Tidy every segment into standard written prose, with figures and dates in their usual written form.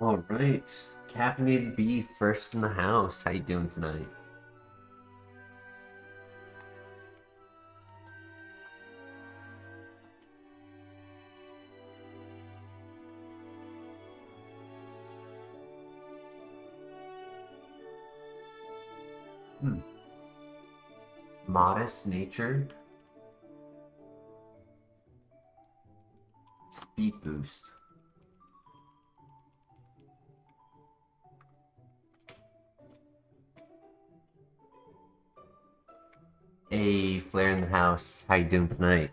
Alright. Caffeinated B first in the house. How you doing tonight? Modest nature. Speed boost. Hey, Flare in the house. How you doing tonight?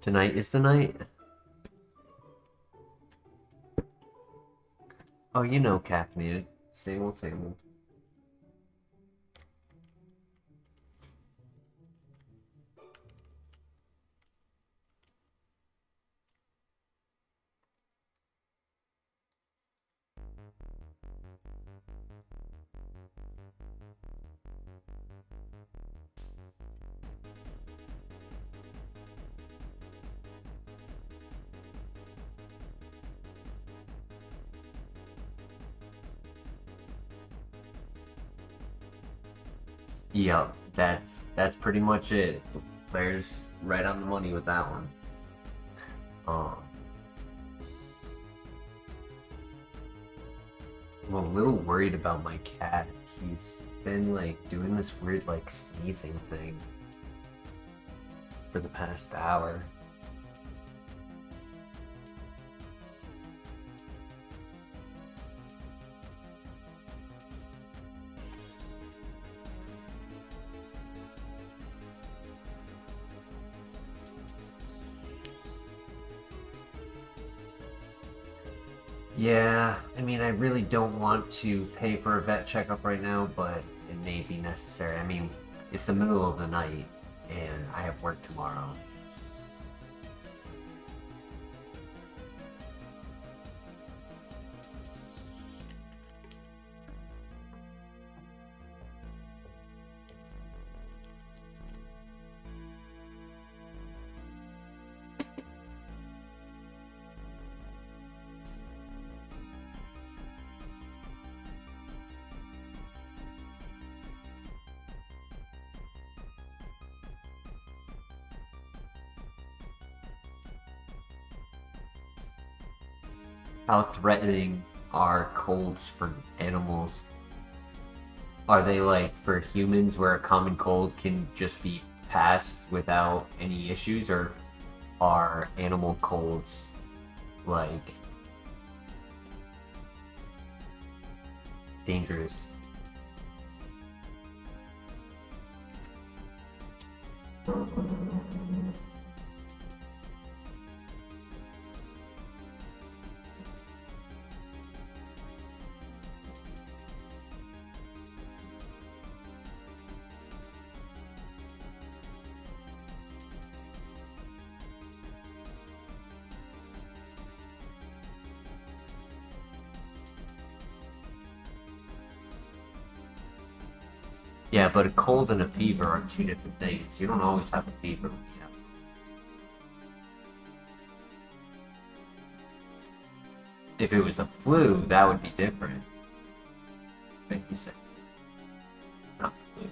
Tonight is the night? Oh, you know caffeinated. Same old, same old. Yep, that's pretty much it. Flare's right on the money with that one. I'm a little worried about my cat. He's been like doing this weird like sneezing thing for the past hour. Yeah, I mean, I really don't want to pay for a vet checkup right now, but it may be necessary. I mean, it's the middle of the night, and I have work tomorrow. How threatening are colds for animals? Are they like for humans where a common cold can just be passed without any issues, or are animal colds like dangerous? Yeah, but a cold and a fever are two different things. You don't always have a fever. If it was a flu, that would be different. But you said not flu.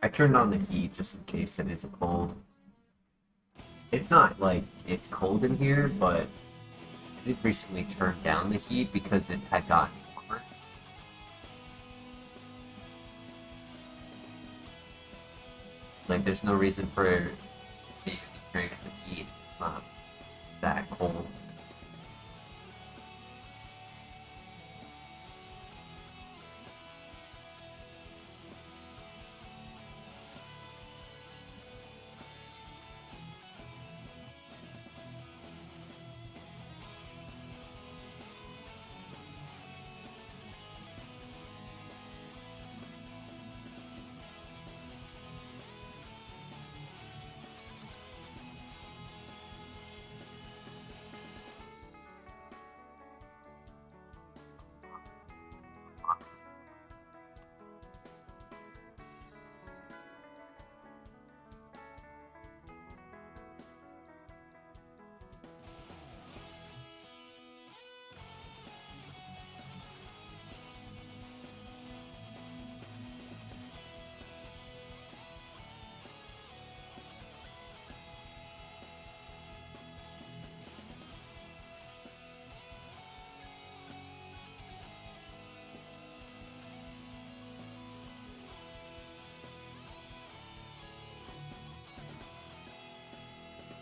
I turned on the heat just in case it is a cold. It's not like it's cold in here, but I did recently turn down the heat because it had gotten warmer. Like, there's no reason for me to be turning up the heat. It's not that cold.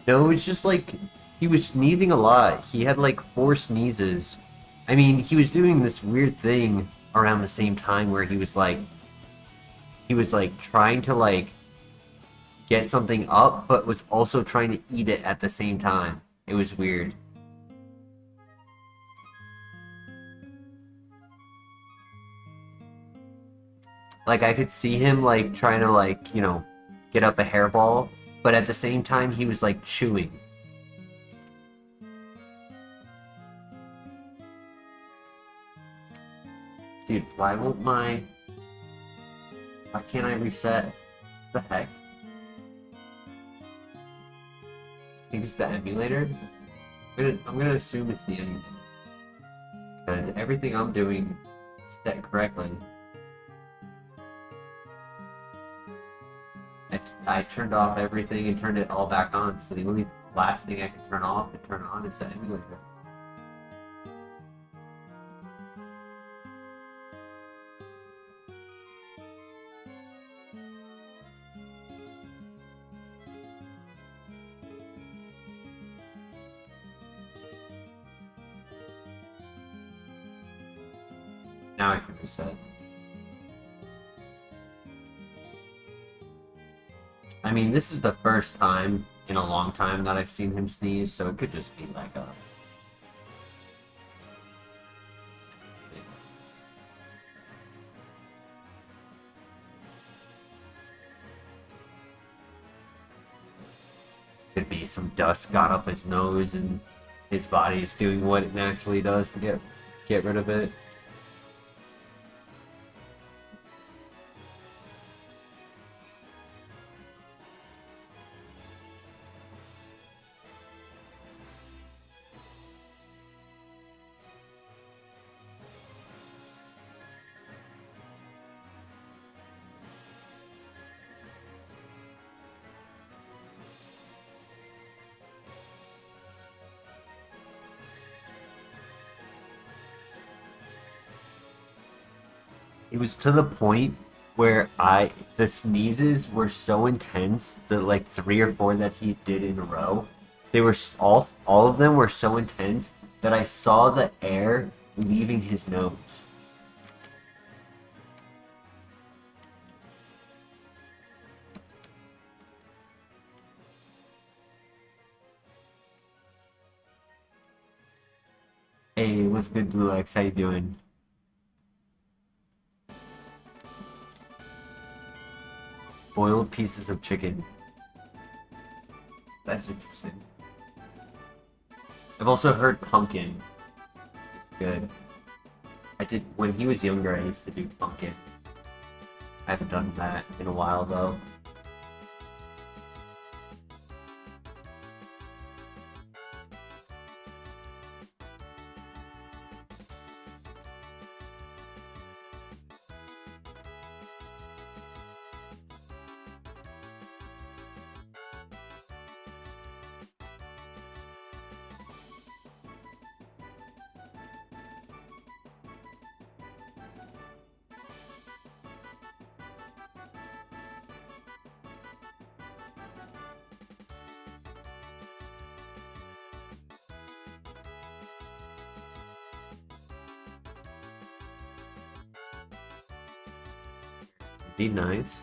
No, it's just like he was sneezing a lot. He had like 4 sneezes. I mean, he was doing this weird thing around the same time where he was like trying to like get something up, but was also trying to eat it at the same time. It was weird. Like I could see him like trying to like, get up a hairball, but at the same time he was like chewing. Dude, why can't I reset? The heck? I think it's the emulator. I'm gonna assume it's the emulator. Because everything I'm doing is set correctly. I turned off everything and turned it all back on, so the only last thing I can turn off and turn on is the emulator. Now I can reset. I mean, this is the first time in a long time that I've seen him sneeze, so it could just be like a... Could be some dust got up his nose and his body is doing what it naturally does to get rid of it. It was to the point where the sneezes were so intense, the like 3 or 4 that he did in a row, they were all of them were so intense that I saw the air leaving his nose. Hey, what's good, Blue X? How you doing? Boiled pieces of chicken. That's interesting. I've also heard pumpkin. It's good. When he was younger, I used to do pumpkin. I haven't done that in a while though. Be nice.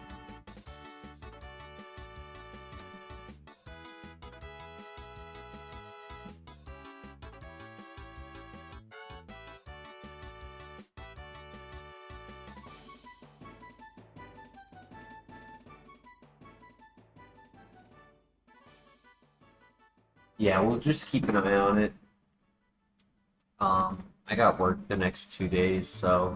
Yeah, we'll just keep an eye on it. I got work the next 2 days, so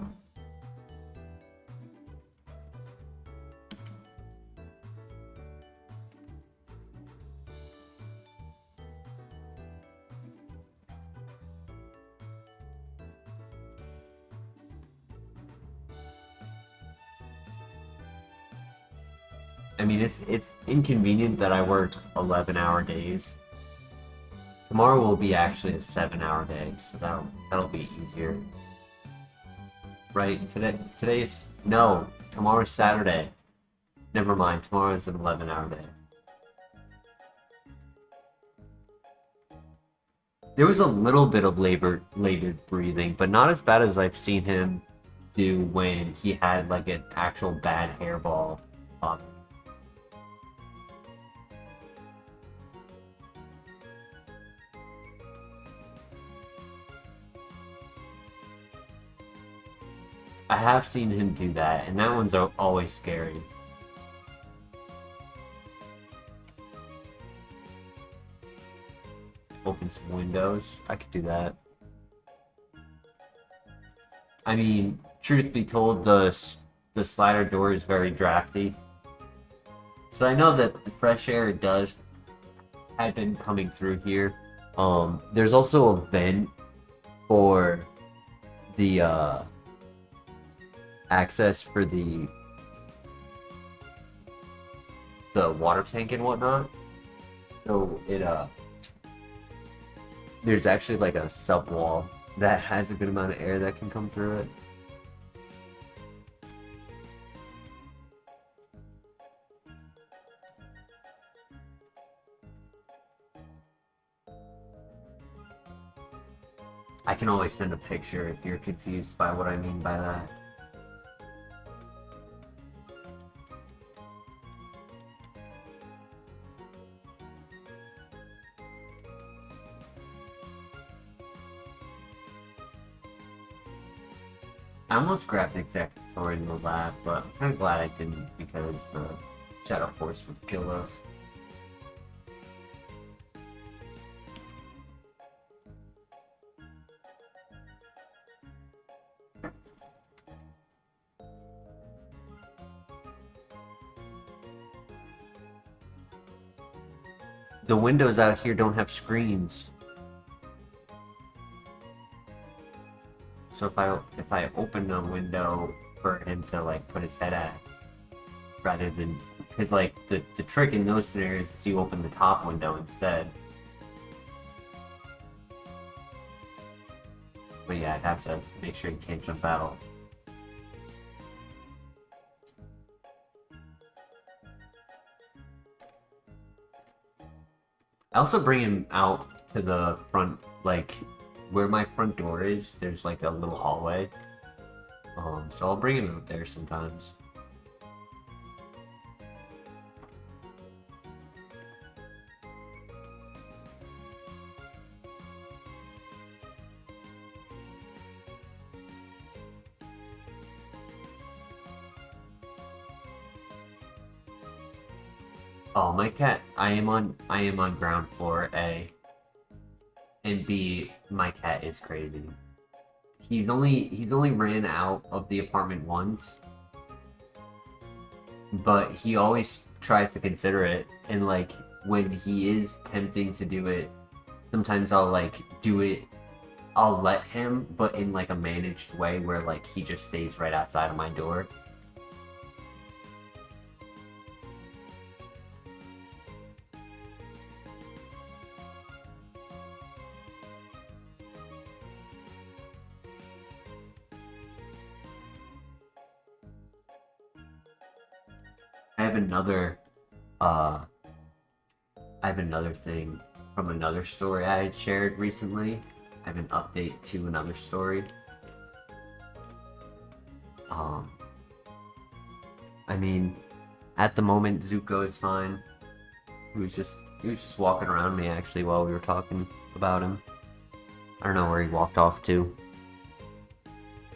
I mean it's inconvenient that I work 11-hour days. Tomorrow will be actually a 7-hour day, so that'll be easier. Right? Today's no, tomorrow's Saturday. Never mind, tomorrow's an 11-hour day. There was a little bit of labored breathing, but not as bad as I've seen him do when he had like an actual bad hairball. Um, I have seen him do that, and that one's always scary. Open some windows. I could do that. I mean, truth be told, the slider door is very drafty. So I know that the fresh air had been coming through here. There's also a vent for the access for the water tank and whatnot. So there's actually like a sub wall that has a good amount of air that can come through it. I can always send a picture if you're confused by what I mean by that. I almost grabbed the Executor in the lab, but I'm kind of glad I didn't because the Shadow Force would kill us. The windows out here don't have screens. So if I open a window for him to like put his head at, rather than because like the trick in those scenarios is you open the top window instead. But yeah, I'd have to make sure he can't jump out. I also bring him out to the front, like where my front door is. There's like a little hallway, so I'll bring him out there sometimes. Oh, my cat! I am on ground floor A. And B, my cat is crazy. He's only ran out of the apartment once, but he always tries to consider it. And like when he is tempting to do it, sometimes I'll like do it. I'll let him, but in like a managed way where like he just stays right outside of my door. I have another thing from another story I had shared recently. I have an update to another story. I mean, at the moment Zuko is fine. He was just walking around me actually while we were talking about him. I don't know where he walked off to,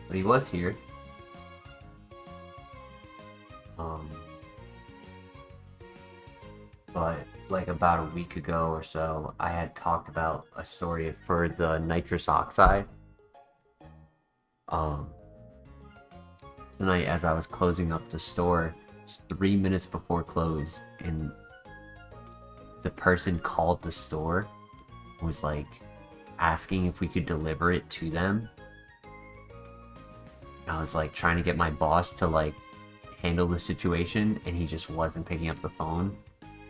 but he was here. But like about a week ago or so, I had talked about a story for the nitrous oxide. Tonight, as I was closing up the store, just 3 minutes before close, and the person called the store, was like asking if we could deliver it to them. And I was like trying to get my boss to like handle the situation, and he just wasn't picking up the phone.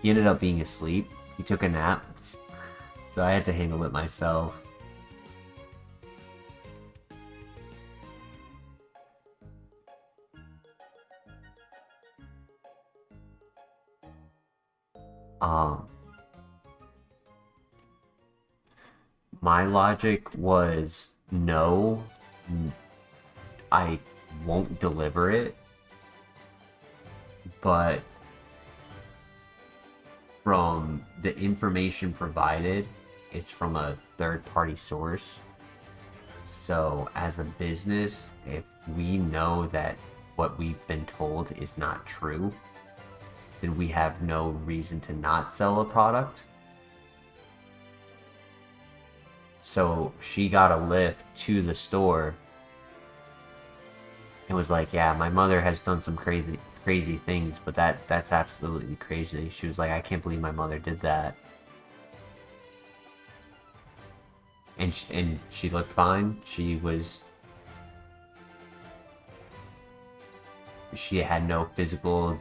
He ended up being asleep. He took a nap, so I had to handle it myself. My logic was no, I won't deliver it, but from the information provided, it's from a third-party source. So as a business, if we know that what we've been told is not true, then we have no reason to not sell a product. So she got a lift to the store and was like, yeah, my mother has done some crazy things, but that's absolutely crazy. She was like, I can't believe my mother did that. And she looked fine. She had no physical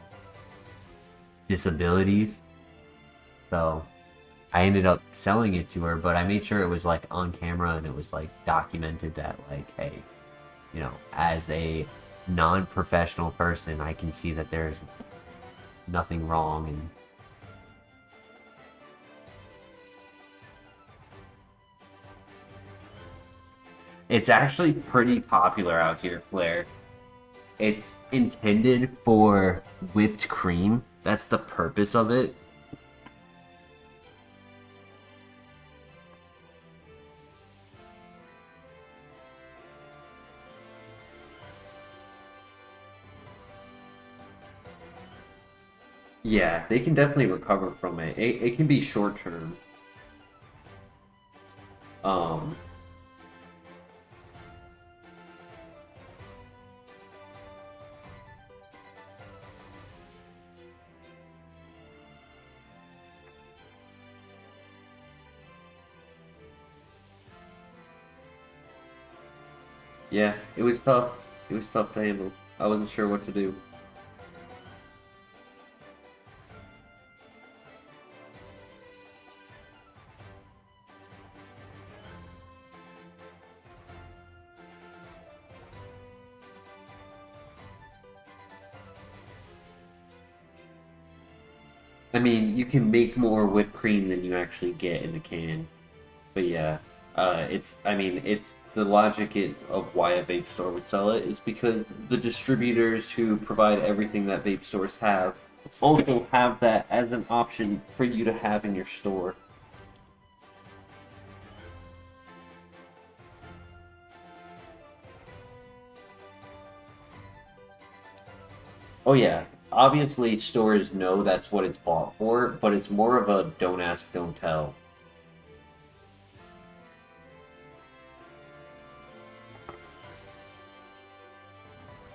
disabilities. So I ended up selling it to her, but I made sure it was like on camera and it was like documented that like, hey, you know, as a non-professional person, I can see that there's nothing wrong. And it's actually pretty popular out here, Flair. It's intended for whipped cream. That's the purpose of it. Yeah, they can definitely recover from it. It can be short term. Um, yeah, it was tough. It was tough to handle. I wasn't sure what to do. I mean, you can make more whipped cream than you actually get in a can. But yeah, I mean, it's the logic of why a vape store would sell it is because the distributors who provide everything that vape stores have also have that as an option for you to have in your store. Oh yeah, obviously stores know that's what it's bought for, but it's more of a don't ask, don't tell.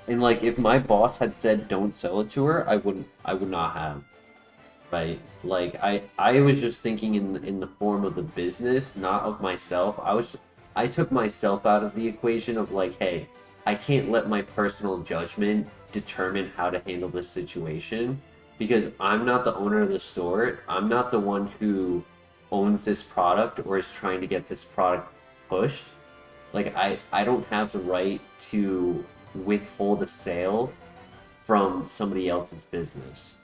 And like if my boss had said don't sell it to her, I would not have. Right? Like I was just thinking in the form of the business, not of myself. I took myself out of the equation of like, hey, I can't let my personal judgment determine how to handle this situation because I'm not the owner of the store. I'm not the one who owns this product or is trying to get this product pushed. Like I don't have the right to withhold a sale from somebody else's business.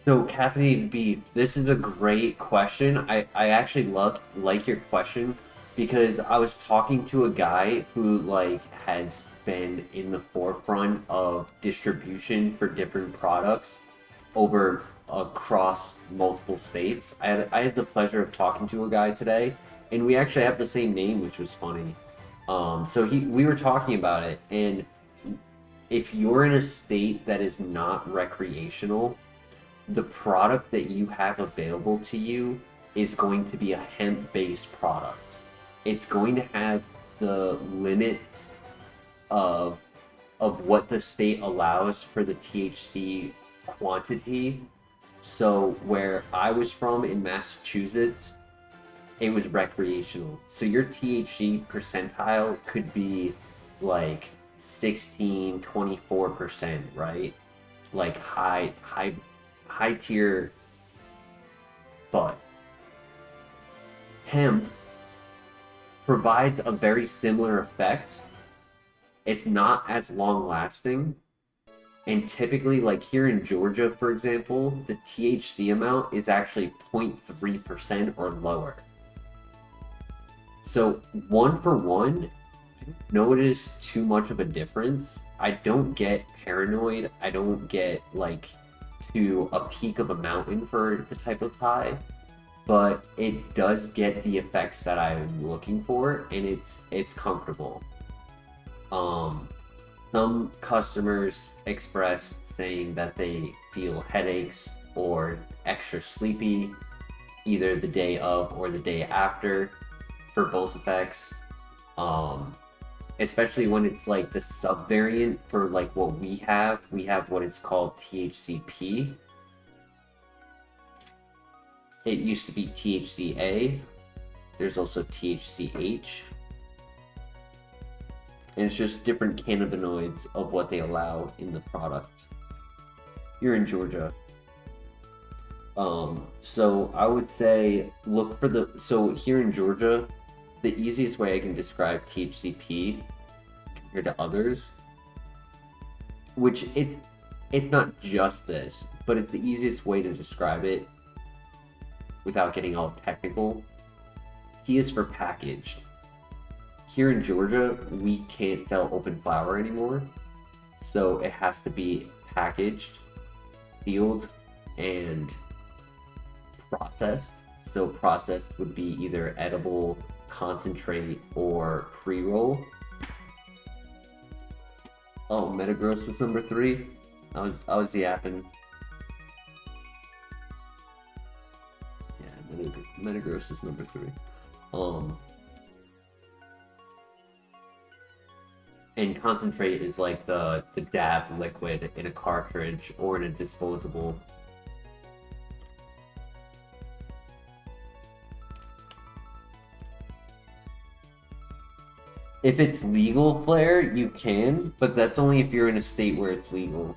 So caffeinated beef, this is a great question. I actually like your question because I was talking to a guy who like has been in the forefront of distribution for different products over across multiple states. I had the pleasure of talking to a guy today, and we actually have the same name, which was funny. So we were talking about it, and if you're in a state that is not recreational, the product that you have available to you is going to be a hemp-based product. It's going to have the limits of what the state allows for the THC quantity. So where I was from in Massachusetts, it was recreational. So your THC percentile could be like 16, 24%, right? Like high tier bud. hemp provides a very similar effect. It's not as long lasting. And typically, like here in Georgia, for example, the THC amount is actually 0.3% or lower. So, one for one, I don't notice too much of a difference. I don't get paranoid. I don't get like to a peak of a mountain for the type of high, but it does get the effects that I'm looking for, and it's comfortable. Some customers express saying that they feel headaches or extra sleepy either the day of or the day after for both effects. Especially when it's like the subvariant for like what we have what is called THCP. It used to be THCA. There's also THCH. And it's just different cannabinoids of what they allow in the product. You're in Georgia. So I would say look for so here in Georgia, the easiest way I can describe THCP compared to others, which it's not just this, but it's the easiest way to describe it without getting all technical. T is for packaged. Here in Georgia, we can't sell open flower anymore, so it has to be packaged, sealed, and processed. So processed would be either edible, concentrate, or pre-roll. Oh, Metagross was number 3. I was yapping. Yeah, Metagross is number 3. And concentrate is like the dab liquid in a cartridge or in a disposable. If it's legal, Flare, you can, but that's only if you're in a state where it's legal.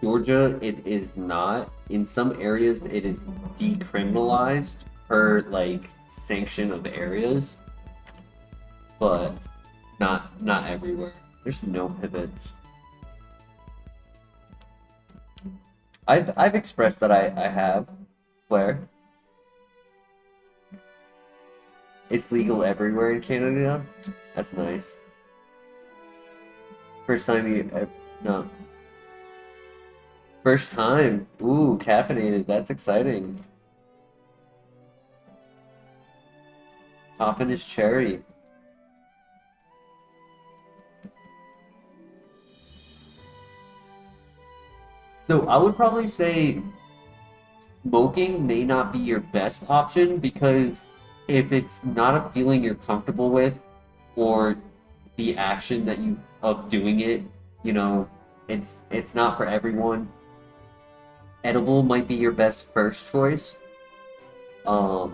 Georgia, it is not. In some areas, it is decriminalized per like sanction of areas, but not everywhere. There's no pivots. I've expressed that I have, Flare. It's legal everywhere in Canada. That's nice. First time you no. First time. Ooh, caffeinated. That's exciting. Popping his cherry. So I would probably say smoking may not be your best option because if it's not a feeling you're comfortable with or the action that you of doing it, you know, it's not for everyone. Edible might be your best first choice. A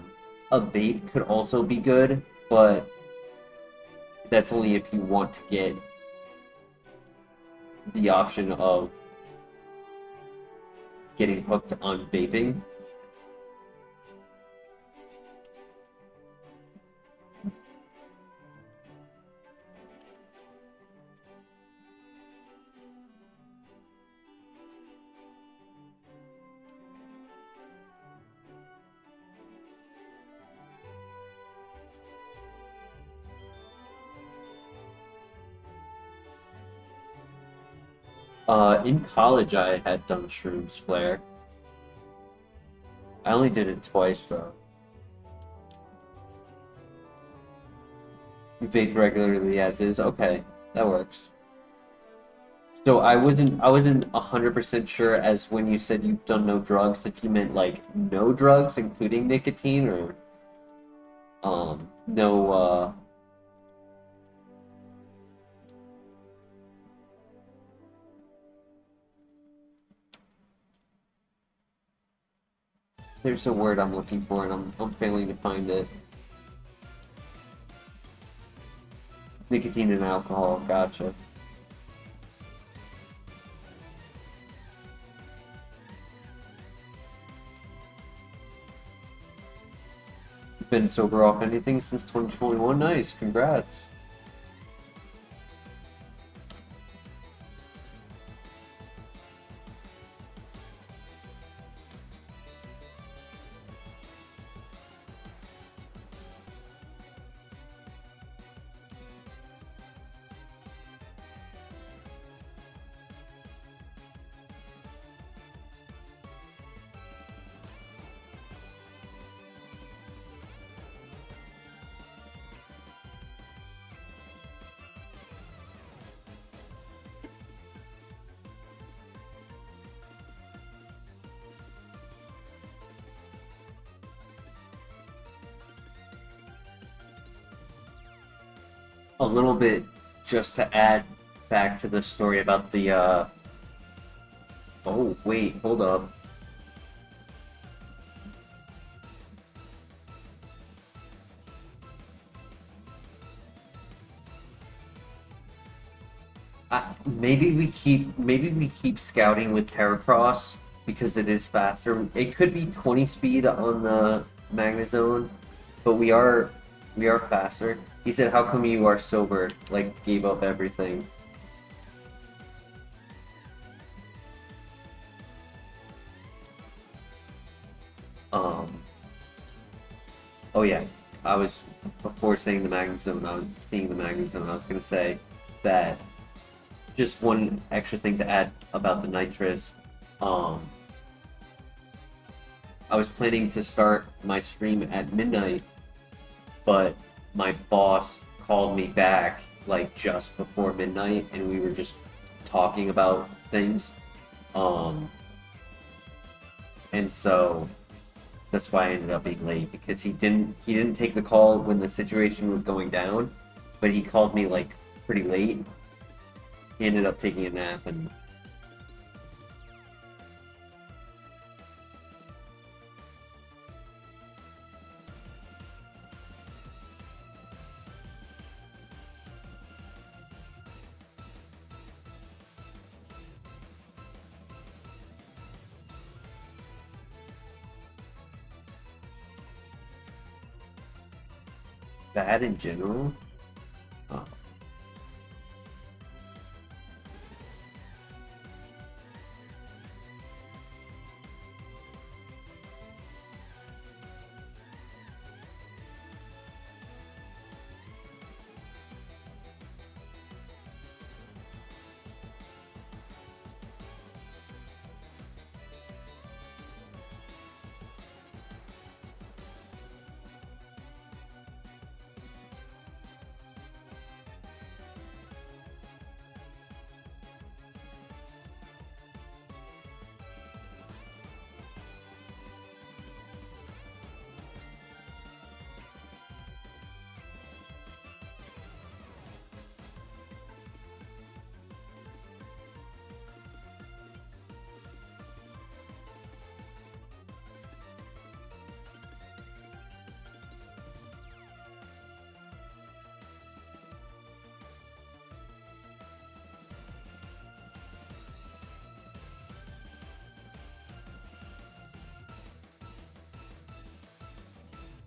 vape could also be good, but that's only if you want to get the option of getting hooked on vaping. In college, I had done shrooms, Flare. I only did it twice, though. You vape regularly as is. Okay, that works. So I wasn't 100% sure as when you said you've done no drugs, if you meant like no drugs, including nicotine, or no there's a word I'm looking for and I'm failing to find it. Nicotine and alcohol, gotcha. been sober off anything since 2021. Nice, congrats. A little bit just to add back to the story about the oh wait, hold up. Maybe we keep scouting with Heracross because it is faster. It could be 20 speed on the Magnezone, but we are faster. He said, "How come you are sober? Like gave up everything?" Oh yeah, I was before saying the Magnezone. I was seeing the Magnezone. I was gonna say that just one extra thing to add about the nitrous. Um, I was planning to start my stream at midnight, but my boss called me back like just before midnight, and we were just talking about things. Um, and so that's why I ended up being late because he didn't take the call when the situation was going down, but he called me like pretty late. He ended up taking a nap and bad in general. Oh.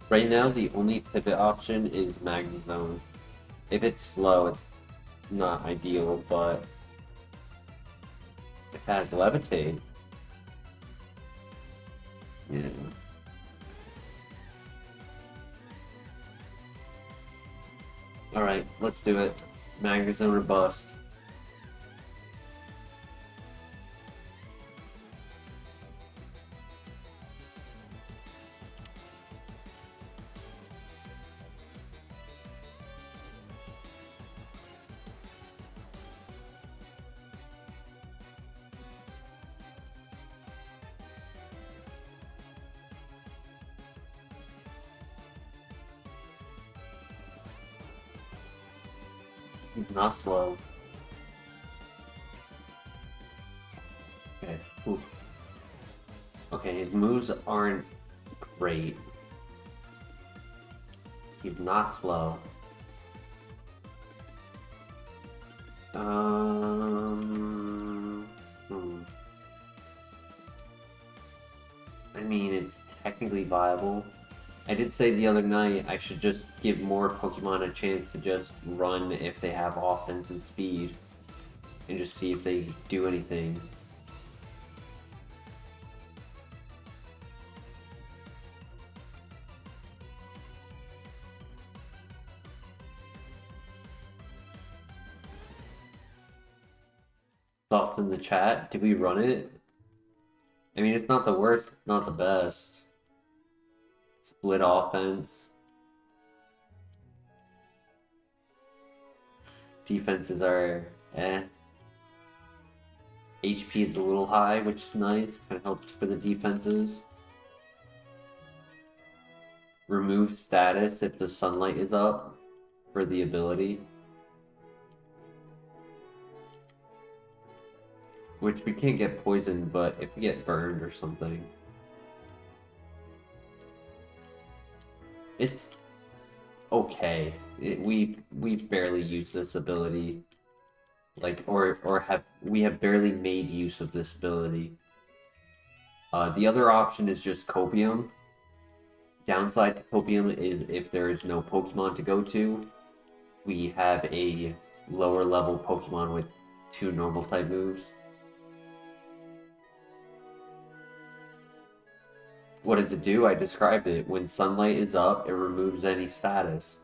Right now, the only pivot option is Magnezone. If it's slow, it's not ideal, but it has Levitate. Yeah. Alright, let's do it. Magnezone or bust. He's not slow. Okay. Ooh. Okay, his moves aren't great. He's not slow. I mean, it's technically viable. I did say the other night I should just give more Pokemon a chance to just run if they have offense and speed, and just see if they do anything. Thoughts in the chat? Did we run it? I mean, it's not the worst, it's not the best. Split offense. Defenses are eh. HP is a little high, which is nice. Kind of helps for the defenses. Remove status if the sunlight is up for the ability. Which we can't get poisoned, but if we get burned or something. It's okay. We've barely used this ability. Like we have barely made use of this ability. The other option is just Copium. Downside to Copium is if there is no Pokemon to go to, we have a lower level Pokemon with 2 normal type moves. What does it do? I described it. When sunlight is up, it removes any status.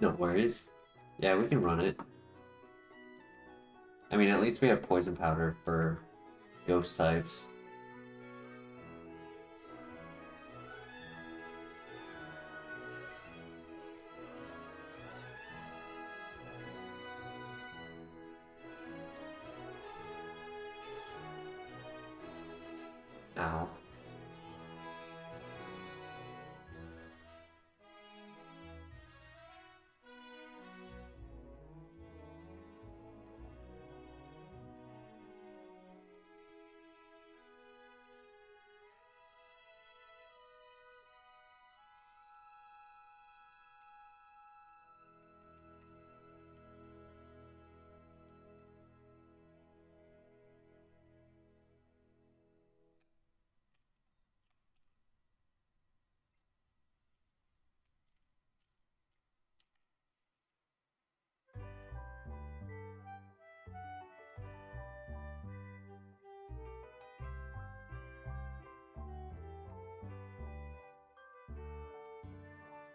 No worries. Yeah, we can run it. I mean, at least we have Poison Powder for Ghost types. Ow.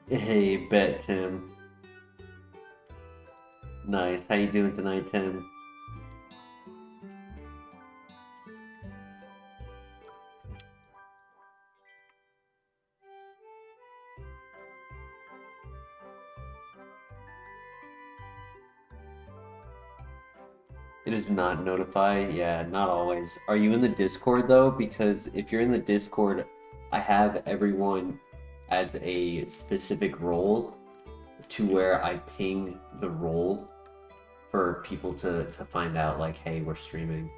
Hey, bet Tim. Nice. How you doing tonight, Tim? It is not notify. Yeah, not always. Are you in the Discord though? Because if you're in the Discord, I have everyone as a specific role to where I ping the role for people to find out like, hey, we're streaming.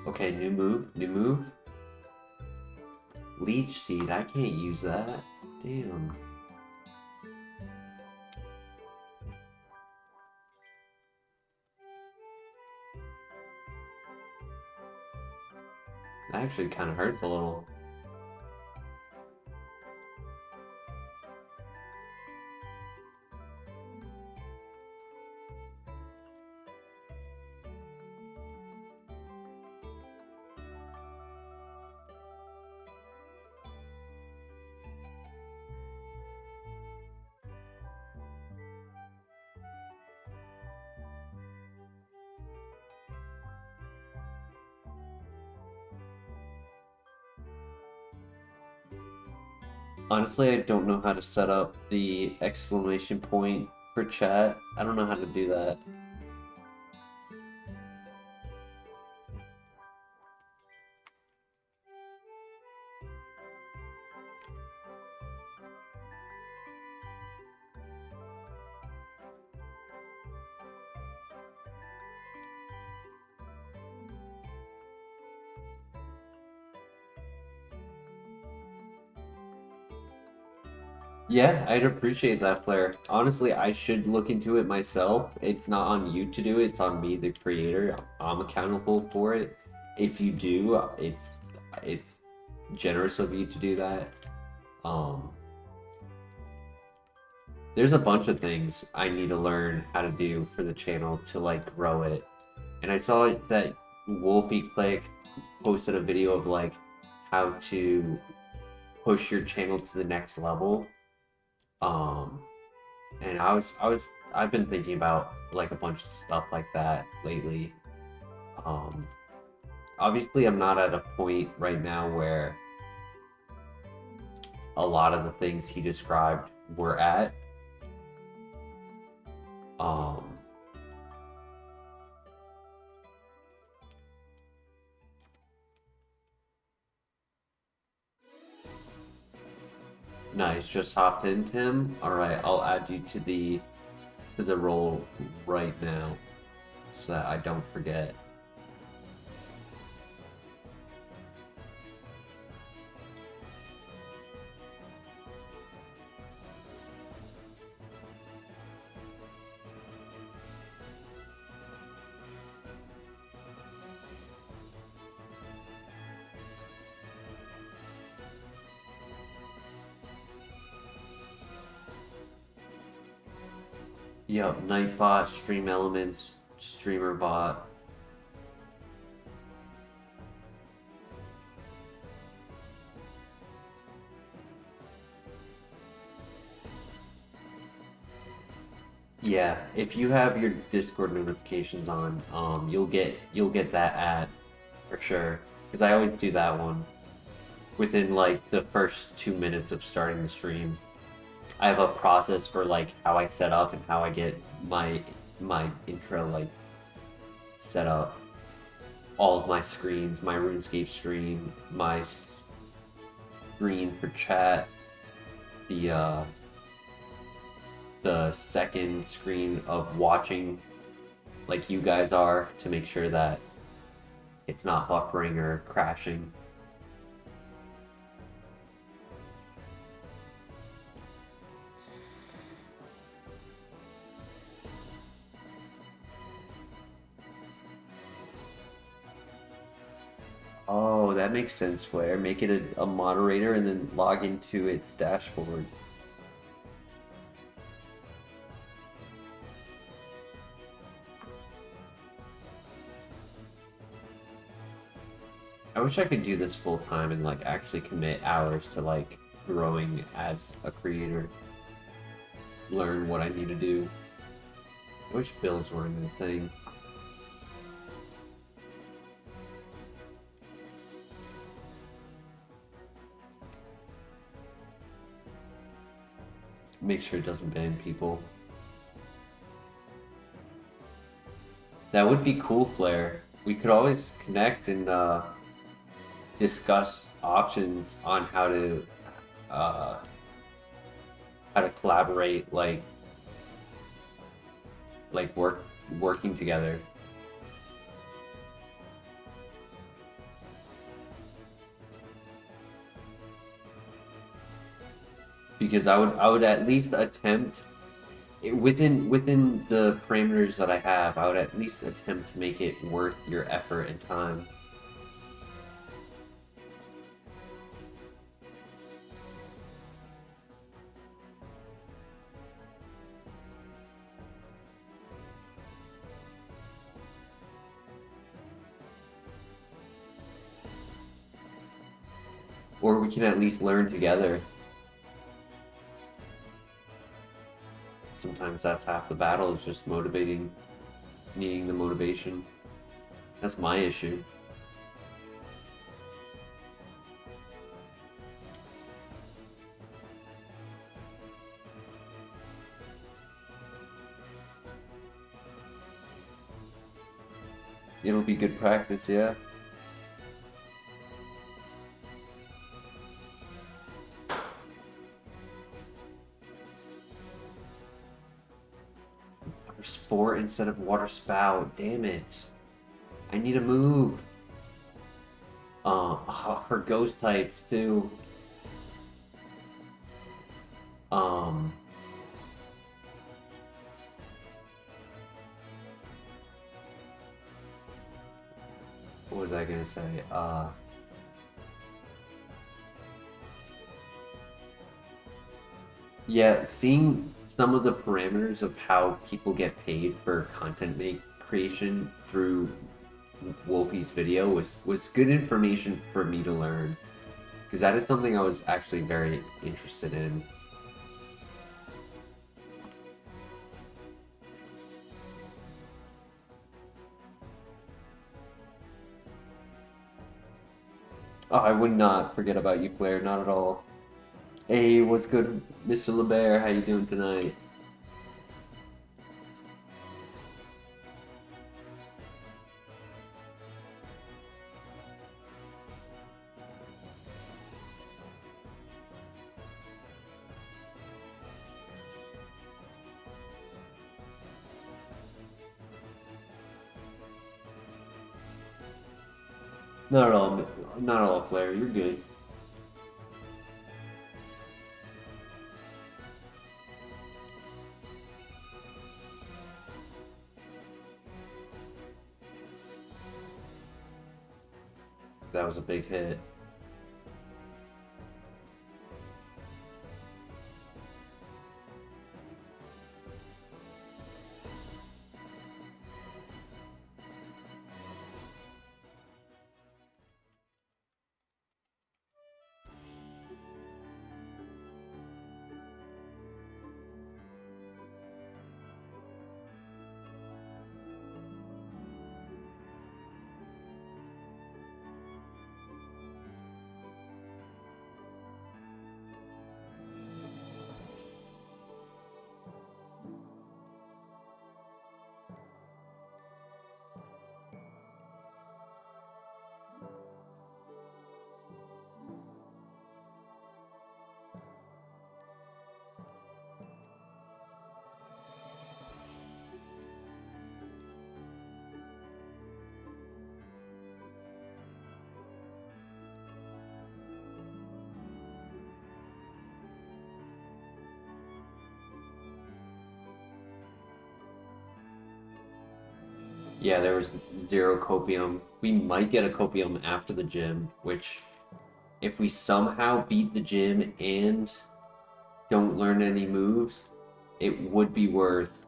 Okay, new move, new move. Leech Seed, I can't use that. Damn. That actually kind of hurts a little. Honestly, I don't know how to set up the exclamation point for chat. I don't know how to do that. Yeah, I'd appreciate that, Flair. Honestly, I should look into it myself. It's not on you to do it, it's on me, the creator. I'm accountable for it. If you do, it's generous of you to do that. Um, there's a bunch of things I need to learn how to do for the channel to like grow it. And I saw that Wolfie Click posted a video of like how to push your channel to the next level. Um, and I've been thinking about like a bunch of stuff like that lately. Um, Obviously, I'm not at a point right now where a lot of the things he described were at. Um, nice, just hopped into him. All right, I'll add you to the role right now so that I don't forget. Yep, Nightbot, Stream Elements, Streamer Bot. Yeah, if you have your Discord notifications on, you'll get that ad for sure. Because I always do that one within like the first 2 minutes of starting the stream. I have a process for like how I set up and how I get my intro like set up. All of my screens, my RuneScape stream, my screen for chat, the second screen of watching like you guys are to make sure that it's not buffering or crashing. Oh, that makes sense, Flare. Make it a moderator and then log into its dashboard. I wish I could do this full time and like actually commit hours to like growing as a creator. Learn what I need to do. I wish builds weren't a thing. Make sure it doesn't ban people. That would be cool, Flare. We could always connect and discuss options on how to collaborate, like working together. Because I would at least attempt within the parameters that I have, I would at least attempt to make it worth your effort and time. Or we can at least learn together. Sometimes that's half the battle, is just motivating, needing the motivation. That's my issue. It'll be good practice, yeah. Water sport instead of water spout. Damn it. I need a move. For ghost types too. was I gonna say? Yeah, seeing some of the parameters of how people get paid for content make creation through Wolfie's video was good information for me to learn, because that is something I was actually very interested in. Oh, I would not forget about you, Blair, not at all. Hey, what's good, Mr. LeBear? How you doing tonight? Not at all, not at all, Blair. You're good. That was a big hit. Yeah, there was zero copium. We might get a copium after the gym, which, if we somehow beat the gym and don't learn any moves, it would be worth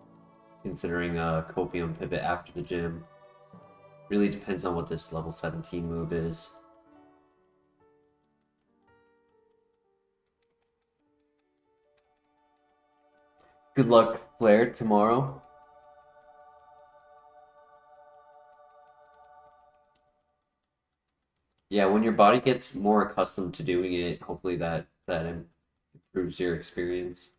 considering a copium pivot after the gym. Really depends on what this level 17 move is. Good luck, Blair, tomorrow. Yeah, when your body gets more accustomed to doing it, hopefully that improves your experience.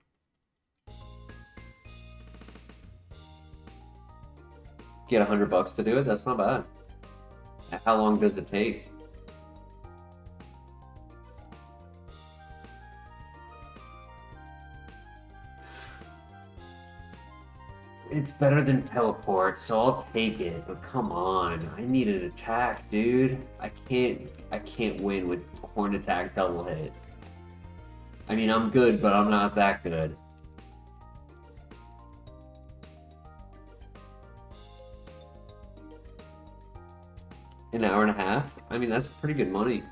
Get $100 to do it. That's not bad. How long does it take? It's better than teleport, so I'll take it. But come on, I need an attack, dude. I can't win with horn attack double hit. I mean, I'm good, but I'm not that good. An hour and a half? I mean, that's pretty good money.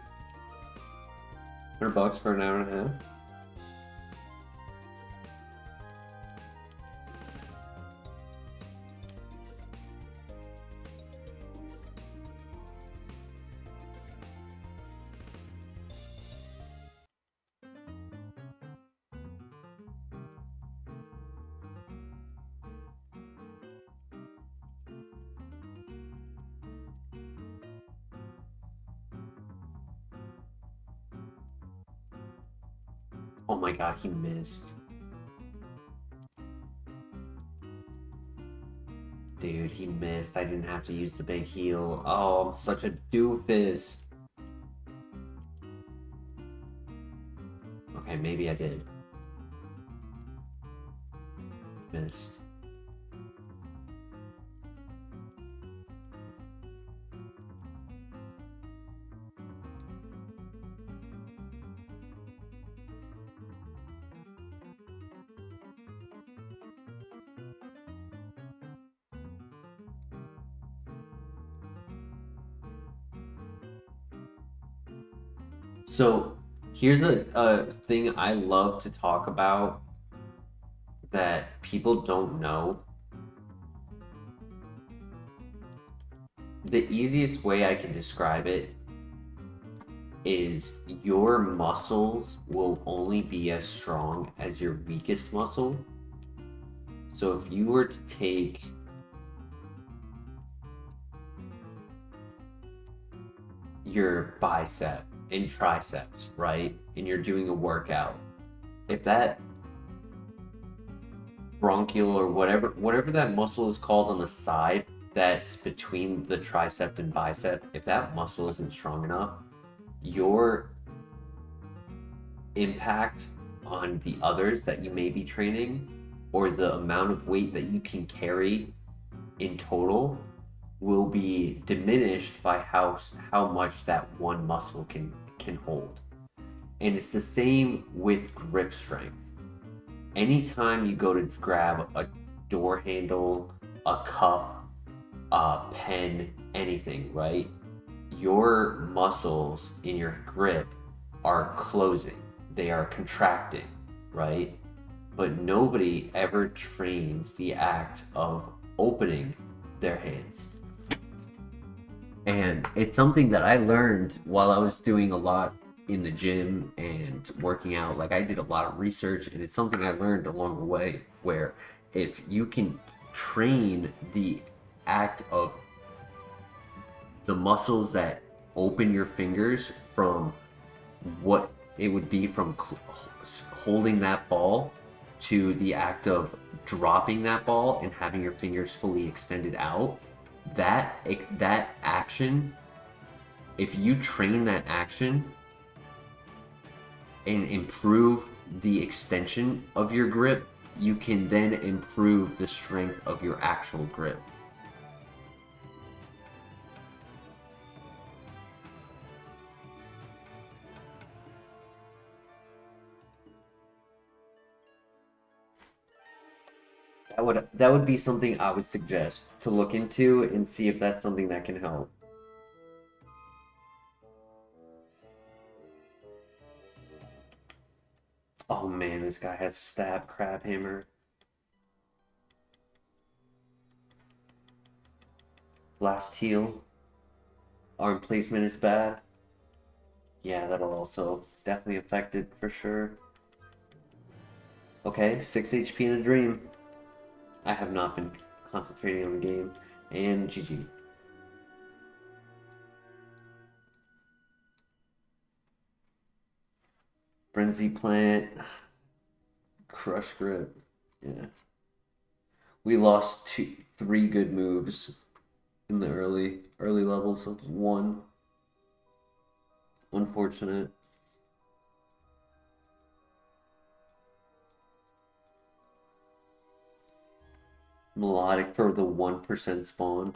$100 for an hour and a half. Oh my god, he missed. Dude, he missed. I didn't have to use the big heal. Oh, I'm such a doofus. Okay, maybe I did. Missed. So here's a thing I love to talk about that people don't know. The easiest way I can describe it is your muscles will only be as strong as your weakest muscle. So if you were to take your bicep and triceps, right? And you're doing a workout. If that bronchial or whatever that muscle is called on the side that's between the tricep and bicep, if that muscle isn't strong enough, your impact on the others that you may be training or the amount of weight that you can carry in total will be diminished by how much that one muscle can hold. And it's the same with grip strength. Anytime you go to grab a door handle, a cup, a pen, anything, right? Your muscles in your grip are closing, they are contracting, right? But nobody ever trains the act of opening their hands. And it's something that I learned while I was doing a lot in the gym and working out. Like I did a lot of research, and it's something I learned along the way where if you can train the act of the muscles that open your fingers from what it would be from holding that ball to the act of dropping that ball and having your fingers fully extended out, that action, if you train that action and improve the extension of your grip, you can then improve the strength of your actual grip. That would be something I would suggest to look into and see if that's something that can help. Oh man, this guy has stab crab hammer. Last heal. Arm placement is bad. Yeah, that'll also definitely affect it for sure. Okay, 6 HP in a dream. I have not been concentrating on the game. And GG. Frenzy Plant. Crush Grip. Yeah. We lost 3 good moves in the early levels of 1. Unfortunate. Melodic for the 1% spawn.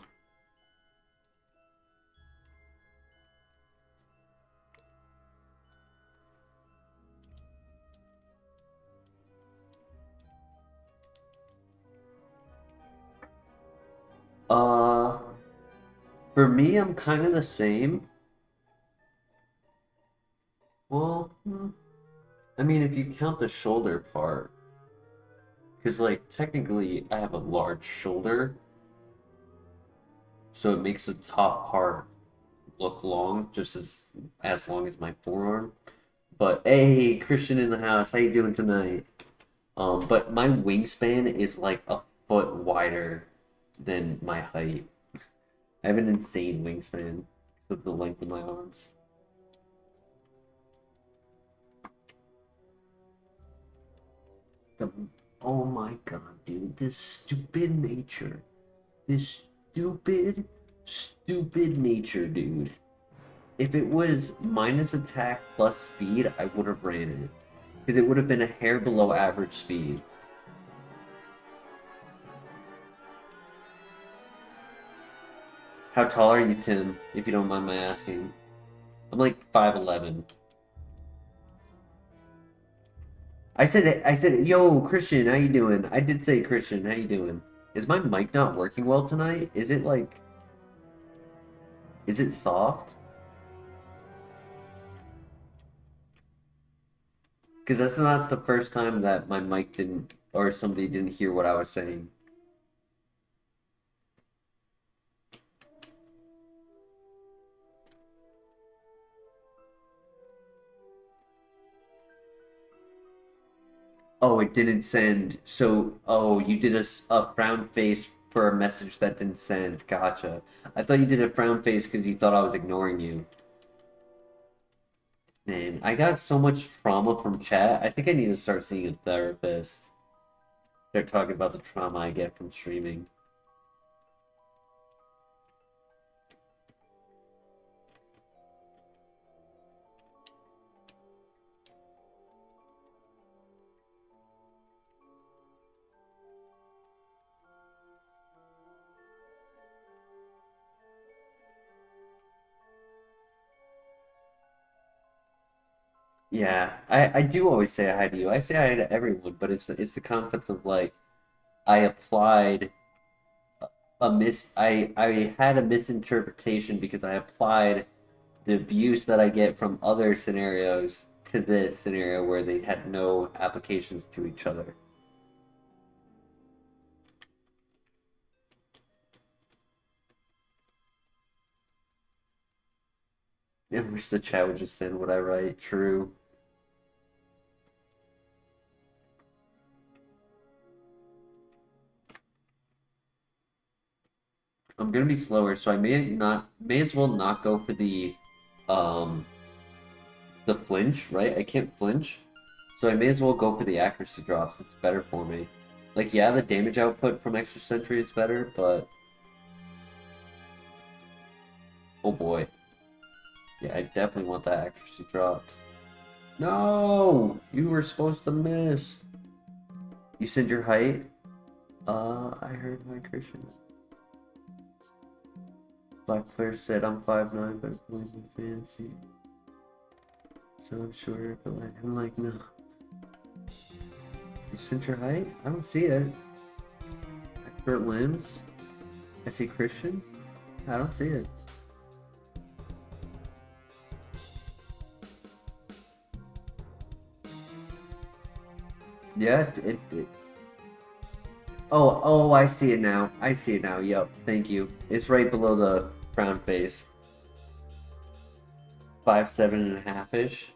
For me, I'm kind of the same. Well, I mean, if you count the shoulder part, because like technically I have a large shoulder, so it makes the top part look long, just as long as my forearm. But hey, Christian in the house, how you doing tonight? But my wingspan is like a foot wider than my height. I have an insane wingspan of the length of my arms. Oh my god, dude, this stupid nature. This stupid nature, dude. If it was minus attack plus speed, I would have ran it. Because it would have been a hair below average speed. How tall are you, Tim, if you don't mind my asking? I'm like 5'11". I said, yo, Christian, how you doing? I did say, Christian, how you doing? Is my mic not working well tonight? Is it like... Is it soft? Because that's not the first time that my mic didn't, or somebody didn't hear what I was saying. Oh, it didn't send. So, oh, you did a frown face for a message that didn't send. Gotcha. I thought you did a frown face because you thought I was ignoring you. Man, I got so much trauma from chat. I think I need to start seeing a therapist. Start talking about the trauma I get from streaming. Yeah, I do always say hi to you. I say hi to everyone, but it's the concept of like I applied I had a misinterpretation because I applied the abuse that I get from other scenarios to this scenario where they had no applications to each other. I wish the chat would just send what I write. True. I'm gonna be slower, so I may as well not go for um the flinch, right? I can't flinch. So I may as well go for the accuracy drops. It's better for me. Like, yeah, the damage output from extra sentry is better, but oh boy. Yeah, I definitely want that accuracy dropped. No! You were supposed to miss. You said your height? I heard my Christian. Black player said I'm 5'9", but I believe in fantasy. So I'm shorter, but like, I'm like, no. You sent your height? I don't see it. Expert limbs? I see Christian? I don't see it. Yeah, oh, I see it now. I see it now. Yep, thank you. It's right below the frown face. 5'7.5" ish.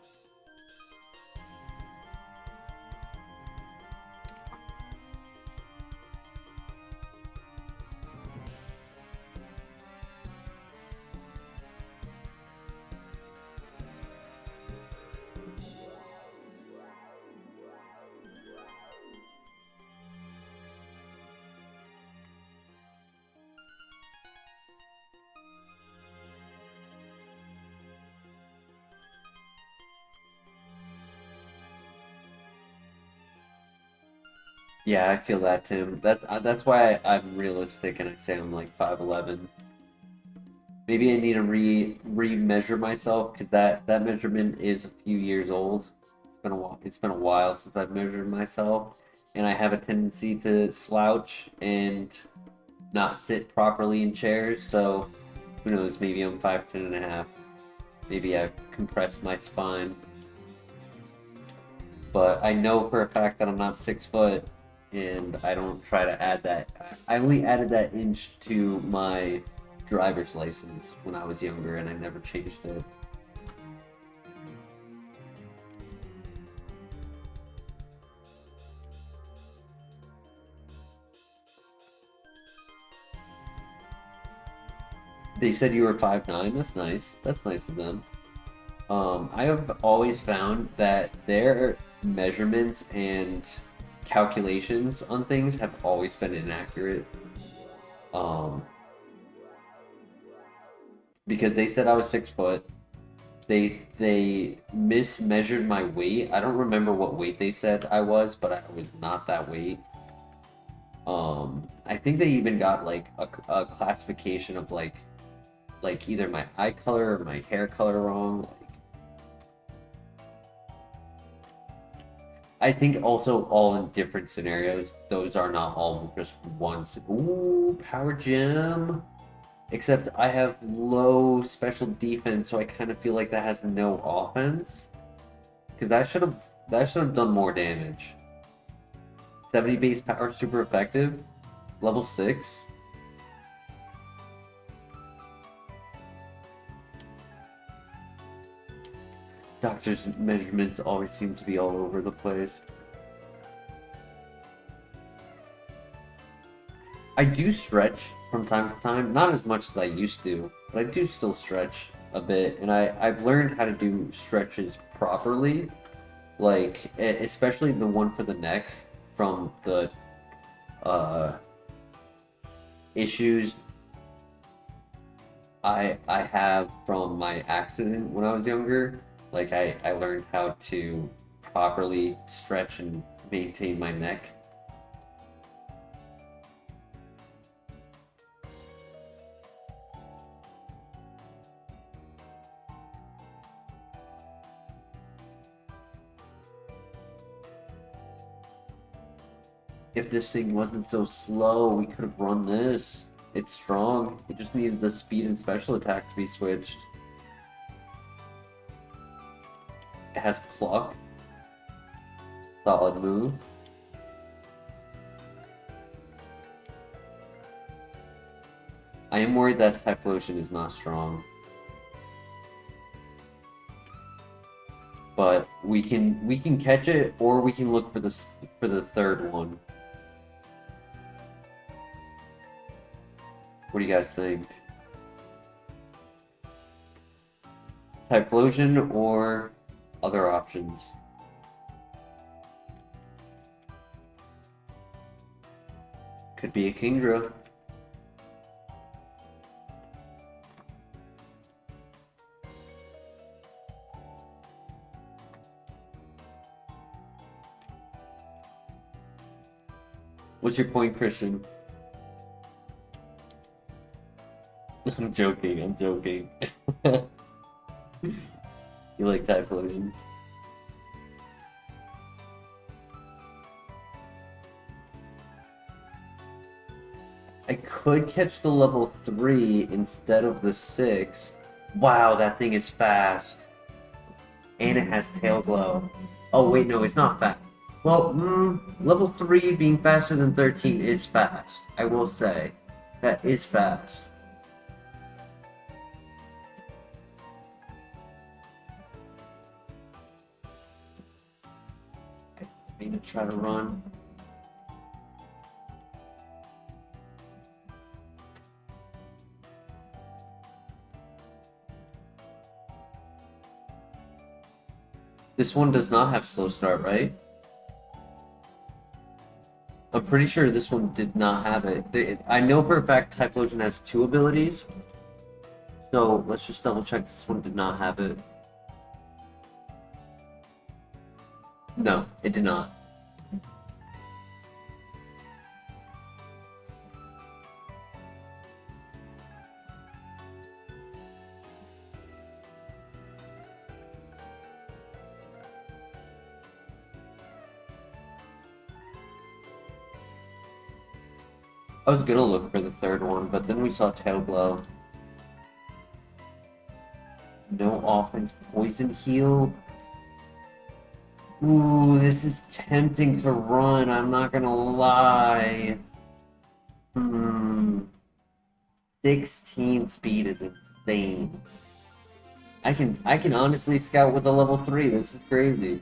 Yeah, I feel that, Tim. That's why I'm realistic and I say I'm like 5'11". Maybe I need to re-measure myself because that measurement is a few years old. It's been a while. It's been a while since I've measured myself, and I have a tendency to slouch and not sit properly in chairs. So who knows? Maybe I'm 5'10.5". Maybe I've compressed my spine. But I know for a fact that I'm not 6 foot, and I don't try to add that. I only added that inch to my driver's license when I was younger, and I never changed it. They said you were 5'9". That's nice. That's nice of them. I have always found that their measurements and calculations on things have always been inaccurate. Um, because they said I was 6 foot. They mismeasured my weight. I don't remember what weight they said I was, but I was not that weight. I think they even got like a classification of like either my eye color or my hair color wrong. I think also all in different scenarios. Those are not all just once. Ooh, power gem. Except I have low special defense, so I kind of feel like that has no offense. Because that should have That should have done more damage. 70 base power, super effective. Level 6. Doctor's measurements always seem to be all over the place. I do stretch from time to time, not as much as I used to, but I do still stretch a bit, and I've learned how to do stretches properly, like especially the one for the neck from the issues I have from my accident when I was younger. Like I learned how to properly stretch and maintain my neck. If this thing wasn't so slow, we could have run this. It's strong. It just needed the speed and special attack to be switched. It has pluck. Solid move. I am worried that Typhlosion is not strong. But we can catch it, or we can look for the third one. What do you guys think? Typhlosion or other options? Could be a Kingdra. What's your point, Christian? I'm joking, I'm joking. You like Typhlosion? I could catch the level 3 instead of the 6. Wow, that thing is fast. And it has Tail Glow. Oh wait, no, it's not fast. Well, level 3 being faster than 13 is fast. I will say. That is fast. I need to try to run. This one does not have slow start, right? I'm pretty sure this one did not have it. I know for a fact Typhlosion has 2 abilities. So let's just double check this one did not have it. No, it did not. I was gonna look for the third one, but then we saw Tail Glow. No offense, poison heal. Ooh, this is tempting to run, I'm not gonna lie. 16 speed is insane. I can honestly scout with a level 3, this is crazy.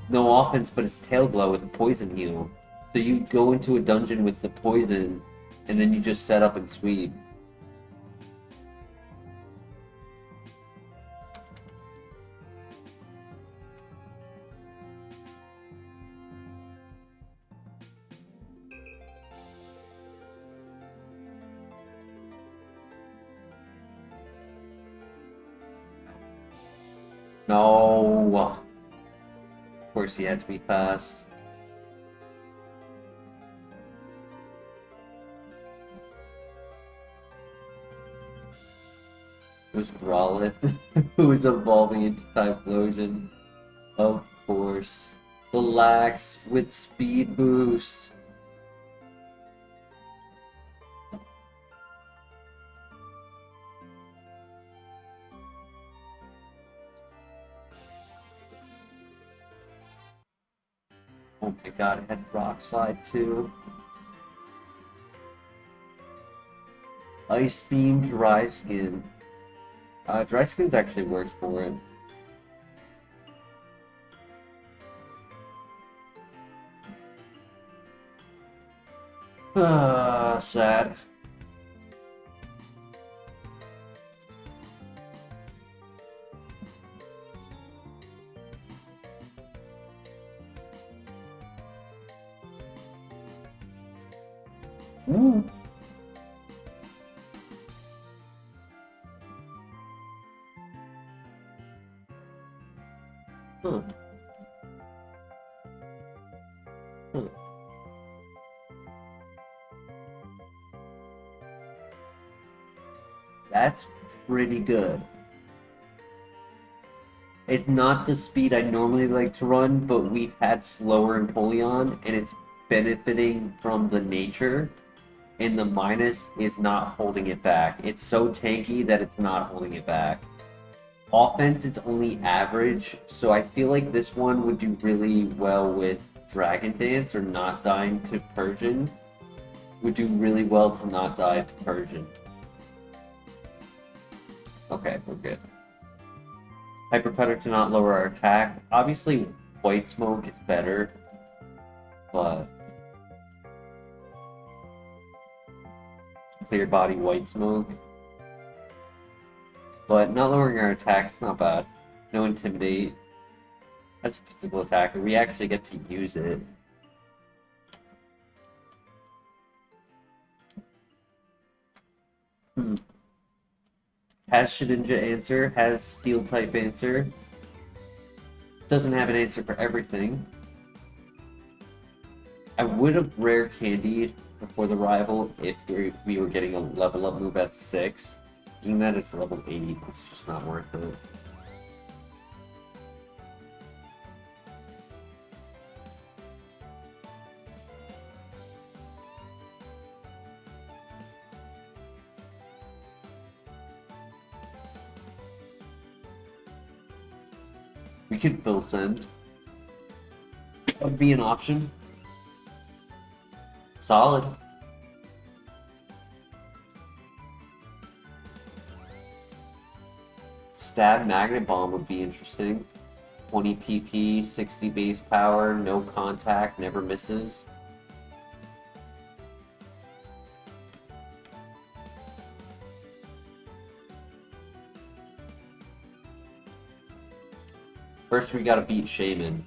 No offense, but it's Tail Glow with a poison heal. So you go into a dungeon with the poison, and then you just set up and sweep. No. Of course he had to be fast. It was Growlithe who was evolving into Typhlosion. Of course. The Lax with speed boost. Oh my god, it had rock slide too. Ice beam, dry skin. Dry skin's actually worse for it. Sad. Ooh. Huh. Huh. That's pretty good. It's not the speed I normally like to run, but we've had slower Empoleon, and it's benefiting from the nature, and the minus is not holding it back. It's so tanky that it's not holding it back. Offense, it's only average, so I feel like this one would do really well with Dragon Dance or not dying to Persian. Would do really well to not die to Persian. Okay, we're good. Hypercutter to not lower our attack. Obviously, White Smoke is better, but Clear Body White Smoke. But not lowering our attack is not bad. No Intimidate. That's a physical attack, and we actually get to use it. Has Shedinja answer, has Steel type answer. Doesn't have an answer for everything. I would have rare candied before the rival if we were getting a level up move at 6. Being that it's level 8, it's just not worth it. We could full send. That would be an option. Solid. Stab Magnet Bomb would be interesting. 20 PP, 60 base power, no contact, never misses. First, we gotta beat Shaman.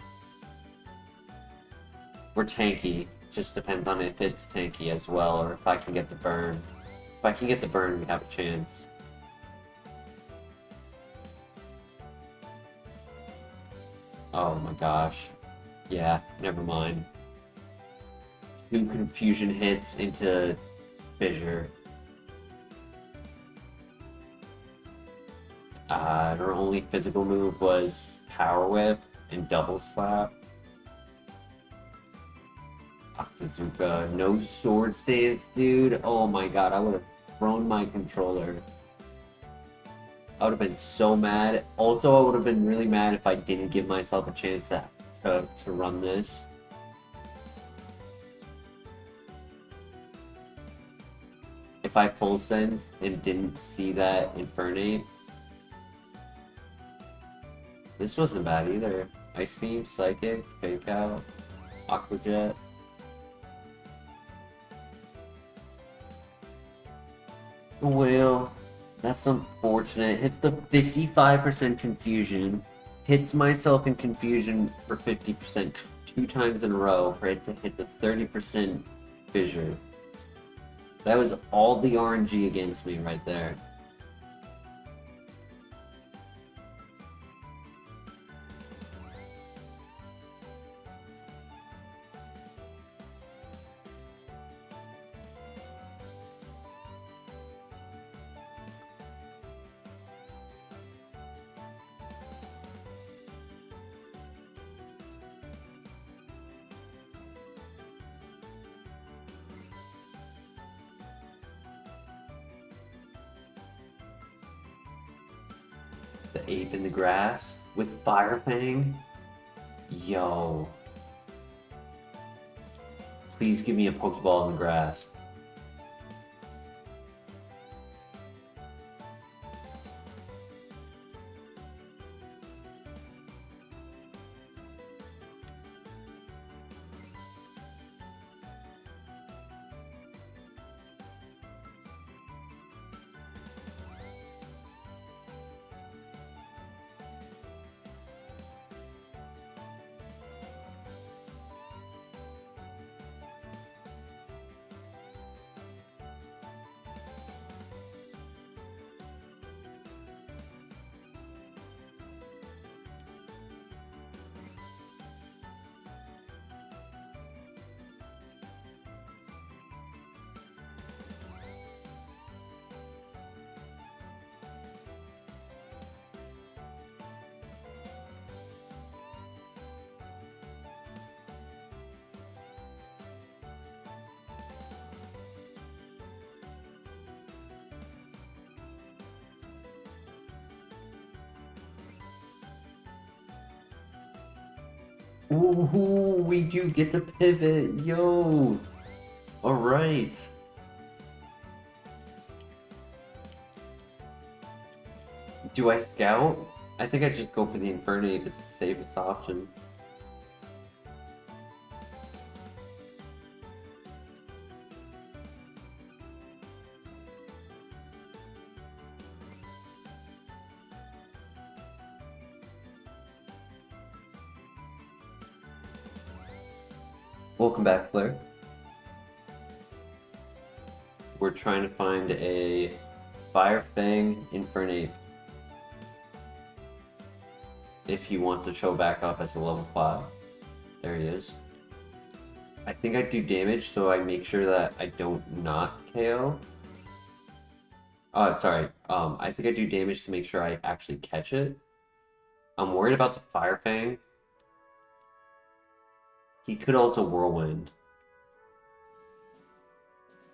We're tanky. Just depends on if it's tanky as well, or if I can get the burn. If I can get the burn, we have a chance. Oh my gosh. Yeah, never mind. 2 confusion hits into Fissure. Her only physical move was Power Whip and Double Slap. Octazooka, no Sword Stance, dude. Oh my god, I would have thrown my controller. I would have been so mad. Also, I would have been really mad if I didn't give myself a chance to run this. If I full send and didn't see that Infernate. This wasn't bad either. Ice Beam, Psychic, Fake Out, Aqua Jet. Well, that's unfortunate. Hits the 55% confusion. Hits myself in confusion for 50% 2 times in a row for it to hit the 30% fissure. That was all the RNG against me right there. The ape in the grass with Fire Fang. Yo. Please give me a Pokeball in the grass. Ooh, we do get to pivot, yo! Alright. Do I scout? I think I just go for the Infernape, it's the safest option. Welcome back, Claire. We're trying to find a Fire Fang Infernape. If he wants to show back up as a level 5. There he is. I think I do damage, so I make sure that I don't not KO. Oh, sorry. I think I do damage to make sure I actually catch it. I'm worried about the Fire Fang. He could also Whirlwind.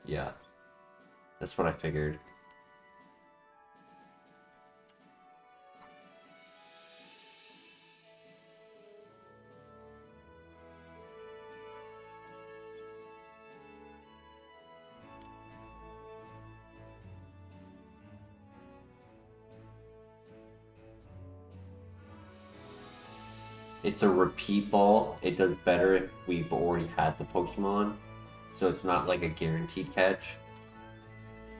Yeah. That's what I figured. It's a repeat ball. It does better if we've already had the Pokemon. So it's not like a guaranteed catch.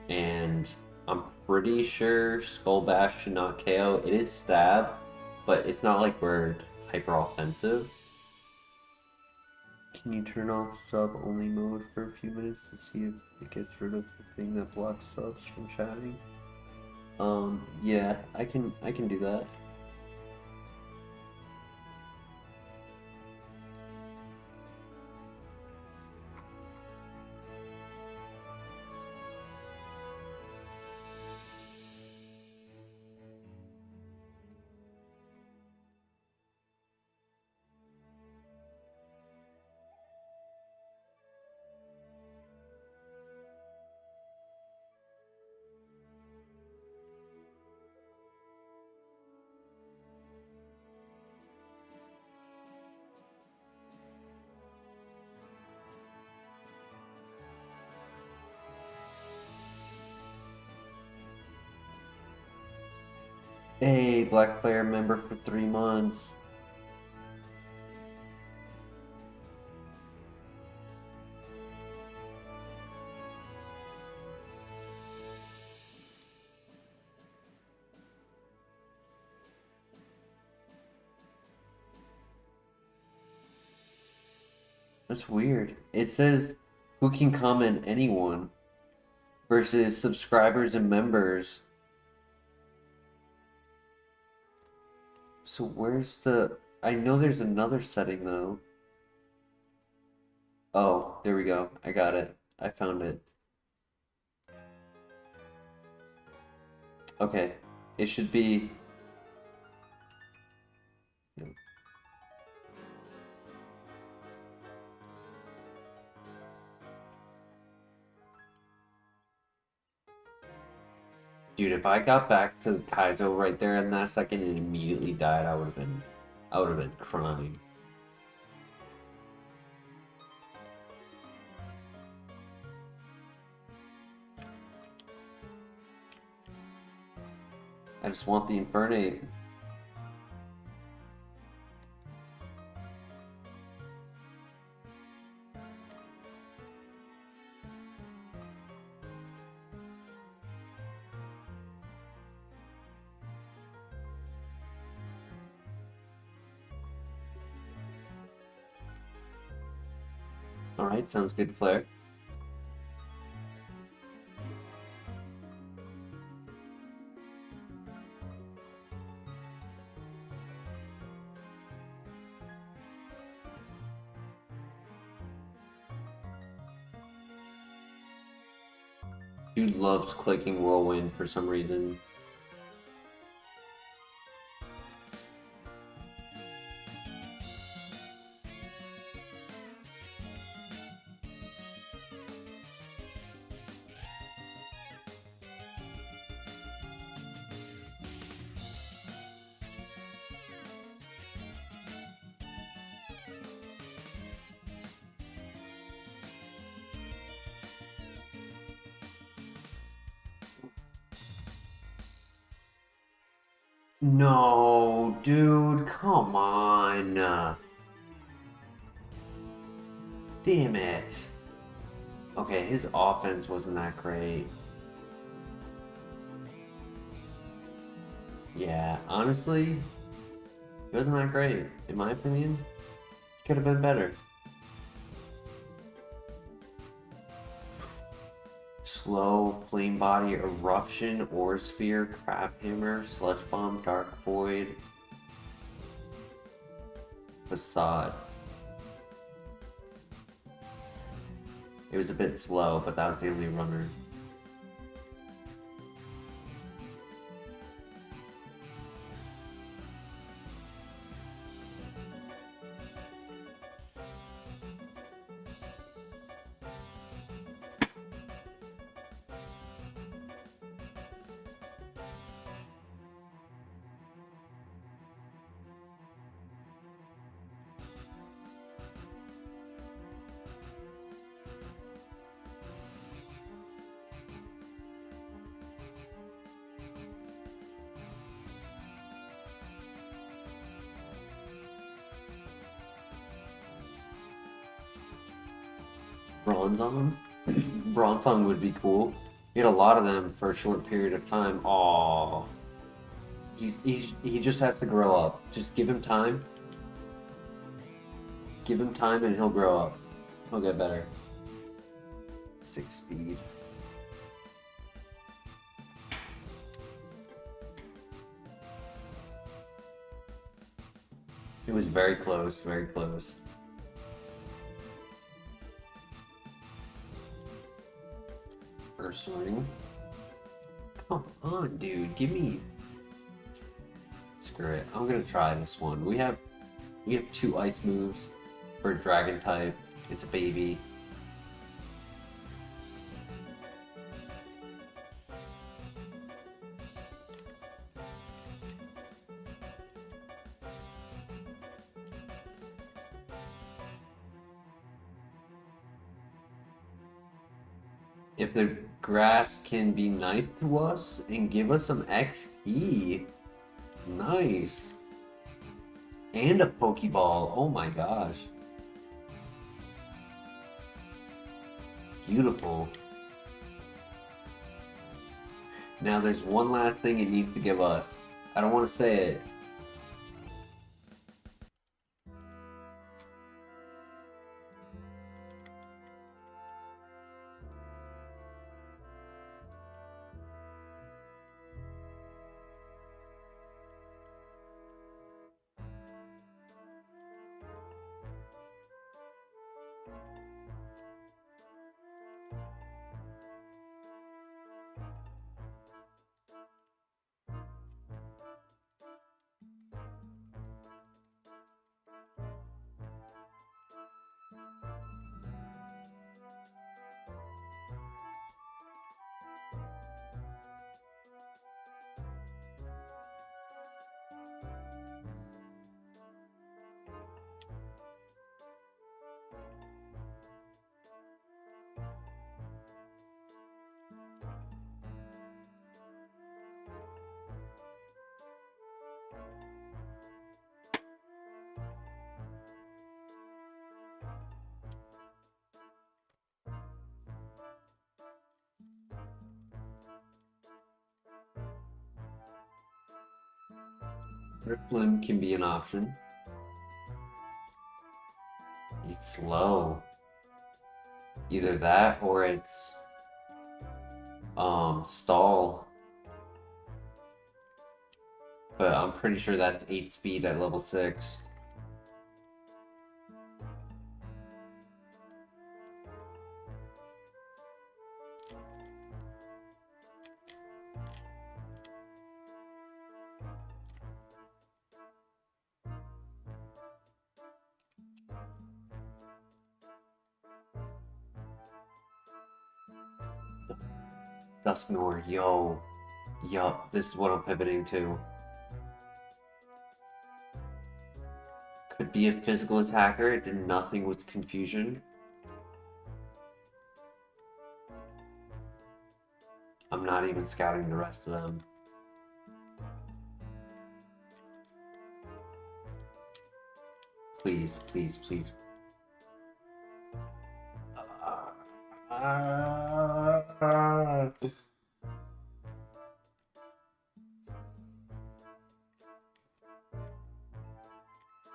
And I'm pretty sure Skull Bash should not KO. It is stab, but it's not like we're hyper offensive. Can you turn off sub-only mode for a few minutes to see if it gets rid of the thing that blocks subs from chatting? Yeah, I can do that. Hey, Black Player member for 3 months. That's weird. It says who can comment anyone versus subscribers and members. So where's the... I know there's another setting though. Oh, there we go. I got it. I found it. Okay. It should be... Dude, if I got back to Kaizo right there in that second and immediately died, I would have been crying. I just want the Infernate. Alright, sounds good, Flare. Dude loves clicking Whirlwind for some reason. No, dude, come on. Damn it. Okay, his offense wasn't that great. Yeah, honestly, it wasn't that great, in my opinion. Could have been better. Slow, Flame Body, Eruption, Ore Sphere, Crab Hammer, Sludge Bomb, Dark Void, Facade. It was a bit slow, but that was the only runner. Bronzong? Bronzong would be cool. You had a lot of them for a short period of time. Aww. He just has to grow up. Just give him time. Give him time and he'll grow up. He'll get better. 6 speed. It was very close, very close. First swing. Come on, dude. Give me... Screw it. I'm gonna try this one. We have 2 ice moves for a dragon type. It's a baby. If the grass can be nice to us and give us some XP. Nice. And a Pokeball. Oh my gosh. Beautiful. Now there's one last thing it needs to give us. I don't want to say it. Rippling can be an option. It's slow. Either that or it's stall. But I'm pretty sure that's 8 speed at level 6. Dusknor, yo. Yup, this is what I'm pivoting to. Could be a physical attacker, it did nothing with confusion. I'm not even scouting the rest of them. Please, please, please.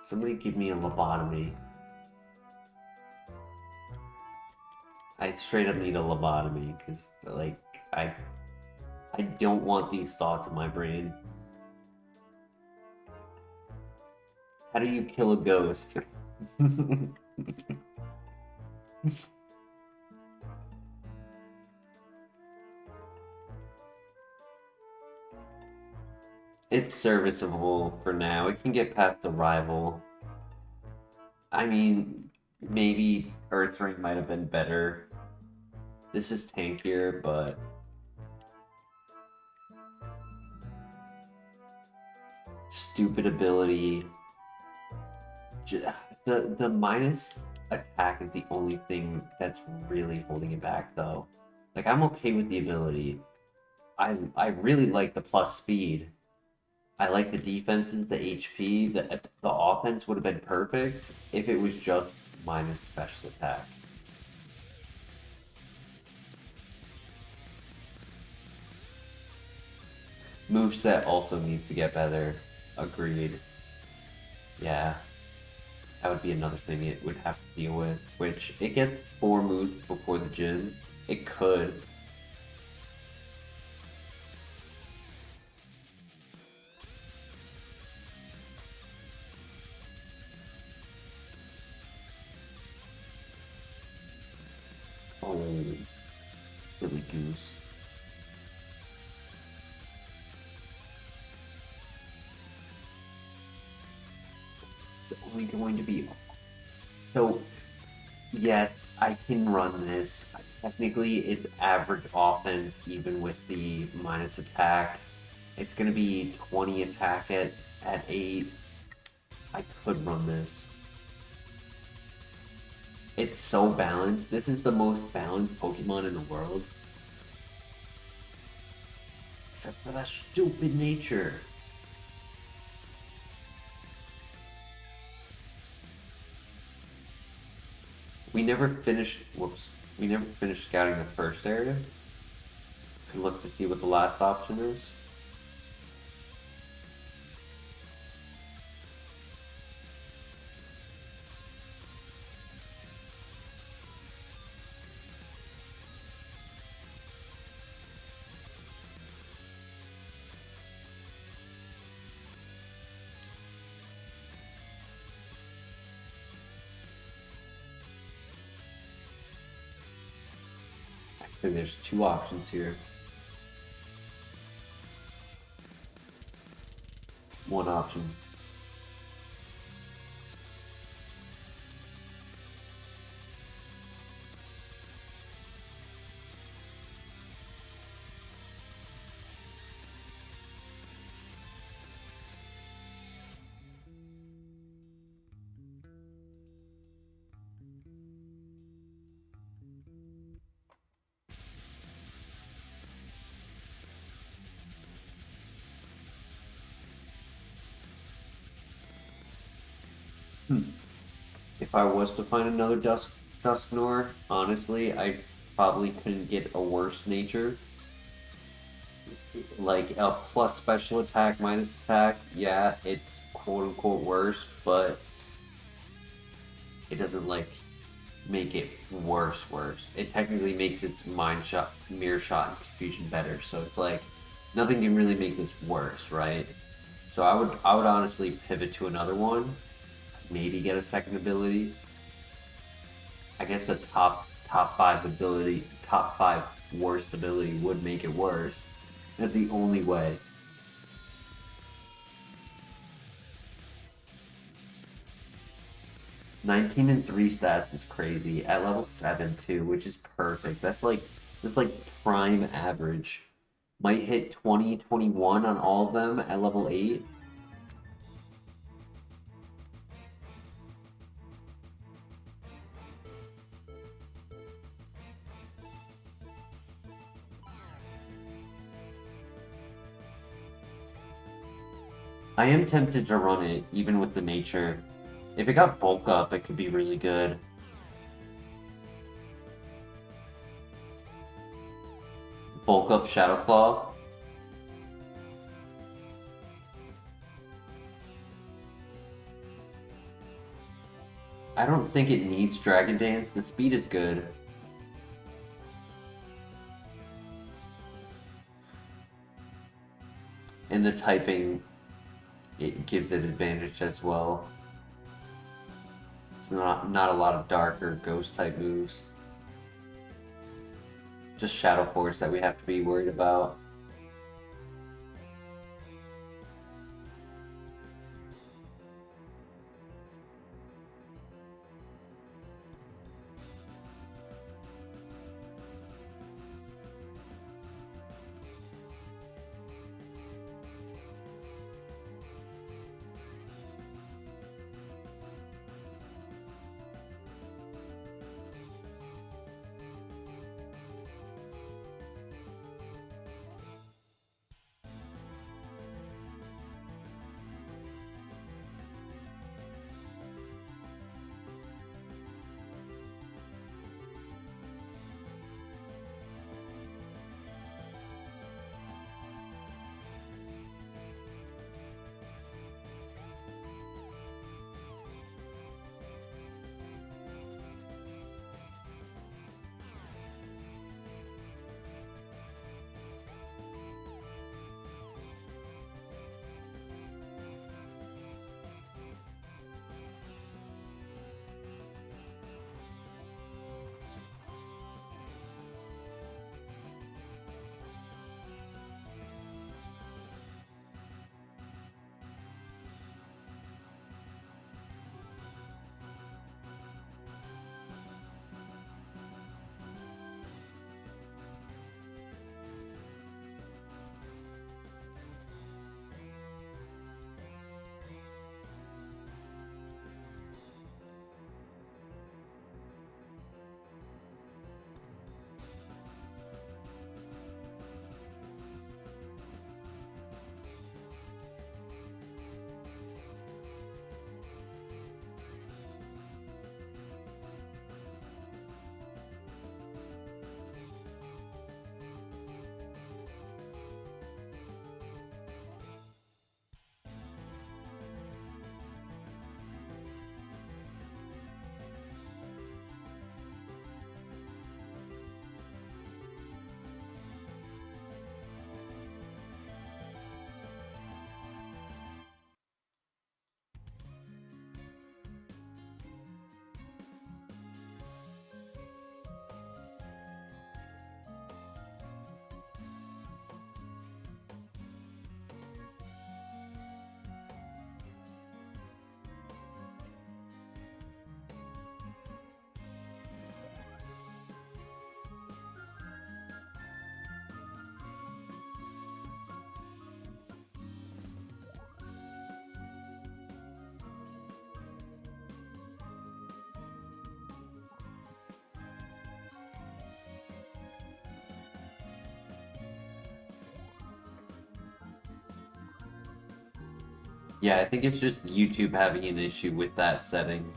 Somebody give me a lobotomy. I straight up need a lobotomy because, like, I don't want these thoughts in my brain. How do you kill a ghost? It's serviceable for now. It can get past the rival. I mean, maybe Earthring might have been better. This is tankier, but stupid ability. The minus attack is the only thing that's really holding it back, though. Like, I'm okay with the ability. I really like the plus speed. I like the defenses, the HP, the offense would have been perfect if it was just minus special attack. Moveset also needs to get better. Agreed. Yeah. That would be another thing it would have to deal with, which it gets 4 moves before the gym. It could. Oh, Billy Goose. It's only going to be... So, yes, I can run this. Technically, it's average offense, even with the minus attack. It's going to be 20 attack at 8. I could run this. It's so balanced. This is the most balanced Pokemon in the world. Except for that stupid nature. We never finished... Whoops. We never finished scouting the first area. Could look to see what the last option is. Actually, there's 2 options here. One option. If I was to find another Dusknor, honestly, I probably couldn't get a worse nature. like a plus special attack minus attack, yeah, it's quote unquote worse, but it doesn't like make it worse. It technically makes its mind shot, mirror shot, and confusion better. So it's like nothing can really make this worse, right? So I would honestly pivot to another one, maybe get a second ability. I guess a top five worst ability would make it worse. That's the only way. 19 and 3 stats is crazy at level 7 too, which is perfect. That's like prime average. Might hit 20, 21 on all of them at level 8. I am tempted to run it even with the nature. If it got bulk up, it could be really good. Bulk up Shadow Claw. I don't think it needs Dragon Dance. The speed is good. And the typing, it gives it advantage as well. It's not a lot of dark or ghost type moves. Just Shadow Force that we have to be worried about. Yeah, I think it's just YouTube having an issue with that setting.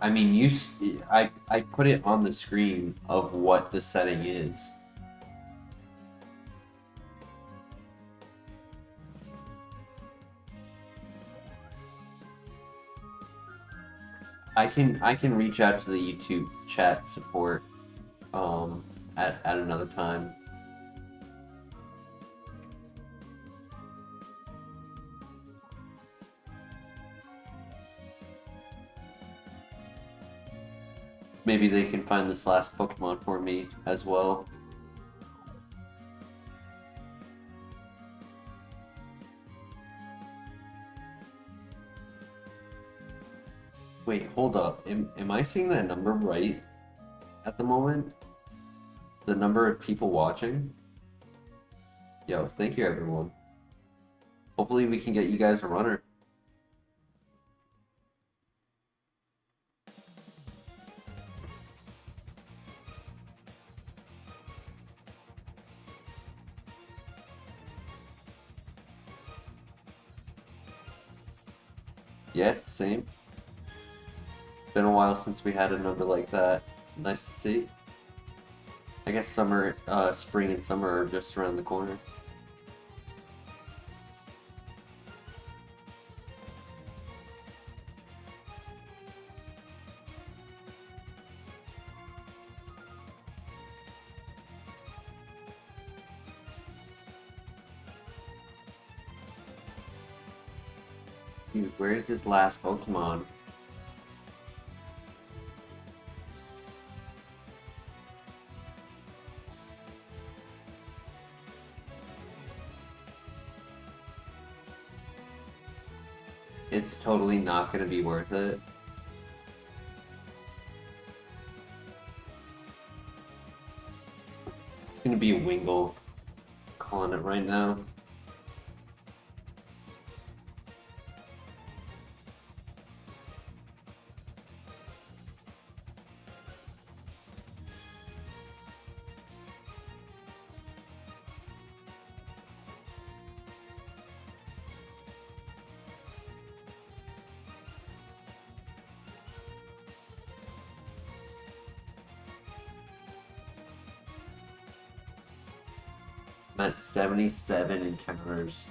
I mean, I put it on the screen of what the setting is. I can reach out to the YouTube chat support at another time. Maybe they can find this last Pokemon for me as well. Wait, hold up. Am I seeing that number right at the moment? The number of people watching? Yo, thank you everyone. Hopefully we can get you guys a runner. Yeah, same. It's been a while since we had a number like that. Nice to see. I guess summer, spring and summer are just around the corner. Dude, where's his last Pokemon? It's totally not gonna be worth it. It's gonna be a Wingull. Calling it right now. I'm at 77 encounters.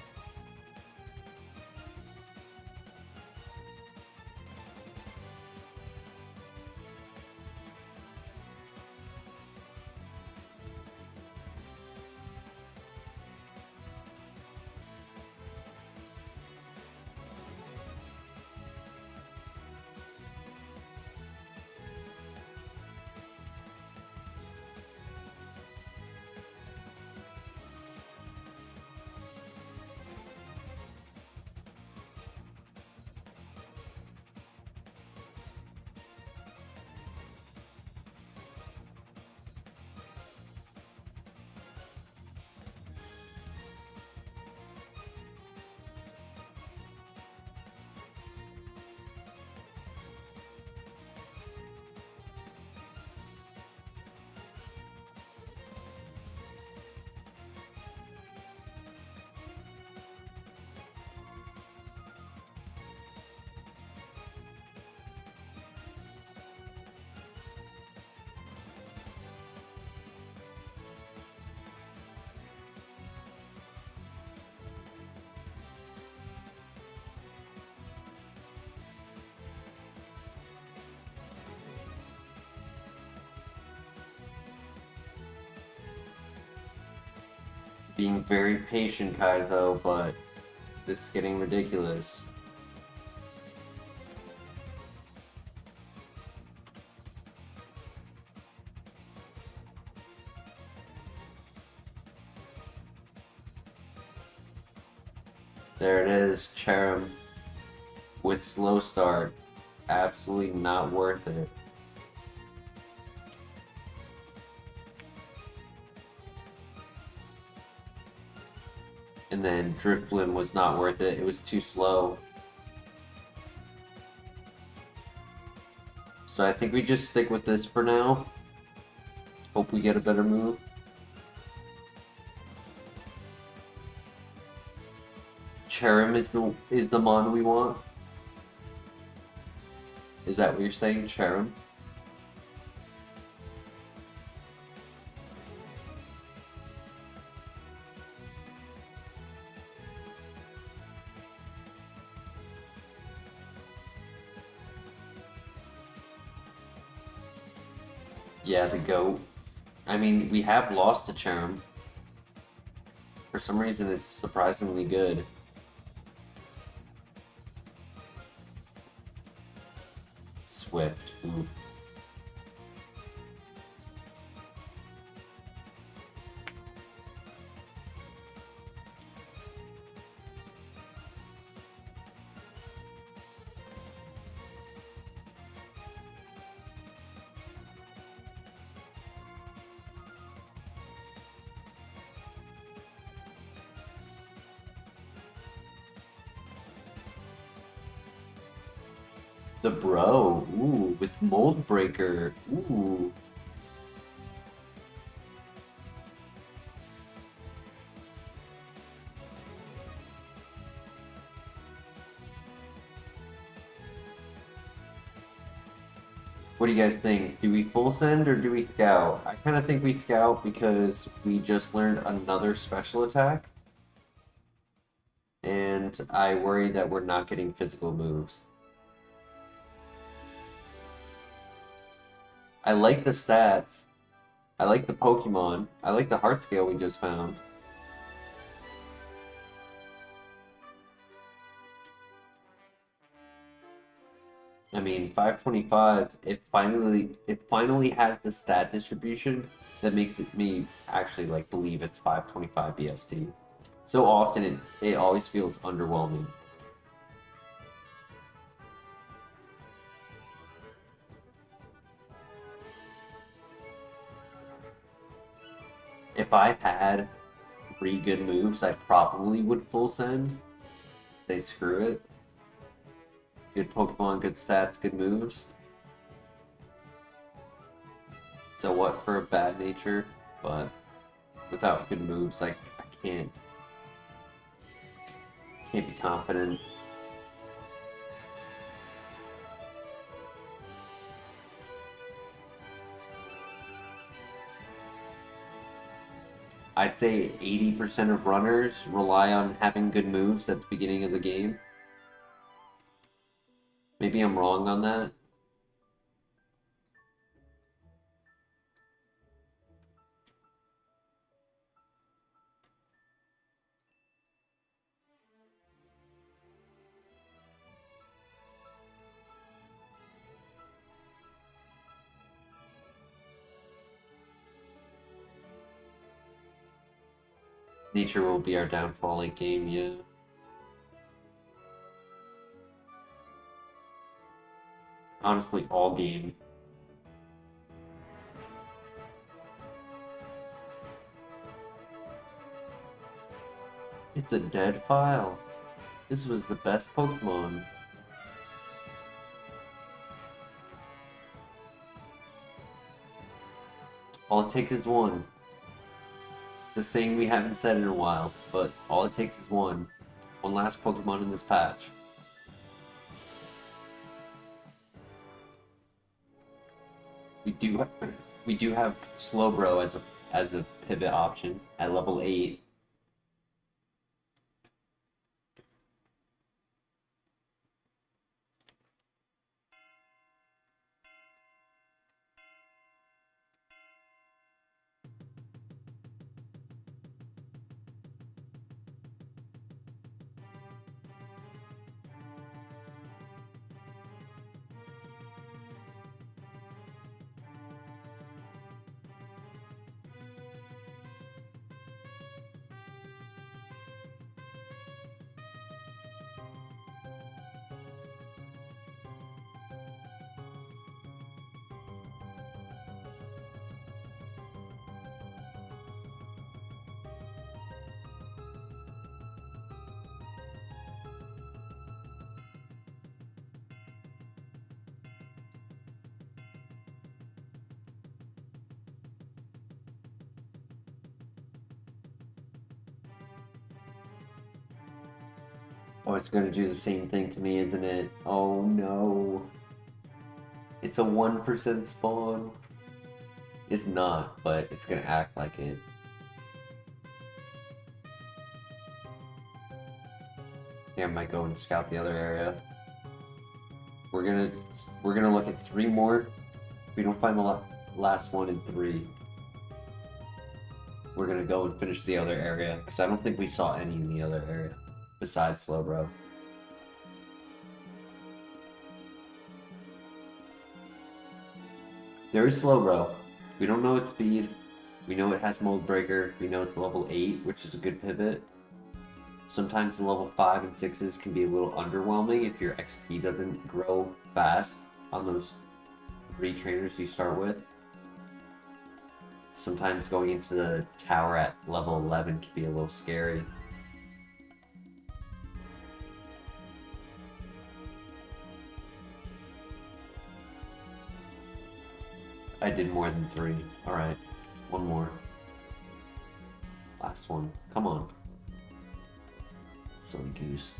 Being very patient, Kaizo, but this is getting ridiculous. There it is, Cherim with slow start. Absolutely not worth it. And then Drifblim was not worth it. It was too slow. So I think we just stick with this for now. Hope we get a better move. Cherim is the mon we want. Is that what you're saying, Sharon? Yeah, the goat. I mean, we have lost to Cherim. For some reason, it's surprisingly good. Swift. Ooh. The bro. Ooh, with Mold Breaker. Ooh. What do you guys think? Do we full send or do we scout? I kind of think we scout because we just learned another special attack. And I worry that we're not getting physical moves. I like the stats. I like the Pokemon. I like the heart scale we just found. I mean, 525, it finally has the stat distribution that makes me actually like believe it's 525 BST. So often it always feels underwhelming. If I had 3 good moves, I probably would full send. They screw it. Good Pokemon, good stats, good moves. So what for a bad nature, but without good moves, I can't be confident. I'd say 80% of runners rely on having good moves at the beginning of the game. Maybe I'm wrong on that. Nature will be our downfall late game, yeah. Honestly, all game. It's a dead file. This was the best Pokemon. All it takes is one. It's a saying we haven't said in a while, but all it takes is one. One last Pokemon in this patch. We do have Slowbro as a pivot option at level 8. Oh, it's gonna do the same thing to me, isn't it? Oh no. It's a 1% spawn. It's not, but it's gonna act like it. Yeah, I might go and scout the other area. We're gonna look at 3 more. If we don't find the last one in 3, we're gonna go and finish the other area, because I don't think we saw any in the other area besides Slowbro. There is Slowbro. We don't know its speed. We know it has Mold Breaker. We know it's level 8, which is a good pivot. Sometimes the level 5 and 6s can be a little underwhelming if your XP doesn't grow fast on those 3 trainers you start with. Sometimes going into the tower at level 11 can be a little scary. I did more than 3. Alright, one more. Last one. Come on. Silly goose.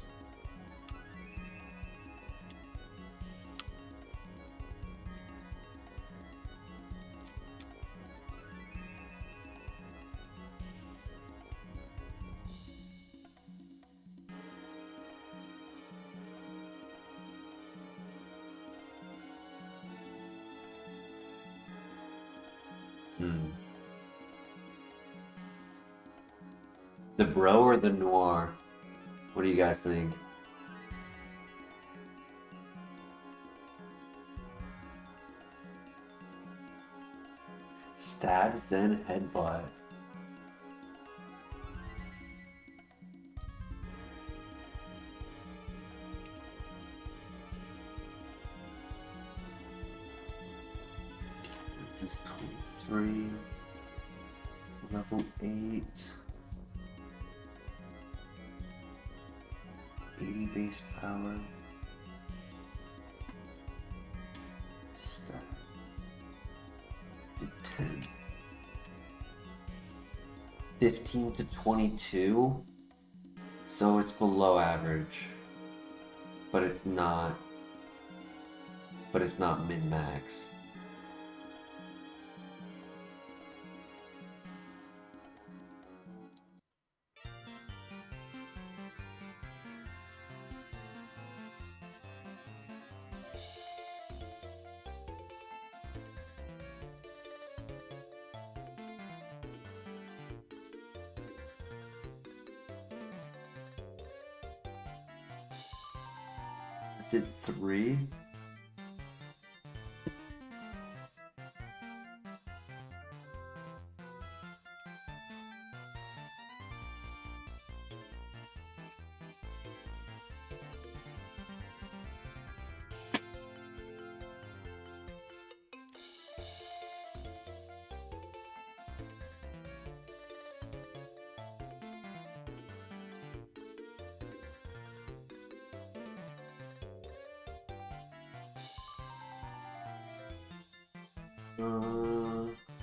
The bro or the noir? What do you guys think? Stab, Zen, headbutt. This is 23. Level 8. 80 base power. Stat. 10. 15 to 22. So it's below average. But it's not. But it's not min-max. Did 3?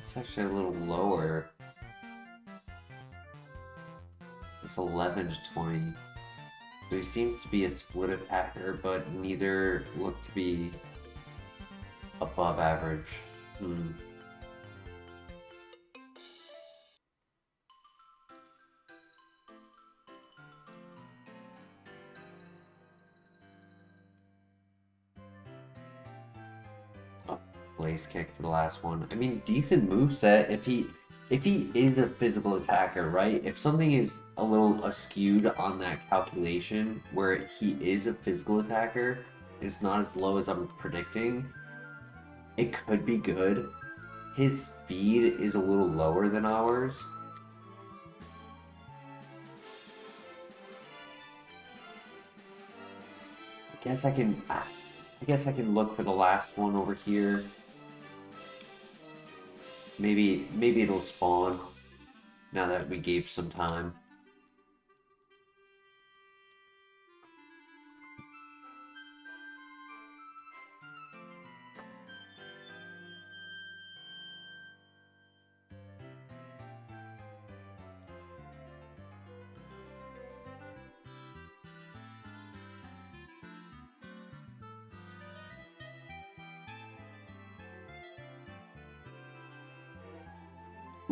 It's actually a little lower. It's 11 to 20. So he seems to be a split attacker, but neither look to be above average. Blaze kick for the last one. I mean, decent moveset if he is a physical attacker, right? If something is a little askewed on that calculation where he is a physical attacker, it's not as low as I'm predicting, it could be good. His speed is a little lower than ours. I guess I can look for the last one over here. Maybe it'll spawn now that we gave some time.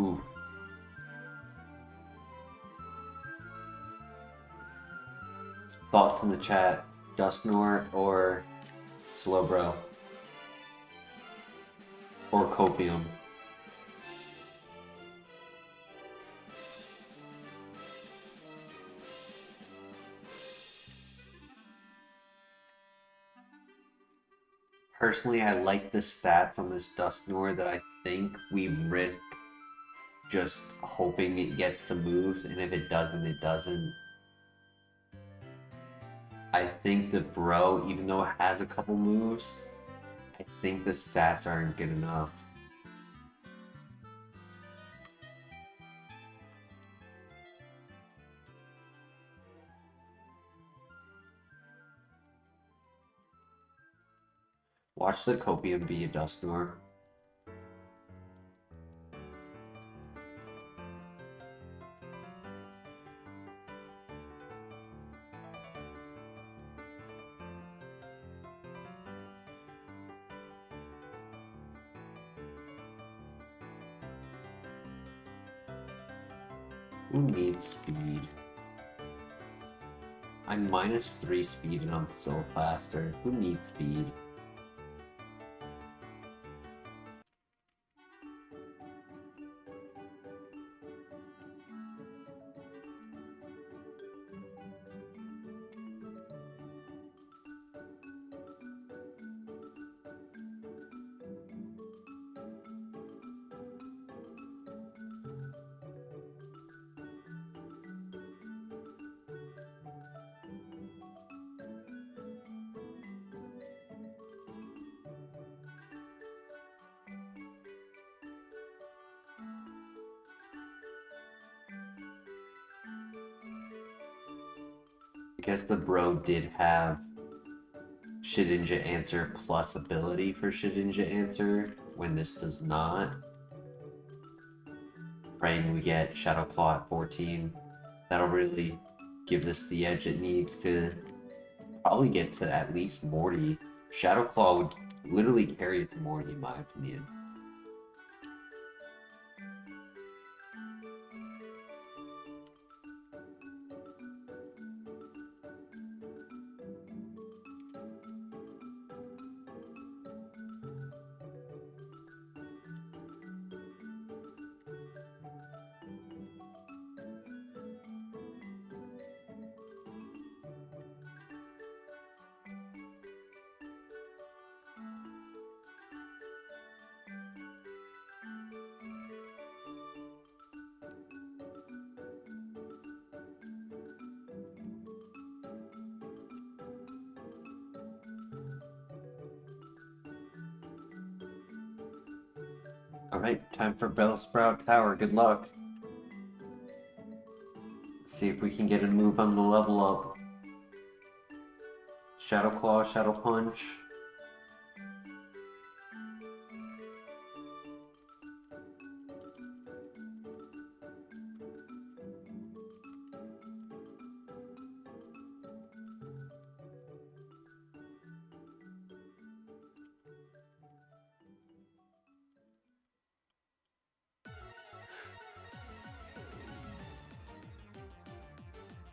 Ooh. Thoughts in the chat, Dustnor or Slowbro? Or Copium? Personally, I like the stats on this Dustnor that I think we risk just hoping it gets some moves, and if it doesn't, it doesn't. I think the Bro, even though it has a couple moves, I think the stats aren't good enough. Watch the Copium be a Dustnor. Who needs speed? I'm -3 speed and I'm so faster. Who needs speed? I guess the Bro did have Shedinja Answer plus ability for Shedinja Answer, when this does not. Praying we get Shadow Claw at 14. That'll really give this the edge it needs to probably get to at least Morty. Shadow Claw would literally carry it to Morty, in my opinion. Alright, time for Bellsprout Tower. Good luck. Let's see if we can get a move on the level up. Shadow Claw, Shadow Punch.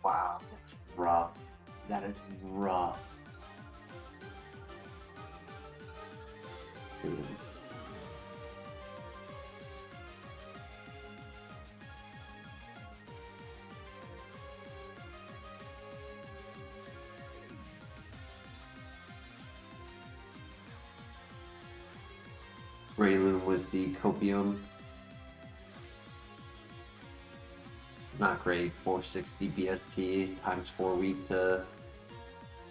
Wow, that's rough. That is rough. Dude. Rayloon was the Copium. It's not great. 460 BST times 4 week to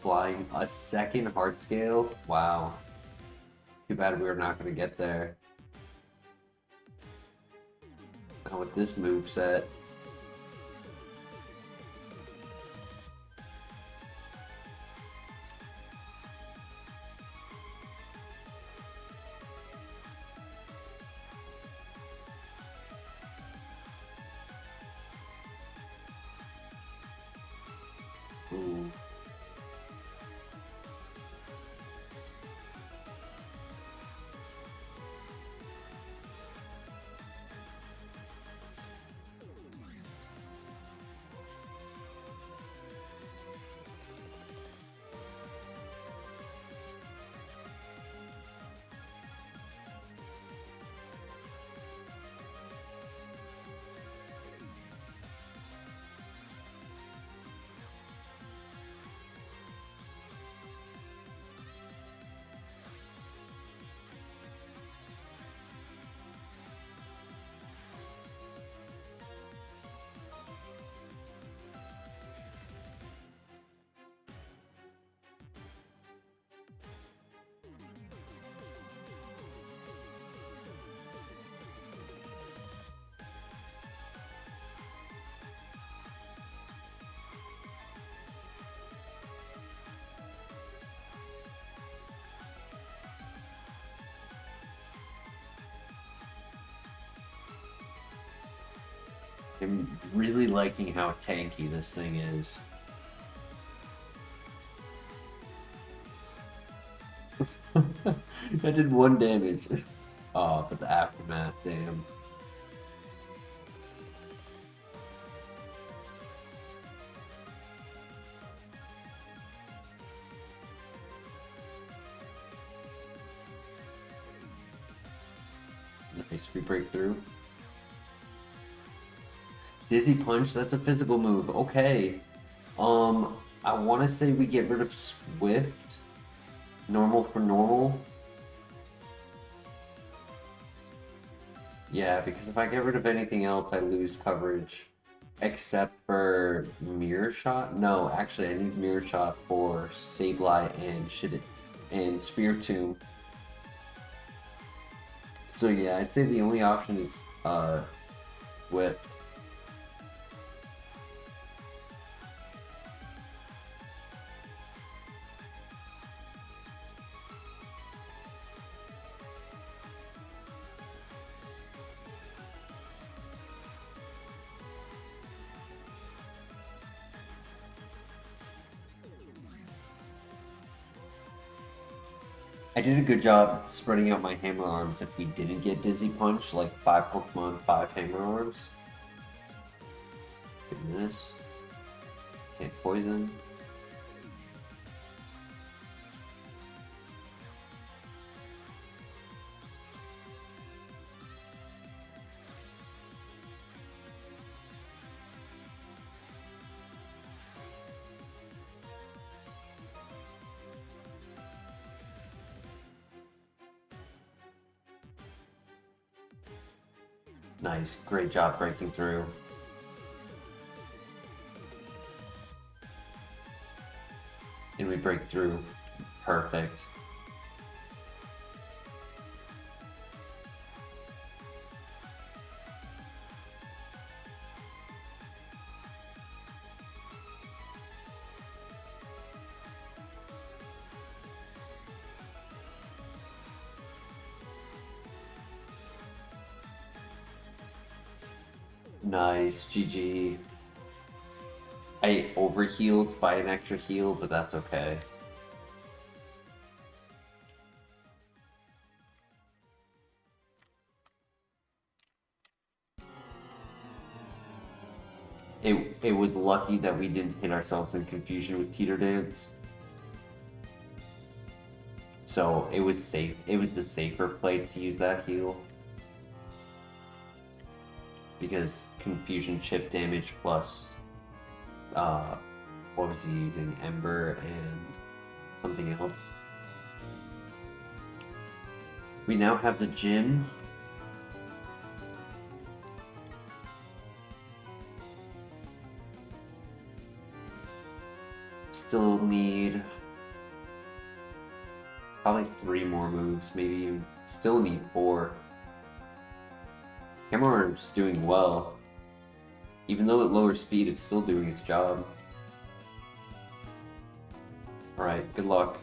flying. A second hard scale? Wow. Too bad we were not going to get there. Not with this moveset. Ooh. I'm really liking how tanky this thing is. That did 1 damage. Oh, but the aftermath, damn. Nice, we break through. Dizzy Punch, that's a physical move. Okay. I want to say we get rid of Swift. Normal for normal. Yeah, because if I get rid of anything else, I lose coverage. Except for Mirror Shot? No, actually, I need Mirror Shot for Sableye and Spiritomb. So yeah, I'd say the only option is Swift. I did a good job spreading out my hammer arms if we didn't get Dizzy Punch, like 5 Pokemon, 5 hammer arms. Getting this. Can't poison. Nice, great job breaking through. And we break through. Perfect. Nice, GG. I overhealed by an extra heal, but that's okay. It was lucky that we didn't hit ourselves in confusion with Teeter Dance. So it was safe. It was the safer play to use that heal. Because confusion chip damage plus what was he using? Ember and something else. We now have the gym. Still need probably 3 more moves, maybe still need 4. Hammer Arm's doing well. Even though at lower speed, it's still doing its job. Alright, good luck.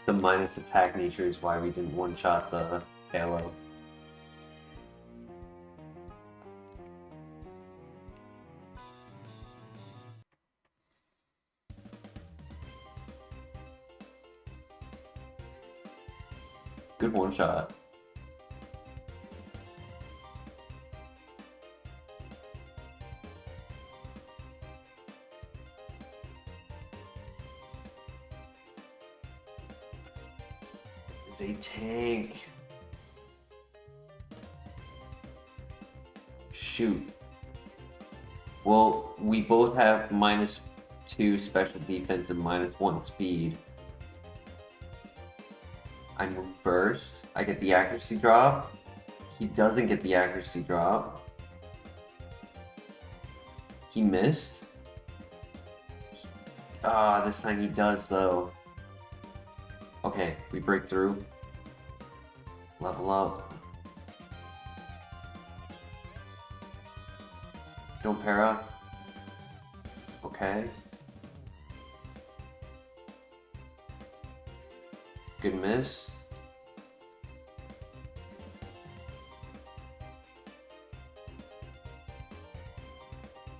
The minus attack nature is why we didn't one-shot the Halo. Good one-shot. a tank. Shoot. Well, we both have -2 special defense and -1 speed. I move first. I get the accuracy drop. He doesn't get the accuracy drop. He missed. This time he does though. Okay, we break through. Level up. Don't para. Okay. Good miss.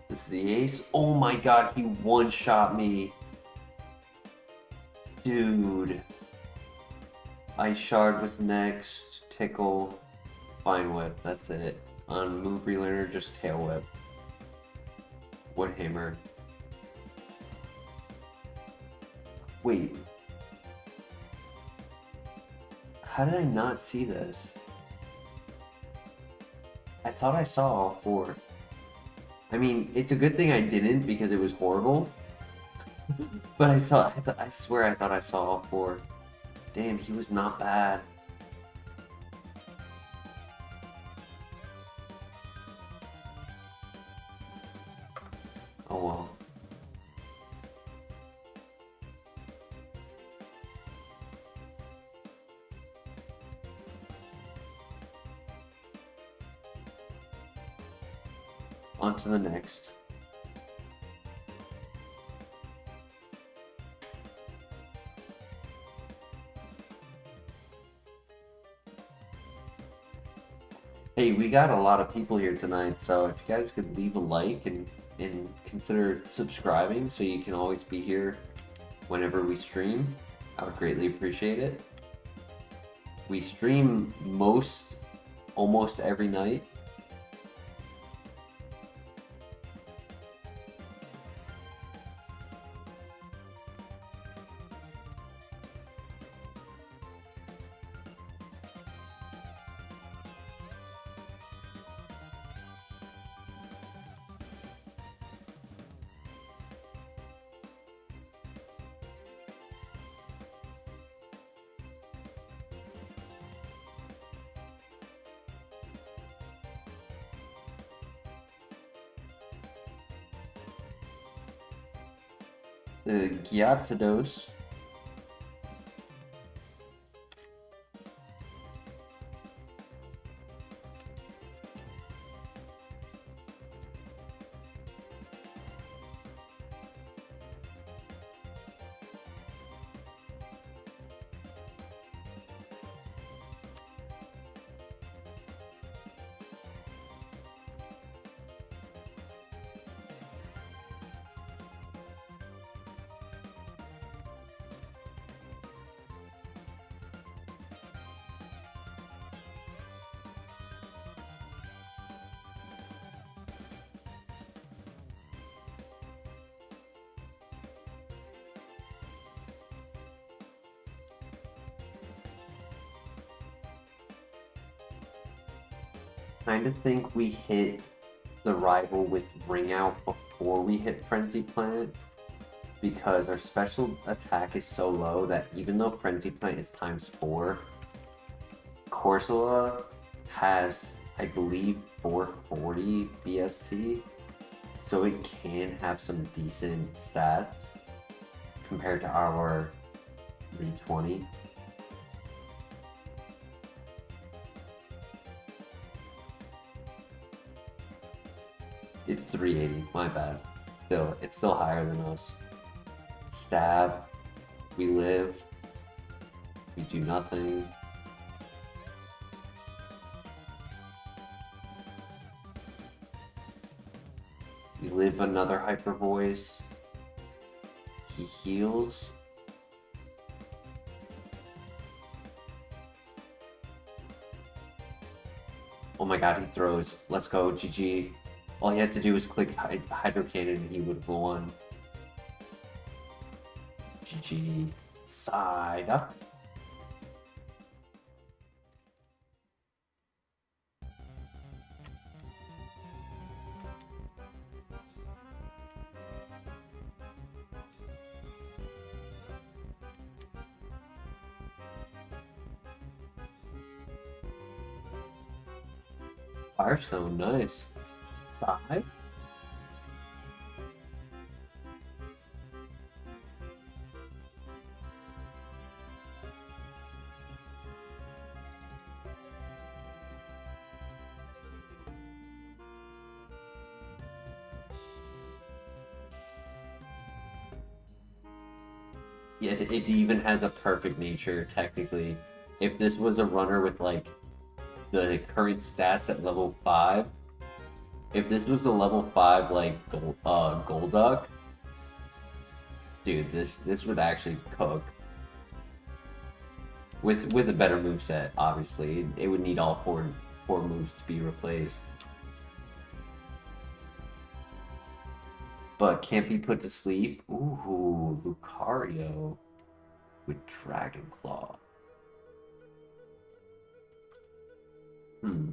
This is the ace. Oh my god, he one-shot me. Dude. Ice Shard was next. Tickle. Fine Whip. That's it. On move relearner, just Tail Whip. Wood Hammer. Wait. How did I not see this? I thought I saw all 4. I mean, it's a good thing I didn't because it was horrible. But I swear I thought I saw all 4. Damn, he was not bad. Oh well. On to the next. Hey, we got a lot of people here tonight, so if you guys could leave a like and consider subscribing so you can always be here whenever we stream, I would greatly appreciate it. We stream almost every night. The Gyaptados. Kind of think we hit the rival with Ring Out before we hit Frenzy Plant, because our special attack is so low that even though Frenzy Plant is ×4, Corsola has, I believe, 440 BST, so it can have some decent stats compared to our 320. It's 380, my bad. It's still higher than us. Stab. We live. We do nothing. We live another Hyper Voice. He heals. Oh my god, he throws. Let's go, GG. All he had to do was click Hydro Cannon and he would have won. GG. Side up. Firestone, nice. 5? Yeah, it even has a perfect nature, technically. If this was a runner with, like, the current stats at level 5, if this was a level 5, like, Golduck, dude, this would actually cook. With a better moveset, obviously. It would need all four moves to be replaced. But can't be put to sleep. Ooh, Lucario with Dragon Claw. Hmm.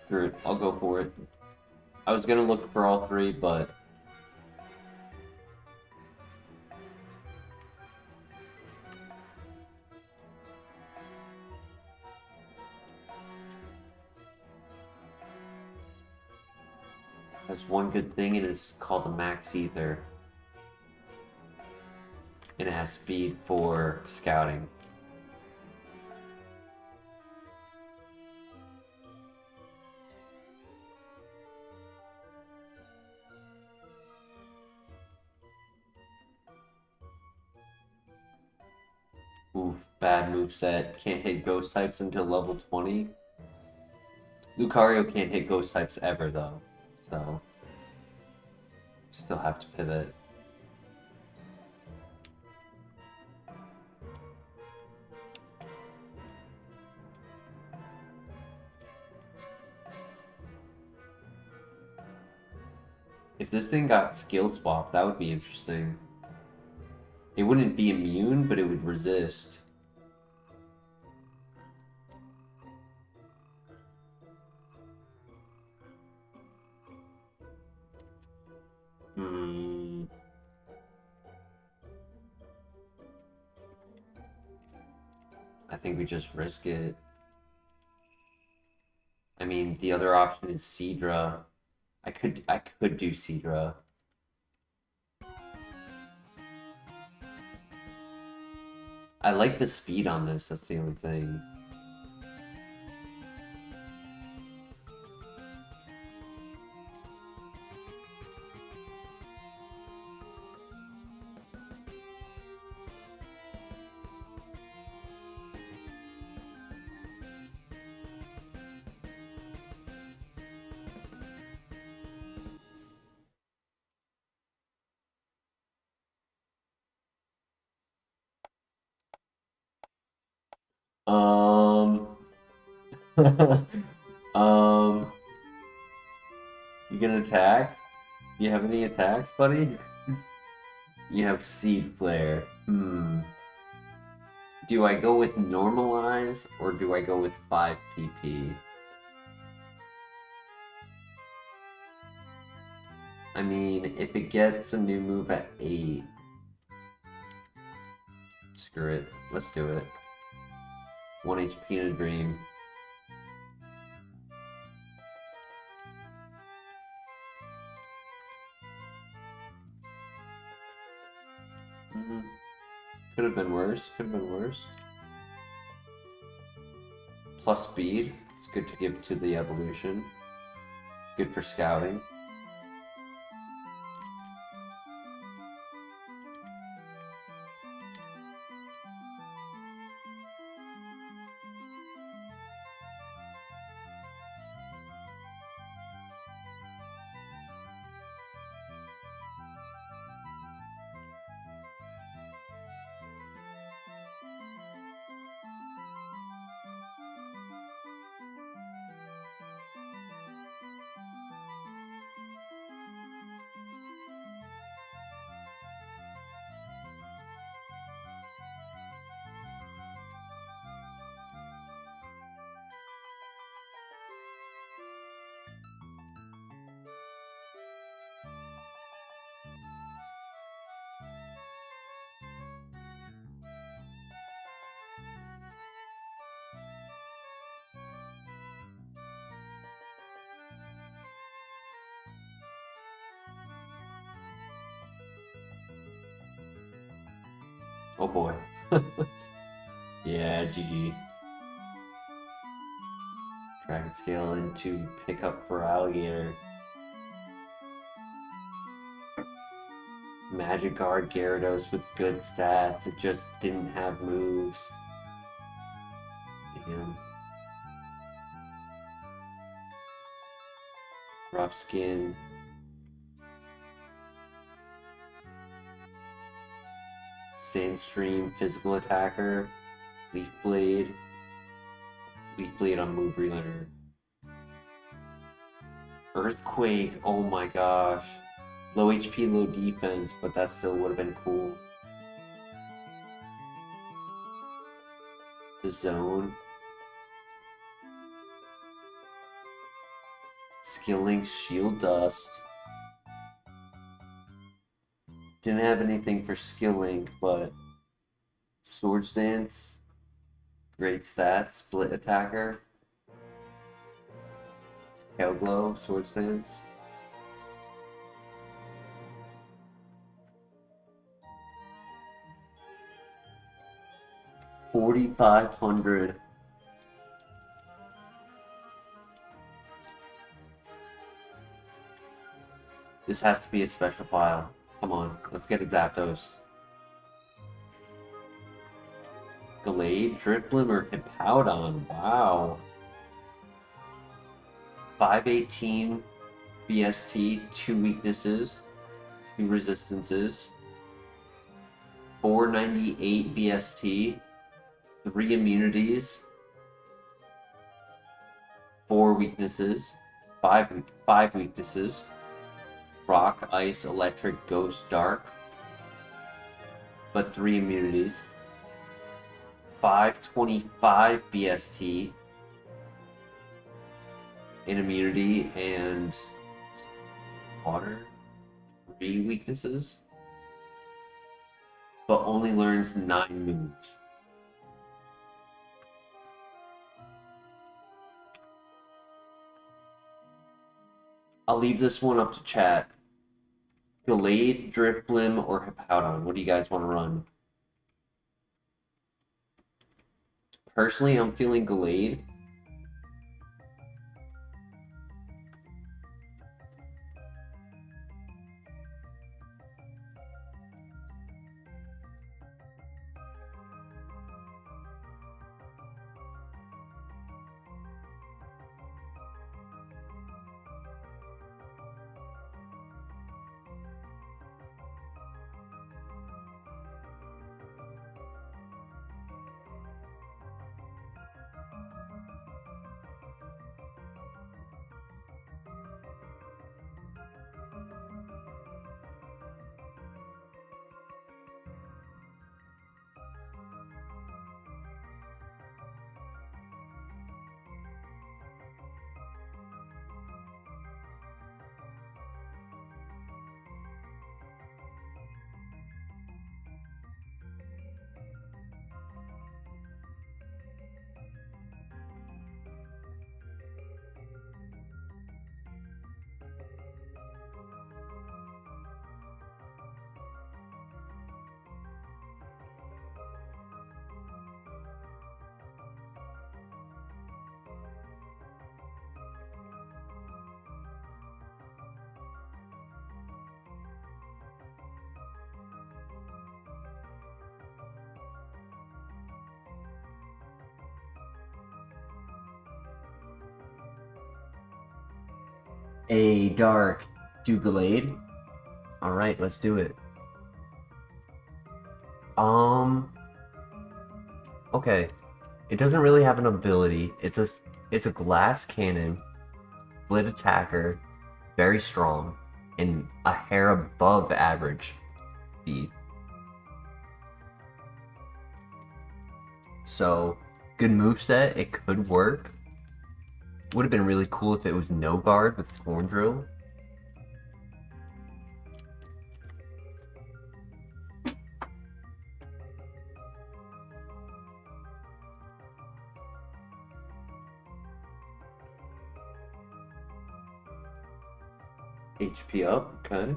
Screw it. I'll go for it. I was gonna look for all 3, but has one good thing, and it's called a Max Ether. And it has speed for scouting. Oof, bad moveset. Can't hit ghost types until level 20. Lucario can't hit ghost types ever, though. So, still have to pivot. If this thing got skill swap, that would be interesting. It wouldn't be immune, but it would resist. Hmm. I think we just risk it. I mean, the other option is Seadra. I could do Seadra. I like the speed on this, that's the only thing. Um, you gonna attack? Do you have any attacks, buddy? You have Seed Flare. Do I go with Normalize, or do I go with 5 PP? I mean, if it gets a new move at 8... Screw it. Let's do it. 1 HP in a dream. Could have been worse. Could have been worse. Plus speed. It's good to give to the evolution. Good for scouting. Oh boy. Yeah, GG. Dragon Scale into pickup for Alligator. Magic Guard Gyarados with good stats. It just didn't have moves. Damn. Rough Skin. Sandstream, Physical Attacker. Leaf Blade. Leaf Blade on Move Relearner. Earthquake, oh my gosh. Low HP, low defense, but that still would have been cool. The Zone. Skill Link, Shield Dust. Didn't have anything for Skill Link, but Swords Dance. Great stats, Split Attacker. Hail Glow, Swords Dance. $4,500. This has to be a special file. Come on, let's get a Zapdos. Gallade, Drifblim, or Hippowdon. Wow. 518 BST, 2 weaknesses, 2 resistances. 498 BST, 3 immunities, 4 weaknesses, 5 weaknesses. Rock, Ice, Electric, Ghost, Dark, but 3 immunities. 525 BST, an immunity, and water, 3 weaknesses, but only learns 9 moves. I'll leave this one up to chat. Gallade, Drifblim, or Hippowdon? What do you guys want to run? Personally, I'm feeling Gallade. A dark Gallade. Alright, let's do it. Okay. It doesn't really have an ability. It's a glass cannon, split attacker, very strong, and a hair above average speed. So, good moveset, it could work. Would have been really cool if it was no guard with Thorn Drill. HP up, okay.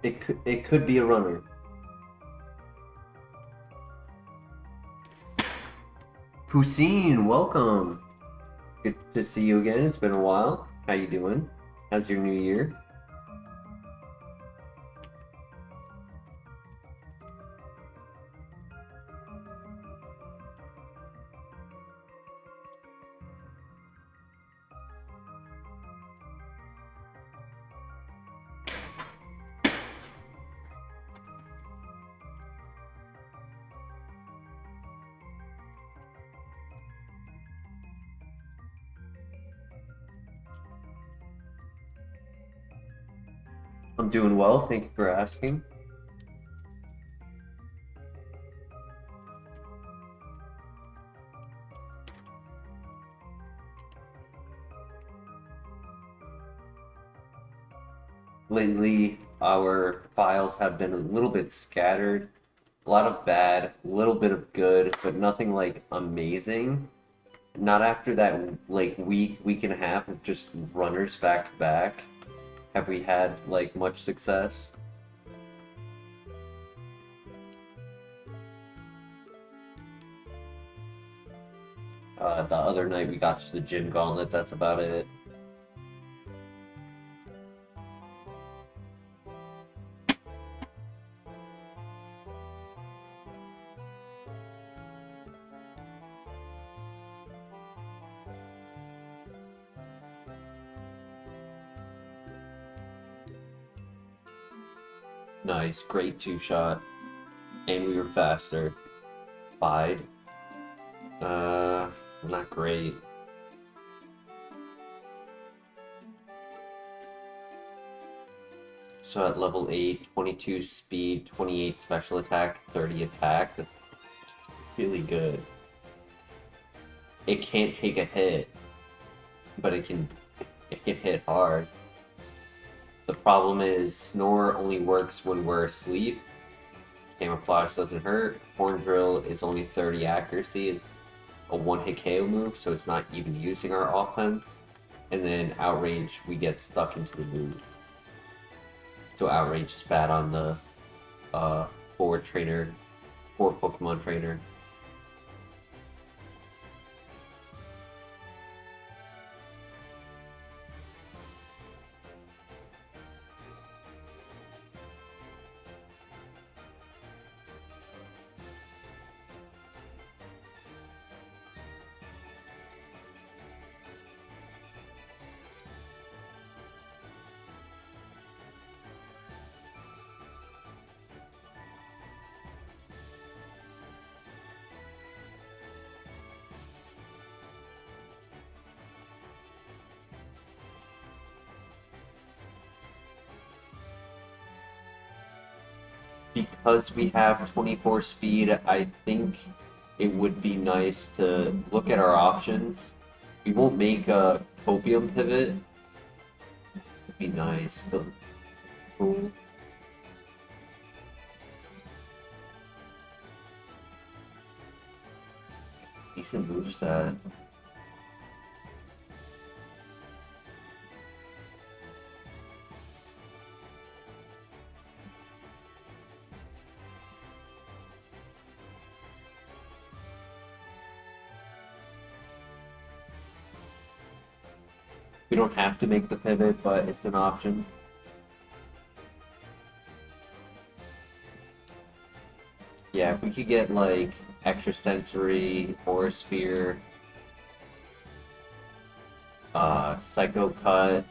It could be a runner. Poussin, welcome. Good to see you again. It's been a while. How you doing? How's your new year? I'm doing well. Thank you for asking. Lately, our files have been a little bit scattered. A lot of bad, a little bit of good, but nothing like amazing. Not after that like week and a half of just runners back to back. Have we had like much success? The other night we got to the gym gauntlet, that's about it. Nice, great two-shot. And we were faster. Bide. Not great. So at level 8, 22 speed, 28 special attack, 30 attack. That's really good. It can't take a hit, but it can hit hard. The problem is Snore only works when we're asleep. Camouflage doesn't hurt. Horn Drill is only 30 accuracy. It's a one-hit KO move, so it's not even using our offense. And then Outrage, we get stuck into the move. So Outrage is bad on the forward Pokemon trainer. Because we have 24 speed, I think it would be nice to look at our options. We won't make a Copium pivot. It'd be nice. Cool. Decent moveset. We don't have to make the pivot, but it's an option. Yeah, if we could get like extrasensory, Aura Sphere, Psycho Cut.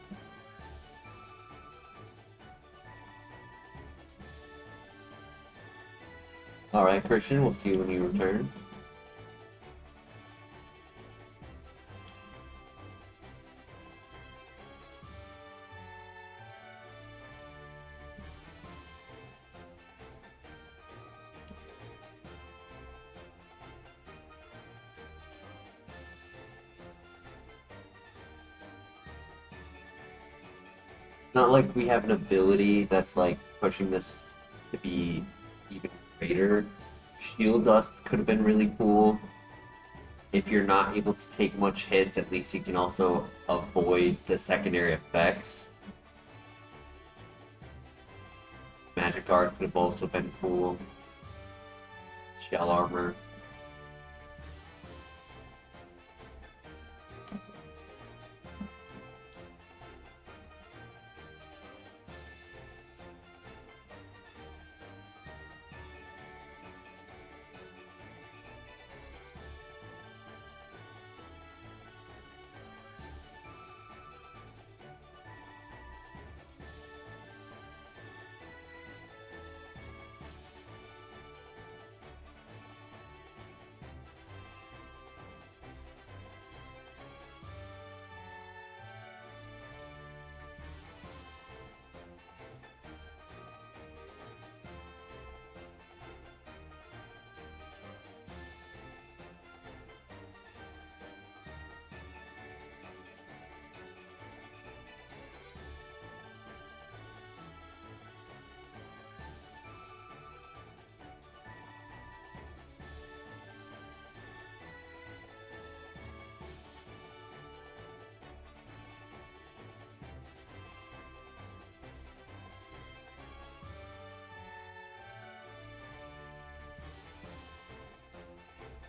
Alright, Christian, we'll see you when you return. Not like we have an ability that's like pushing this to be even greater. Shield Dust could have been really cool. If you're not able to take much hits, at least you can also avoid the secondary effects. guard could have also been cool. Shell armor.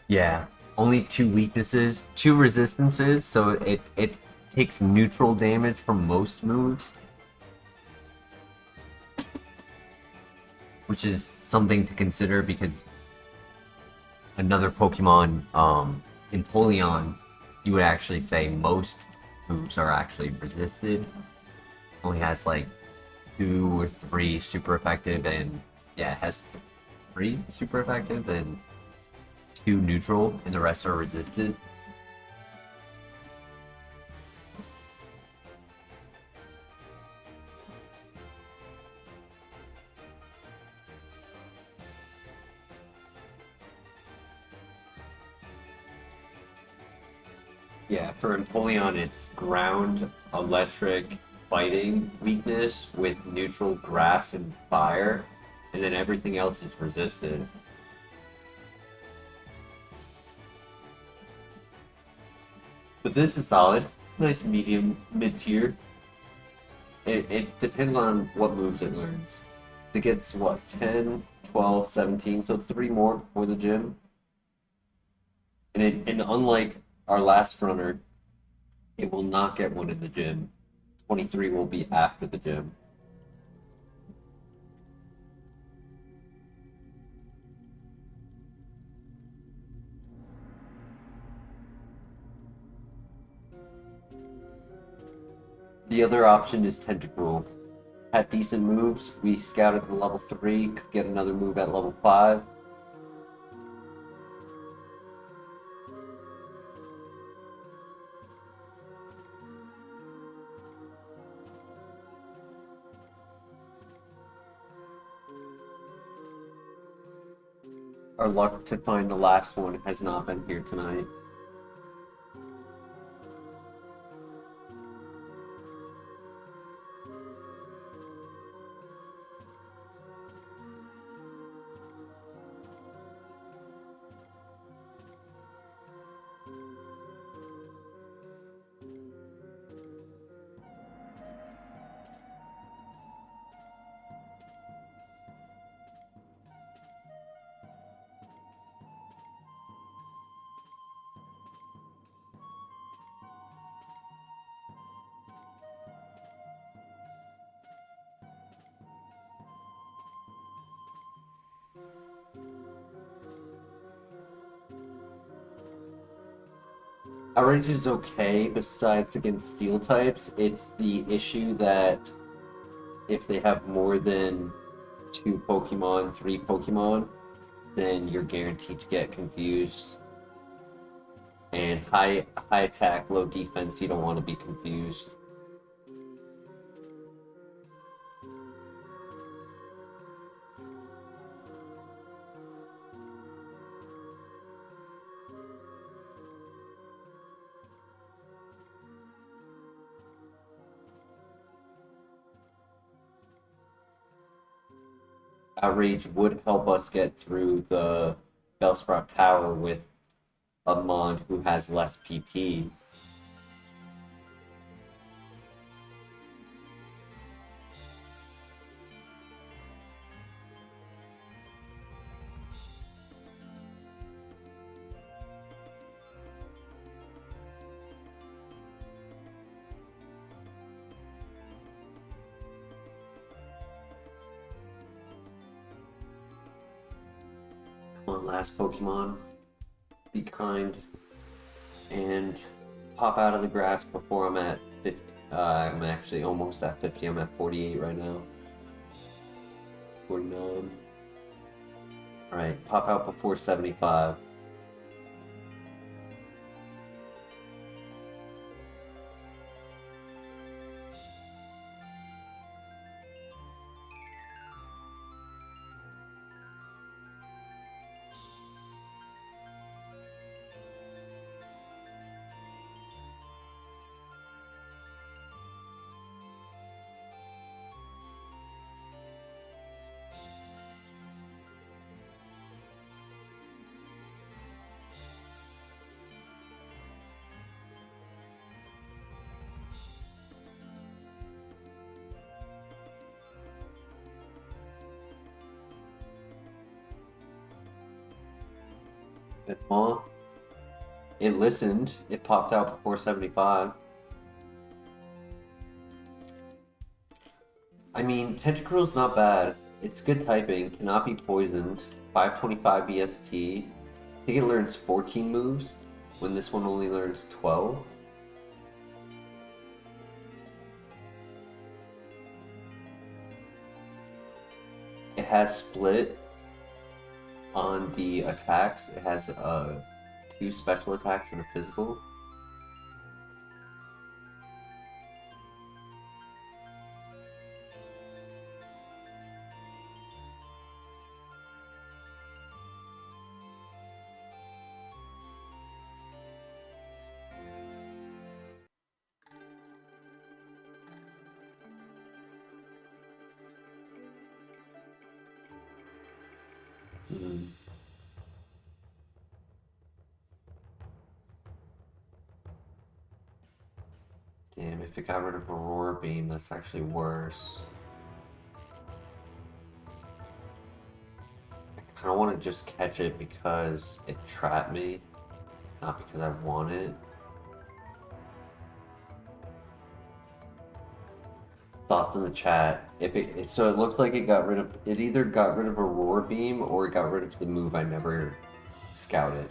Yeah, only 2 weaknesses, 2 resistances, so it takes neutral damage from most moves, which is something to consider because another Pokemon, in Polion, you would actually say most moves are actually resisted. Only has like 2 or 3 super effective, and yeah, it has 3 super effective and 2 neutral, and the rest are resisted. Yeah, for Empoleon, it's ground, electric, fighting weakness with neutral grass and fire, and then everything else is resisted. But this is solid. It's nice medium, mid-tier. It depends on what moves it learns. It gets, what, 10, 12, 17, so 3 more before the gym. And unlike our last runner, it will not get one in the gym. 23 will be after the gym. The other option is Tentacruel. Had decent moves. We scouted the level 3, could get another move at level 5. Our luck to find the last one has not been here tonight. Outrage is okay besides against steel types. It's the issue that if they have more than 2 Pokemon, 3 Pokemon, then you're guaranteed to get confused. And high attack, low defense, you don't want to be confused. Outrage would help us get through the Bellsprout Tower with a Mon who has less PP. One last Pokemon. Be kind. And pop out of the grass before I'm at 50. I'm actually almost at 50. I'm at 48 right now. 49. Alright, pop out before 75. Moth. It listened. It popped out before 75. I mean, Tentacruel's not bad. It's good typing. Cannot be poisoned. 525 BST. I think it learns 14 moves, when this one only learns 12. It has split on the attacks. It has 2 special attacks and a physical. Damn, if it got rid of Aurora Beam, that's actually worse. I kind of want to just catch it because it trapped me, not because I want it. Thoughts in the chat. So it looks like it either got rid of Aurora Beam or it got rid of the move I never scouted.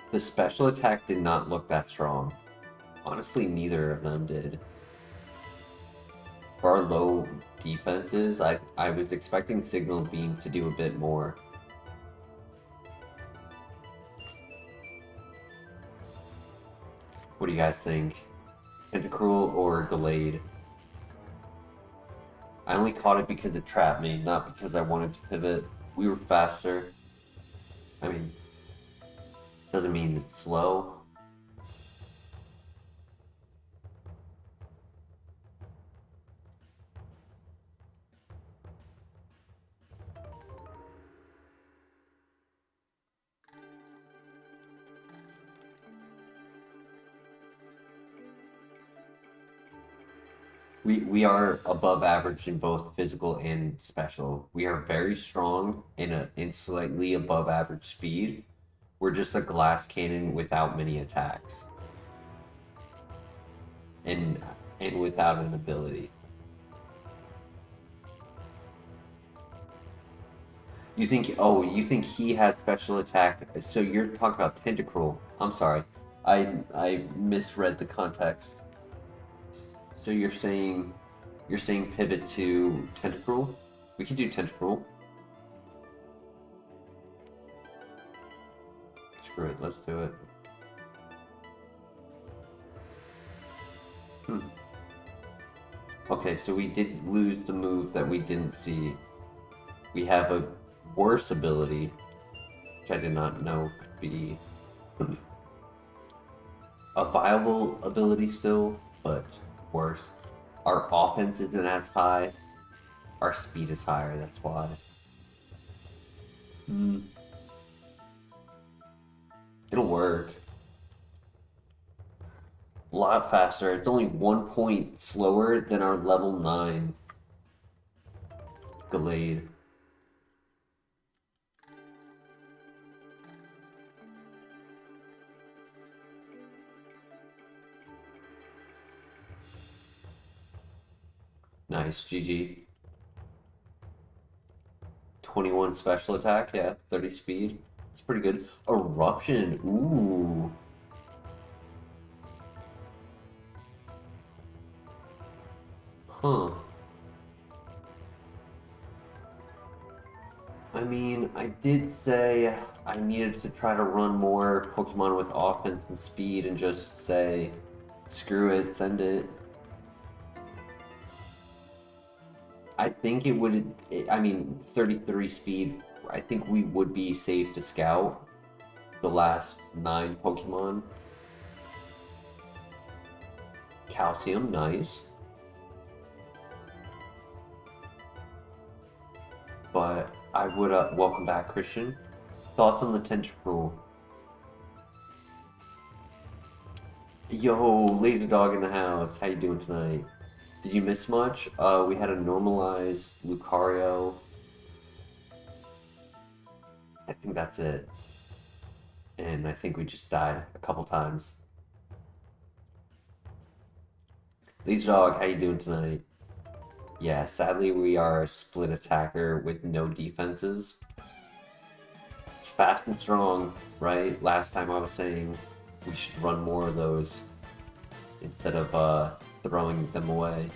The special attack did not look that strong. Honestly, neither of them did. For our low defenses, I was expecting Signal Beam to do a bit more. What do you guys think? Tentacruel or Gallade? I only caught it because it trapped me, not because I wanted to pivot. We were faster. I mean, doesn't mean it's slow. We are above average in both physical and special. We are very strong in slightly above average speed. We're just a glass cannon without many attacks. And without an ability. You think he has special attack? So you're talking about Tentacruel. I'm sorry. I misread the context. So you're saying pivot to Tentacruel? We could do Tentacruel. Screw it, let's do it. Okay, so we did lose the move that we didn't see. We have a worse ability, which I did not know could be a viable ability still, but worse. Our offense isn't as high. Our speed is higher, that's why. It'll work. A lot faster. It's only 1 point slower than our level 9 Gallade. Nice, GG. 21 special attack, yeah, 30 speed. It's pretty good. Eruption, ooh. Huh. I mean, I did say I needed to try to run more Pokemon with offense and speed and just say, screw it, send it. I think it would, I mean, 33 speed, I think we would be safe to scout the last 9 Pokemon. Calcium, nice. But I would, welcome back, Christian. Thoughts on the Tentacruel? Yo, Laser Dog in the house. How you doing tonight? Did you miss much? We had a normalized Lucario. I think that's it. And I think we just died a couple times. Laser Dog, how you doing tonight? Yeah, sadly we are a split attacker with no defenses. It's fast and strong, right? Last time I was saying we should run more of those instead of throwing them away.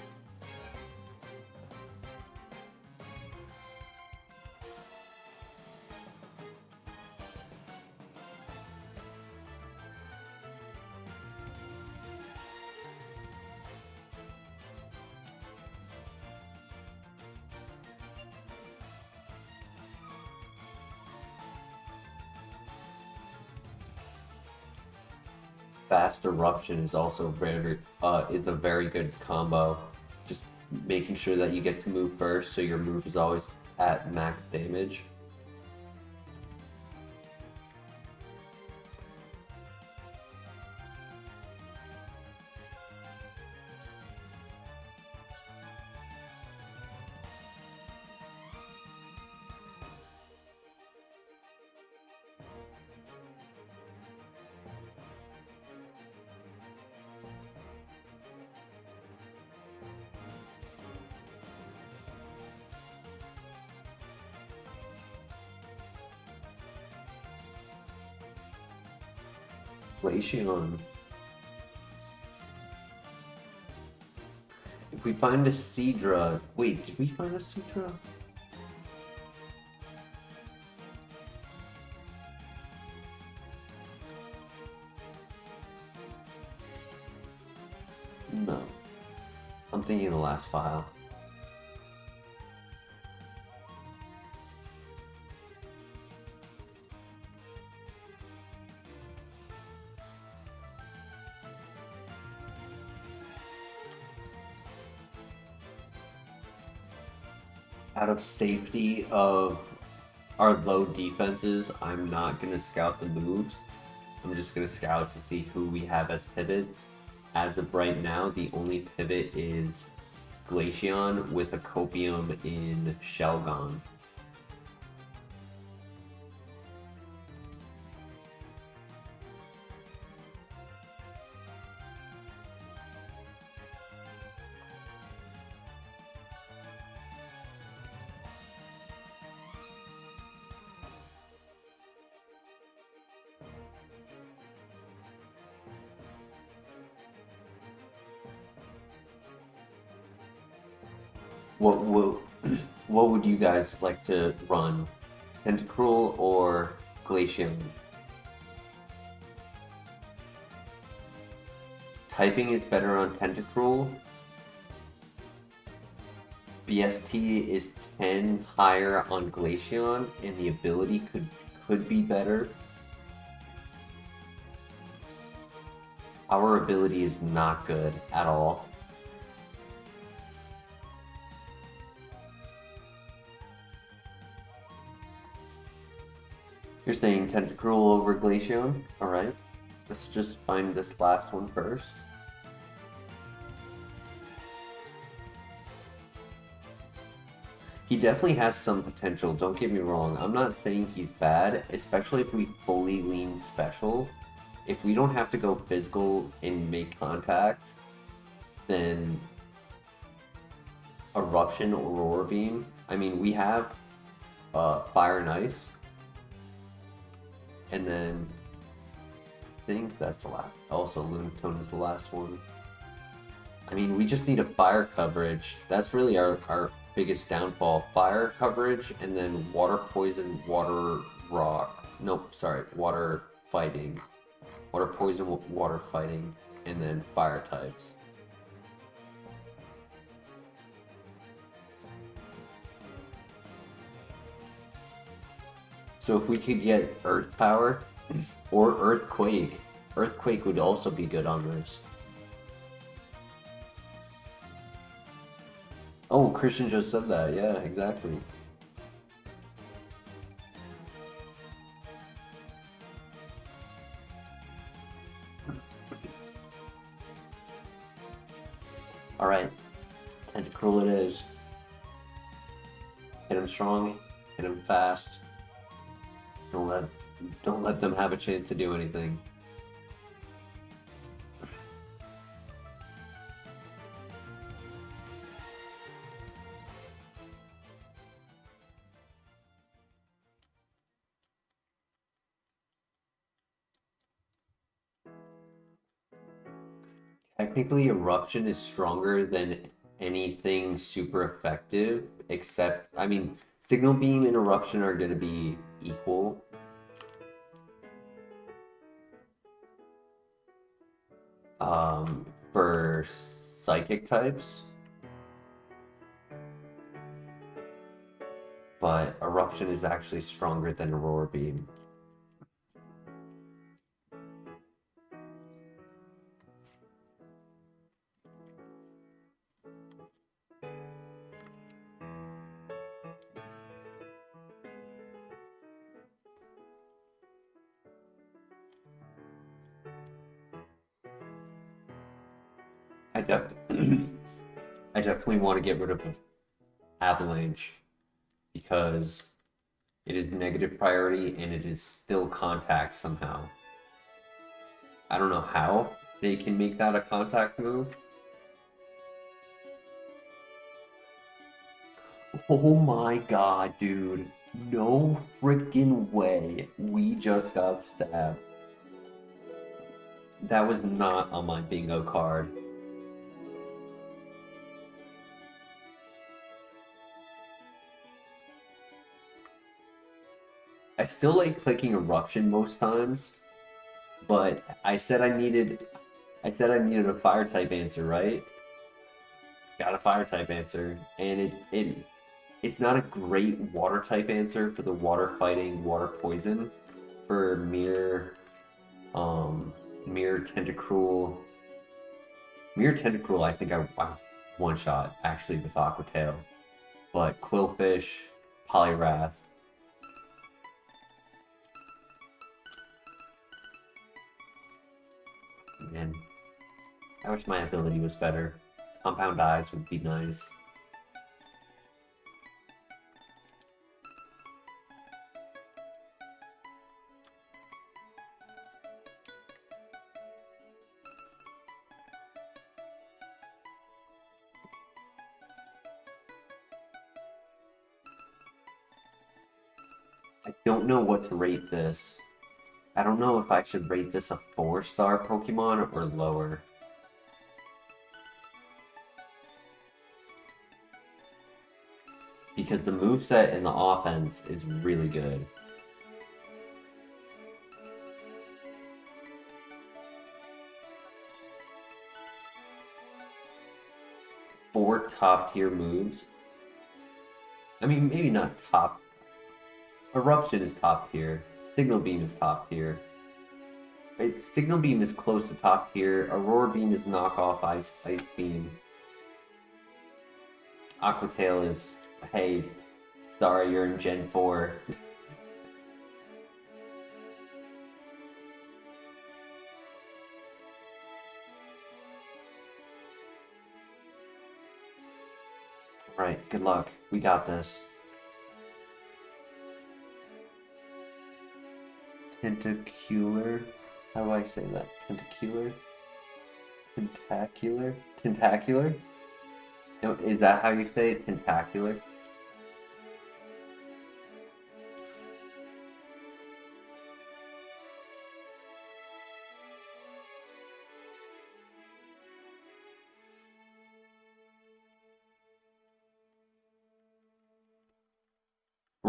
Fast Eruption is also is a very good combo. Just making sure that you get to move first, so your move is always at max damage. Glaceon. If we find a Seadra... Wait, did we find a Seadra? No. I'm thinking of the last file. Out of safety of our low defenses, I'm not going to scout the moves. I'm just going to scout to see who we have as pivots. As of right now, the only pivot is Glaceon with a Copium in Shelgon. What would you guys like to run? Tentacruel or Glaceon? Typing is better on Tentacruel. BST is 10 higher on Glaceon, and the ability could be better. Our ability is not good at all. You're saying Tentacruel over Glaceon? Alright. Let's just find this last one first. He definitely has some potential, don't get me wrong. I'm not saying he's bad, especially if we fully lean special. If we don't have to go physical and make contact, then Eruption or Aurora Beam. I mean, we have Fire and Ice. And then I think that's the last. Also, Lunatone is the last one. I mean, we just need a fire coverage. That's really our biggest downfall. Fire coverage, and then water poison, water rock. Nope, sorry, water fighting. Water poison, water fighting, and then fire types. So if we could get Earth Power or Earthquake, Earthquake would also be good on this. Oh, Christian just said that. Yeah, exactly. All right, Tentacruel it is. Hit him strong, hit him fast. Don't let them have a chance to do anything. Technically, Eruption is stronger than anything super effective, except, I mean, Signal Beam and Eruption are going to be equal. For Psychic types. But Eruption is actually stronger than Aurora Beam. I definitely want to get rid of Avalanche because it is negative priority and it is still contact somehow. I don't know how they can make that a contact move. Oh my god, dude. No freaking way we just got stabbed. That was not on my bingo card. I still like clicking Eruption most times, but I said I needed a fire type answer, right? Got a fire type answer, and it's not a great water type answer for the water fighting water poison for Mirror Tentacruel. Mirror Tentacruel, I think I one shot actually with Aqua Tail, but Quillfish, Poliwrath. Man, I wish my ability was better. Compound Eyes would be nice. I don't know what to rate this. I don't know if I should rate this a 4-star Pokemon or lower. Because the moveset and the offense is really good. Four top tier moves. I mean, maybe not top. Eruption is top tier. Signal Beam is top tier. Signal Beam is close to top tier. Aurora Beam is knockoff Ice Beam. Aqua Tail is, hey, sorry, you're in Gen 4. Alright, good luck. We got this. Tentacular. How do I say that? Tentacular? Tentacular? Tentacular? No, is that how you say it? Tentacular?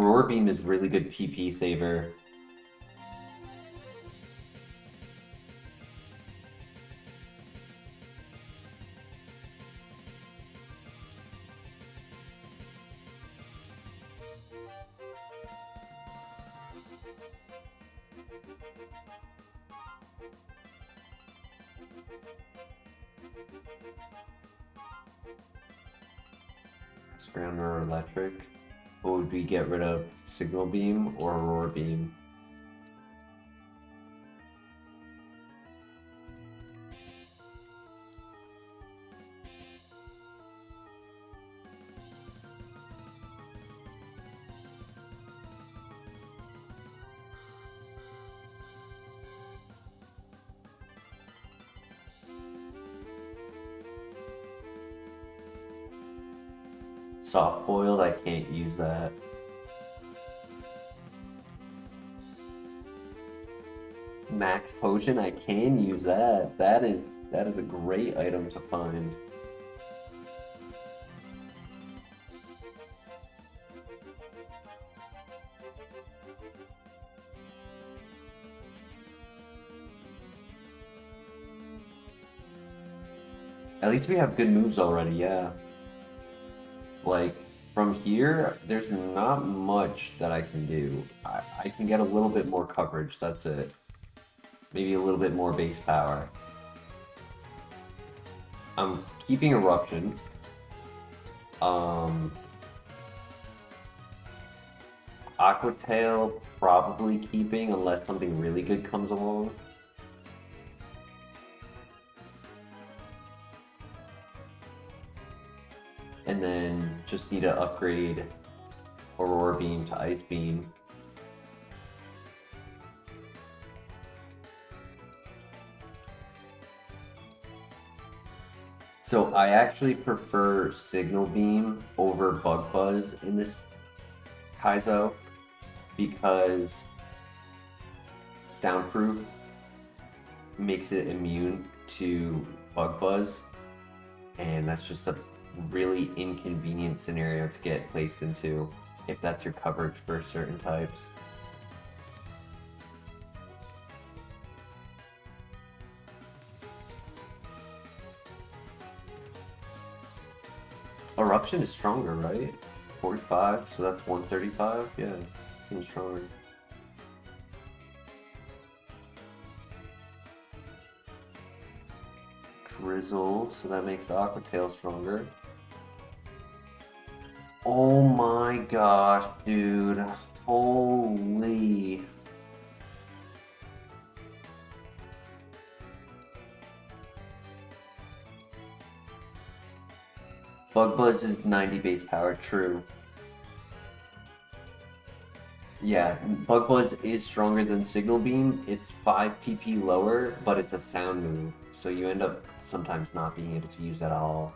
Roar Beam is really good PP saver. Ground or electric. What would we get rid of? Signal Beam or Roar Beam? Soft boiled, I can't use that. Max potion, I can use that. That is a great item to find. At least we have good moves already, yeah. Like, from here, there's not much that I can do. I can get a little bit more coverage, that's it. Maybe a little bit more base power. I'm keeping Eruption. Aqua Tail, probably keeping unless something really good comes along. And then just need to upgrade Aurora Beam to Ice Beam. So I actually prefer Signal Beam over Bug Buzz in this Kaizo because Soundproof makes it immune to Bug Buzz, and that's just a really inconvenient scenario to get placed into if that's your coverage for certain types. Eruption is stronger, right? 45, so that's 135? Yeah, seems stronger. Drizzle, so that makes Aqua Tail stronger. Oh my gosh, dude. Holy. Bug Buzz is 90 base power, true. Yeah, Bug Buzz is stronger than Signal Beam. It's 5 PP lower, but it's a sound move, so you end up sometimes not being able to use that at all.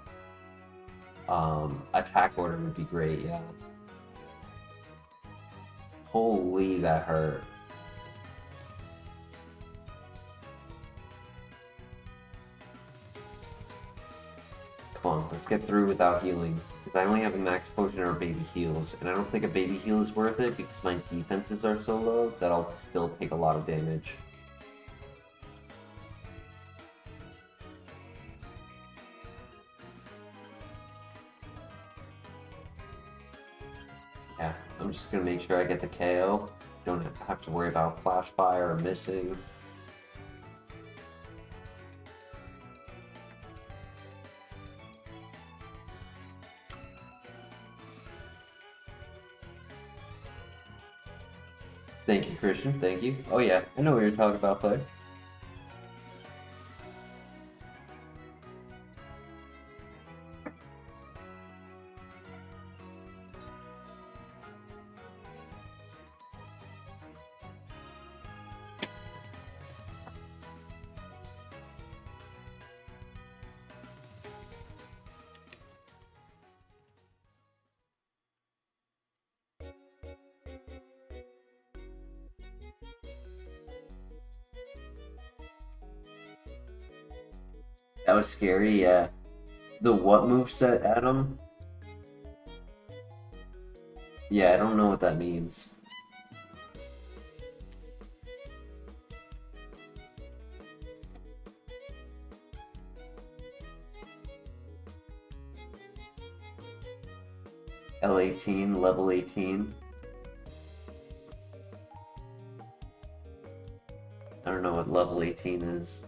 Attack order would be great, yeah. Holy, that hurt. Come on, let's get through without healing. Because I only have a max potion or baby heals, and I don't think a baby heal is worth it because my defenses are so low that I'll still take a lot of damage. Yeah, I'm just gonna make sure I get the KO. Don't have to worry about flash fire or missing. Thank you, Christian. Thank you. Oh yeah, I know what you're talking about, player. That was scary, yeah. The what moveset, Adam? Yeah, I don't know what that means. L18, level 18. I don't know what level 18 is.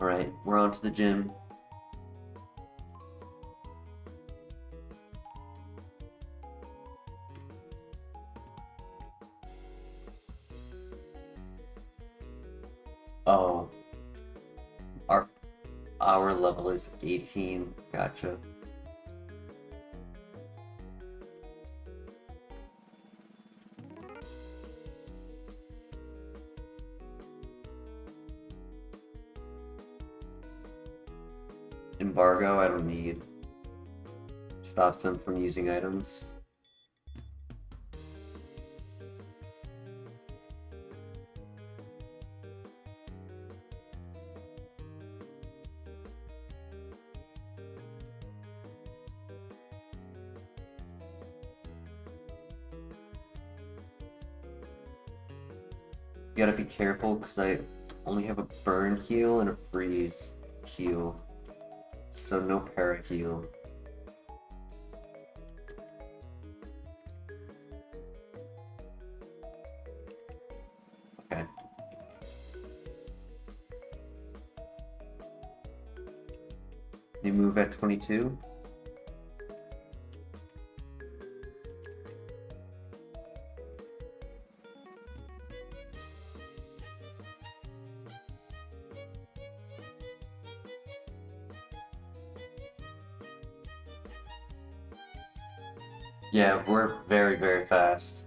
Alright, we're on to the gym. Oh. Our level is 18. Gotcha. Embargo, I don't need. Stops them from using items. You gotta be careful because I only have a burn heal and a freeze heal. So no para heal. Okay. You move at 22. Yeah, we're very, very fast.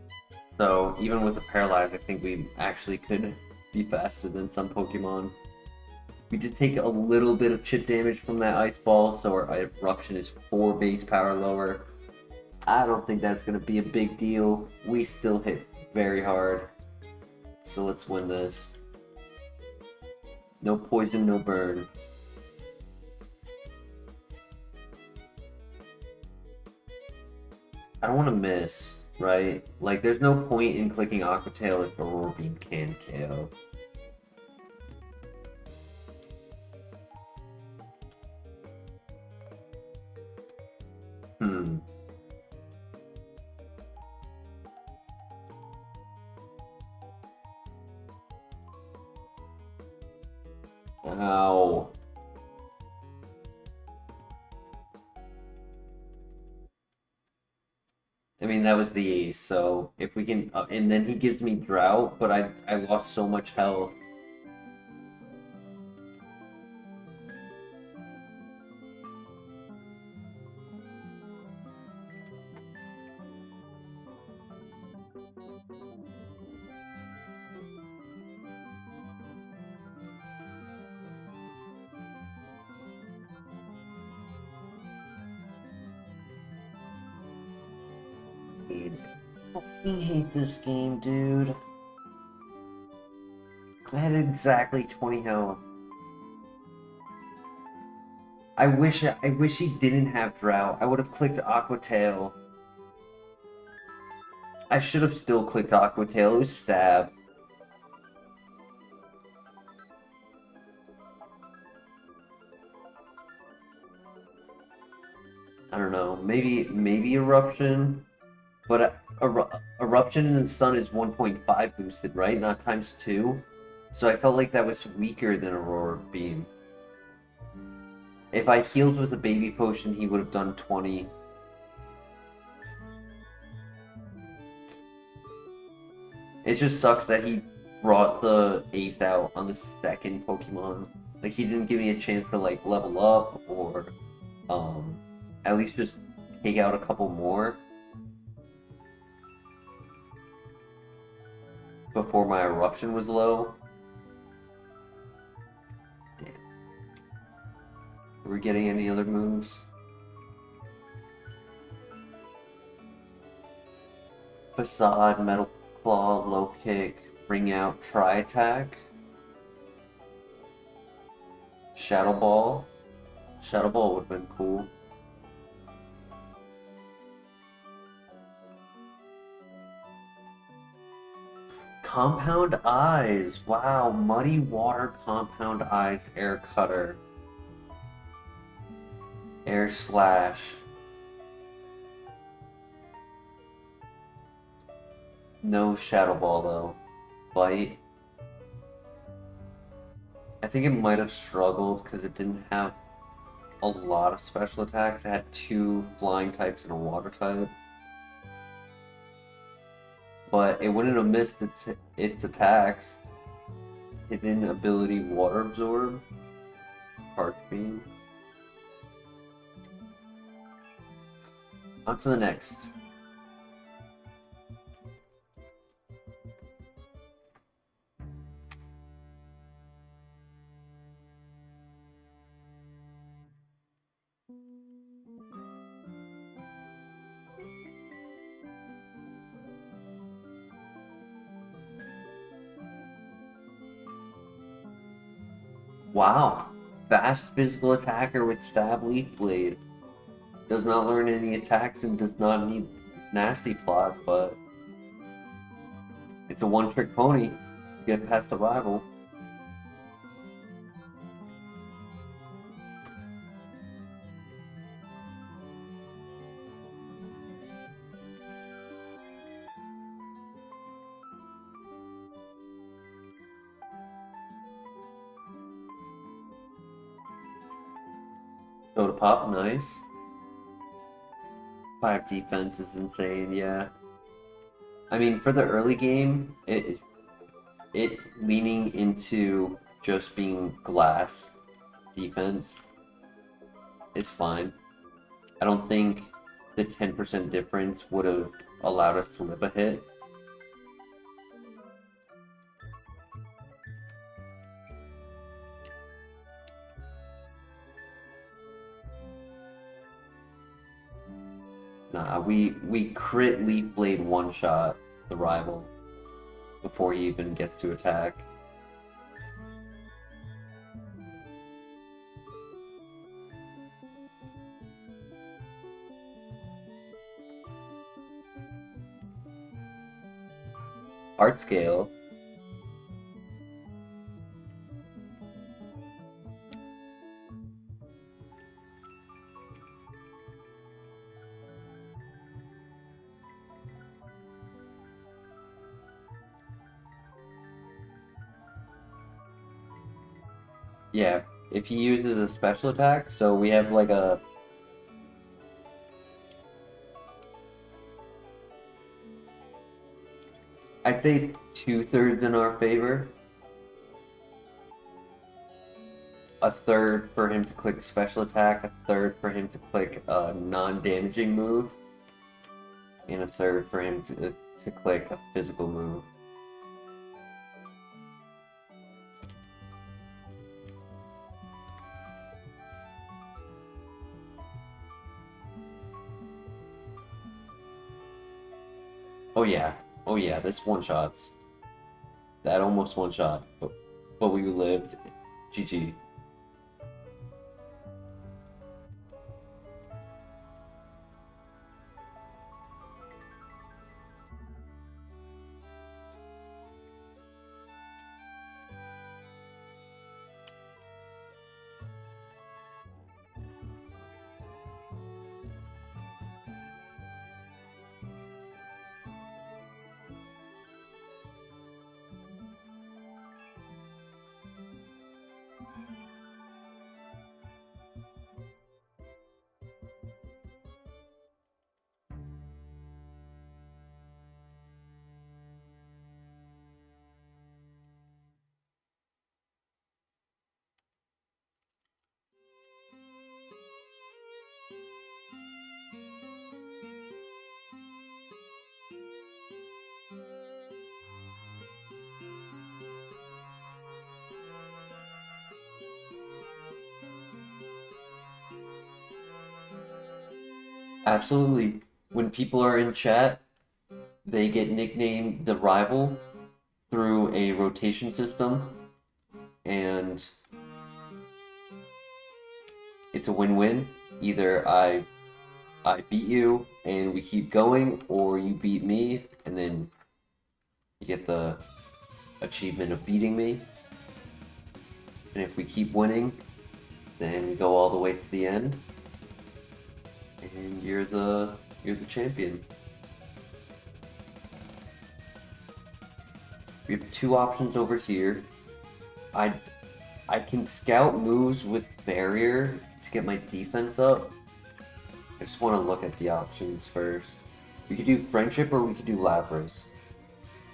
So even with the paralyzed, I think we actually could be faster than some Pokemon. We did take a little bit of chip damage from that ice ball, so our eruption is 4 base power lower. I don't think that's going to be a big deal. We still hit very hard. So let's win this. No poison, no burn. I don't want to miss, right? Like, there's no point in clicking Aqua Tail if Aurora Beam can KO. Ow. I mean, that was the ace, so if we can... and then he gives me Drought, but I lost so much health. I fucking hate this game, dude. I had exactly 20 health. I wish he didn't have Drought. I would have clicked Aqua Tail. I should have still clicked Aqua Tail. It was Stab. I don't know. Maybe Eruption. But Eruption in the Sun is 1.5 boosted, right? Not times 2. So I felt like that was weaker than Aurora Beam. If I healed with a Baby Potion, he would have done 20. It just sucks that he brought the ace out on the second Pokemon. Like, he didn't give me a chance to, like, level up or, at least just take out a couple more before my Eruption was low. Damn. Are we getting any other moves? Facade, Metal Claw, Low Kick, Ring Out, Tri Attack. Shadow Ball. Shadow Ball would have been cool. Compound Eyes. Wow, Muddy Water Compound Eyes Air Cutter. Air Slash. No Shadow Ball though. Bite. I think it might have struggled because it didn't have a lot of special attacks. It had 2 flying types and a water type. But it wouldn't have missed its attacks. Hidden ability Water Absorb. Arc Beam. On to the next. Wow. Fast physical attacker with Stab Leaf Blade. Does not learn any attacks and does not need Nasty Plot, but it's a one-trick pony. Get past the rival. Go to pop, nice. 5 defense is insane, yeah. I mean, for the early game, it leaning into just being glass defense is fine. I don't think the 10% difference would have allowed us to live a hit. Nah, we crit Leaf Blade one-shot the rival before he even gets to attack. Art Scale. Yeah, if he uses a special attack, so we have like a... I'd say it's 2/3 in our favor. A third for him to click special attack, a third for him to click a non-damaging move, and a third for him to click a physical move. Oh yeah, this one-shots. That almost one-shot, but we lived. GG. Absolutely. When people are in chat, they get nicknamed the rival through a rotation system, and it's a win-win. Either I beat you and we keep going, or you beat me and then you get the achievement of beating me. And if we keep winning, then we go all the way to the end. And you're the champion. We have two options over here. I can scout moves with barrier to get my defense up. I just want to look at the options first. We could do friendship or we could do Lapras.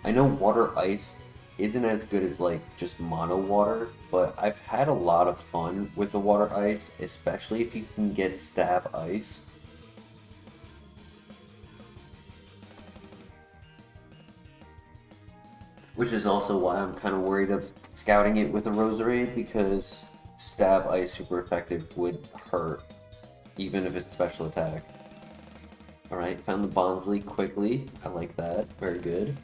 I know water ice isn't as good as like just mono water, but I've had a lot of fun with the water ice, especially if you can get stab ice. Which is also why I'm kind of worried of scouting it with a Roserade, because stab ice super effective would hurt, even if it's special attack. Alright, found the Bonsly quickly. I like that. Very good.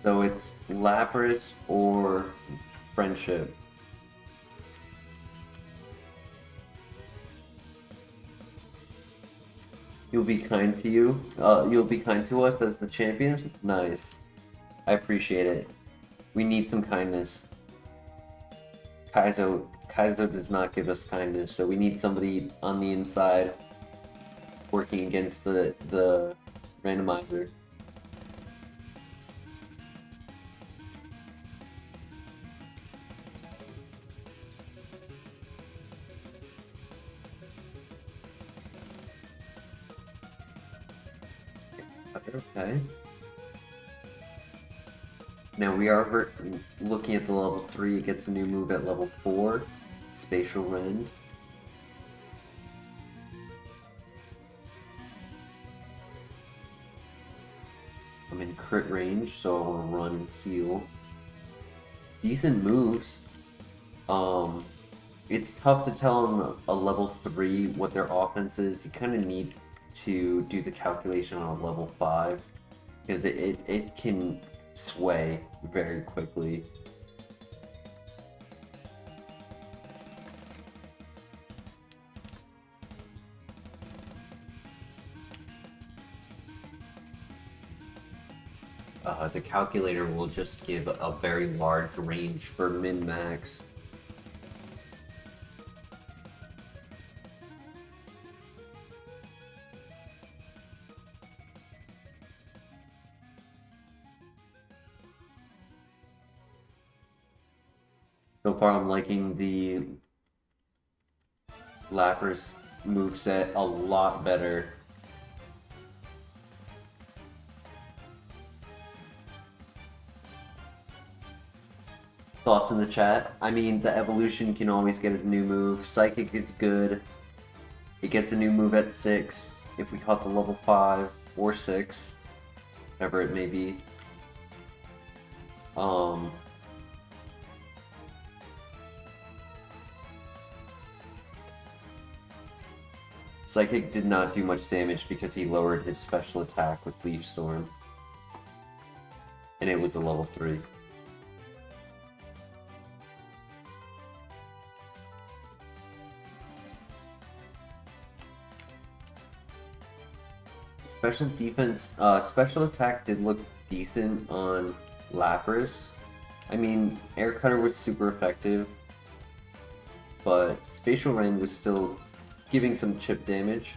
So it's Lapras or friendship. You'll be kind to you. You'll be kind to us as the champions. Nice. I appreciate it. We need some kindness. Kaizo does not give us kindness, so we need somebody on the inside working against the randomizer. Okay. Now we are looking at the level 3. It gets a new move at level 4. Spatial Rend. I'm in crit range, so I'll run heal. Decent moves. It's tough to tell on a level 3 what their offense is. You kind of need to do the calculation on a level 5, because it can sway very quickly. The calculator will just give a very large range for min-max. So far, I'm liking the Lapras moveset a lot better. Thoughts in the chat? I mean, the evolution can always get a new move. Psychic is good. It gets a new move at 6 if we caught the level 5 or 6, whatever it may be. Psychic did not do much damage because he lowered his special attack with Leaf Storm. And it was a level 3. Special attack did look decent on Lapras. I mean, Air Cutter was super effective, but Spatial Rend was still giving some chip damage.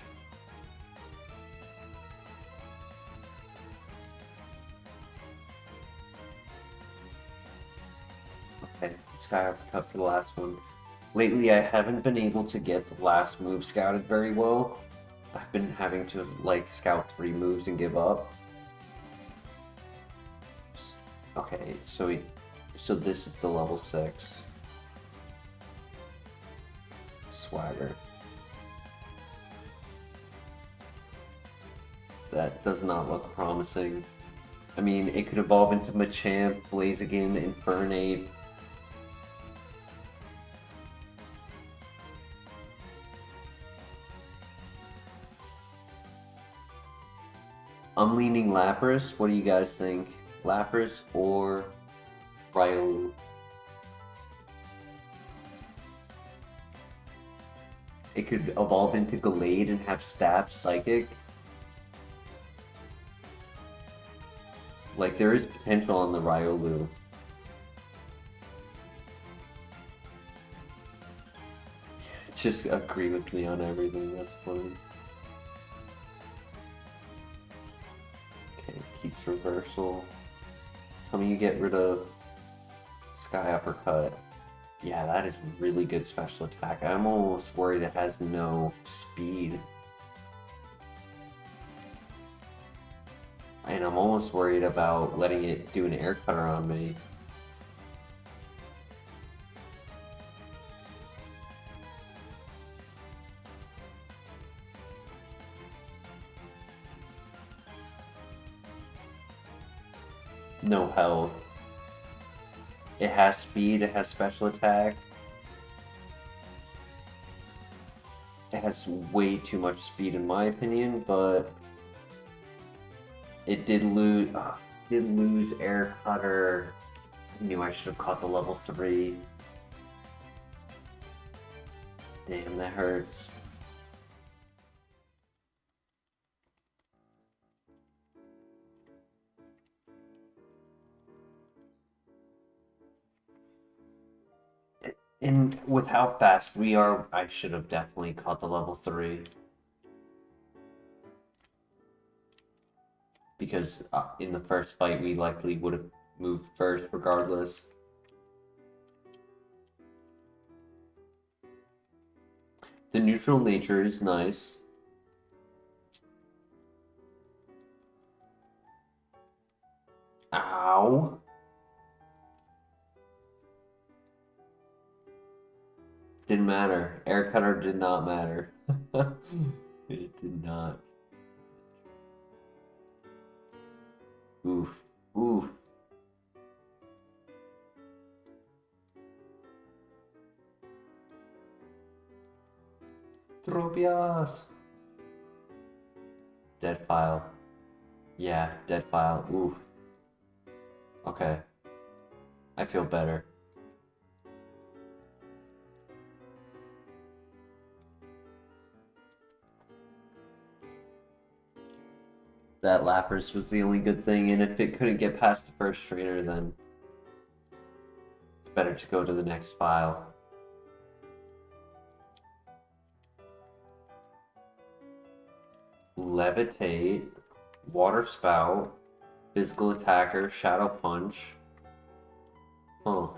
Okay, Sky Uppercut for the last one. Lately, I haven't been able to get the last move scouted very well. I've been having to, like, scout 3 moves and give up. Okay, so this is the level 6. Swagger. That does not look promising. I mean, it could evolve into Machamp, Blaziken, Infernape. I'm leaning Lapras. What do you guys think? Lapras or Riolu? It could evolve into Gallade and have Stab Psychic. Like, there is potential on the Riolu. Just agree with me on everything, that's funny. Okay, keeps reversal. Tell me you get rid of Sky Uppercut. Yeah, that is really good special attack. I'm almost worried it has no speed. And I'm almost worried about letting it do an air cutter on me. No health. It has speed, it has special attack. It has way too much speed in my opinion, but it did lose air cutter. I knew I should have caught the level 3. Damn, that hurts. And with how fast we are, I should have definitely caught the level 3. Because in the first fight, we likely would have moved first regardless. The neutral nature is nice. Ow. Didn't matter. Air cutter did not matter. It did not. Oof. Oof. Tropius. Dead file. Yeah, dead file. Oof. Okay. I feel better. That Lapras was the only good thing, and if it couldn't get past the first trainer, then it's better to go to the next file. Levitate, Water Spout, Physical Attacker, Shadow Punch. Huh.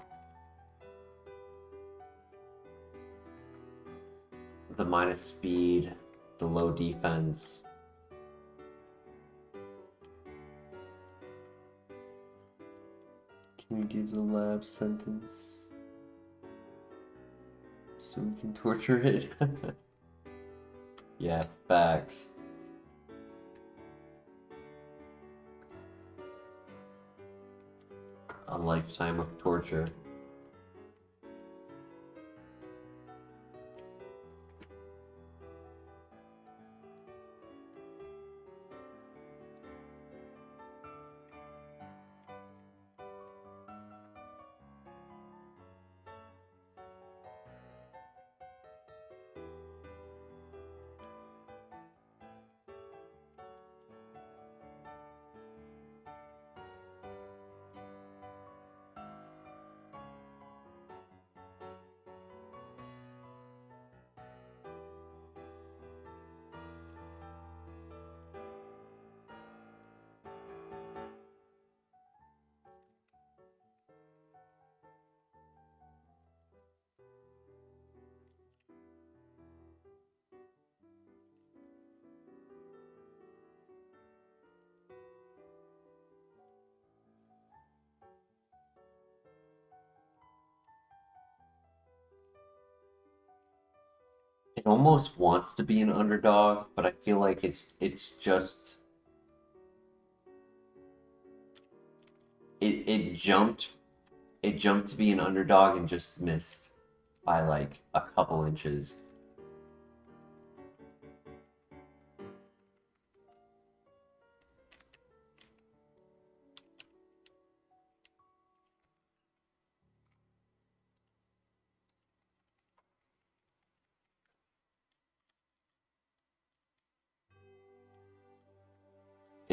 The minus speed, the low defense. Can you give the lab sentence so we can torture it? Yeah, facts. A lifetime of torture. It almost wants to be an underdog, but I feel like it's just it jumped to be an underdog and just missed by like a couple inches.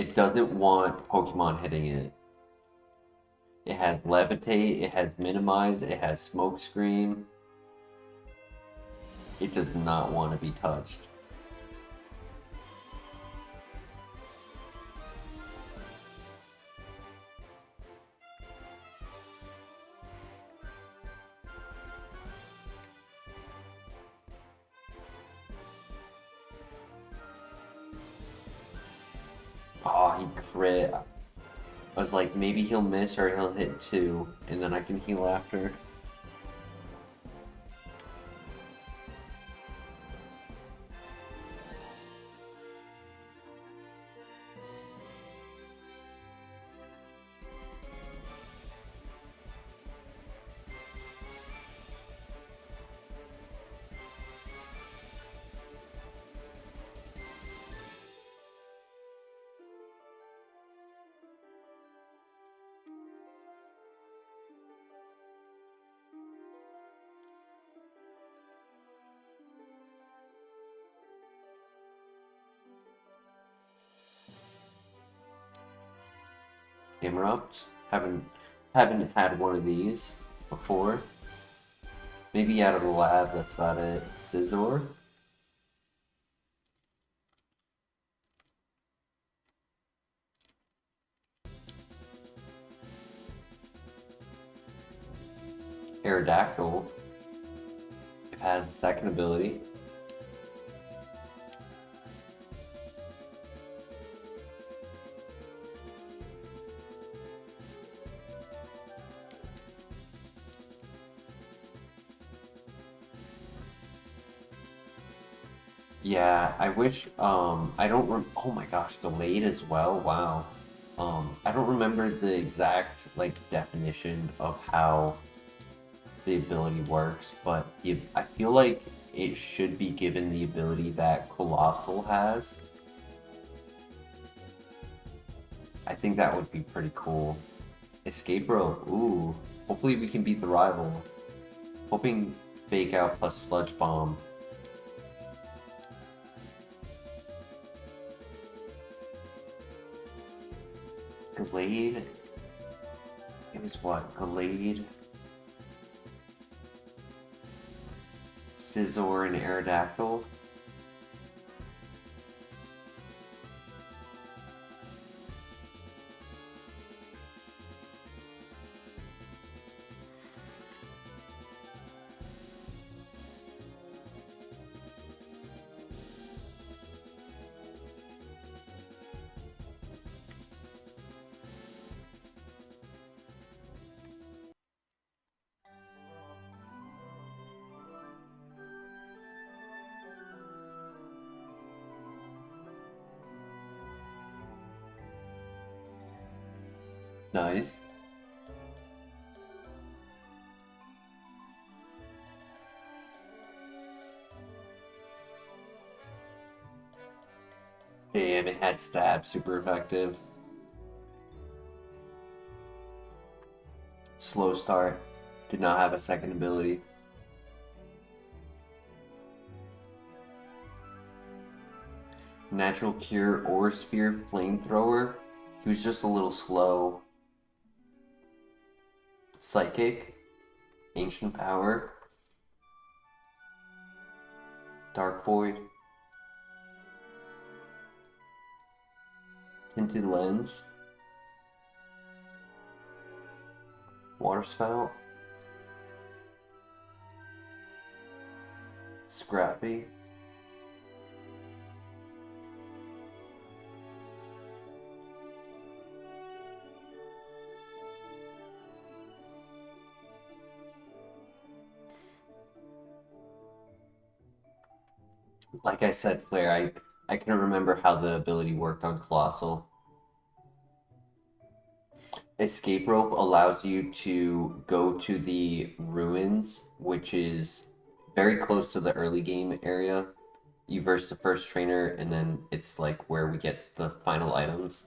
It doesn't want Pokemon hitting it. It has Levitate, it has Minimize, it has Smokescreen. It does not want to be touched. Oh, he crit. I was like, maybe he'll miss or he'll hit 2, and then I can heal after. Erupt. Haven't had one of these before. Maybe out of the lab, that's about it. Scizor. Aerodactyl. It has the second ability. Yeah, I wish, I don't oh my gosh, delayed as well, wow. I don't remember the exact, like, definition of how the ability works, but I feel like it should be given the ability that Colossal has. I think that would be pretty cool. Escape Rope, ooh. Hopefully we can beat the rival. Hoping Fake Out plus Sludge Bomb. Glade. It was what? Glade, Scizor, and Aerodactyl. Nice. Damn, it had stab, super effective. Slow start. Did not have a second ability. Natural Cure or Sphere Flamethrower. He was just a little slow. Psychic. Ancient Power. Dark Void. Tinted Lens. Water Spout. Scrappy. Like I said, Claire, I couldn't remember how the ability worked on Colossal. Escape Rope allows you to go to the ruins, which is very close to the early game area. You verse the first trainer, and then it's like where we get the final items.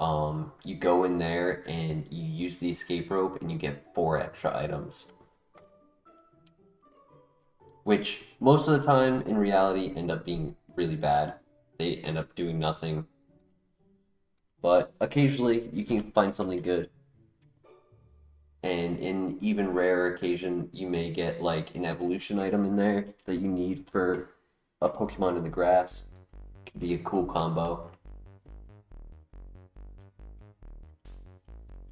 You go in there and you use the escape rope, and you get 4 extra items. Which most of the time in reality end up being really bad. They end up doing nothing. but occasionally you can find something good. And in even rare occasion, you may get like an evolution item in there that you need for a Pokemon in the grass. Could be a cool combo.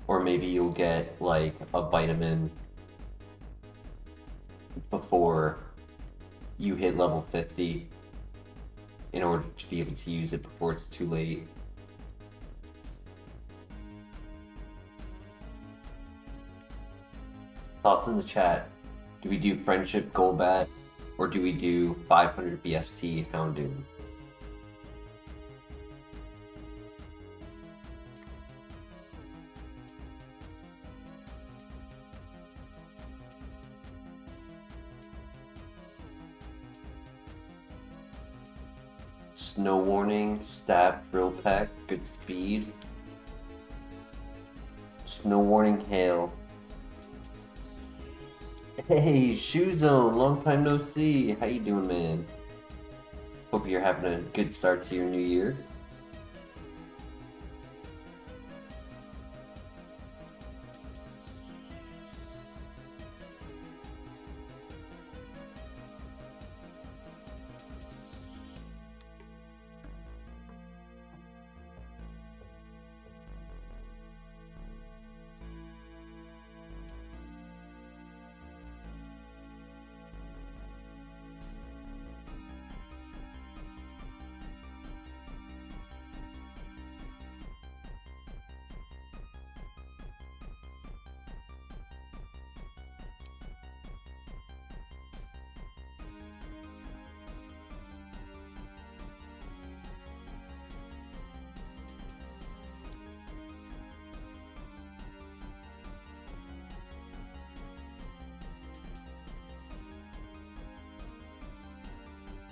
Or maybe you'll get like a vitamin before you hit level 50 in order to be able to use it before it's too late. Thoughts in the chat. Do we do Friendship Golbat or do we do 500 BST Houndoom? Snow Warning, Stab, Drill Peck, good speed. Snow Warning, Hail. Hey, Shoe Zone, long time no see. How you doing, man? Hope you're having a good start to your new year.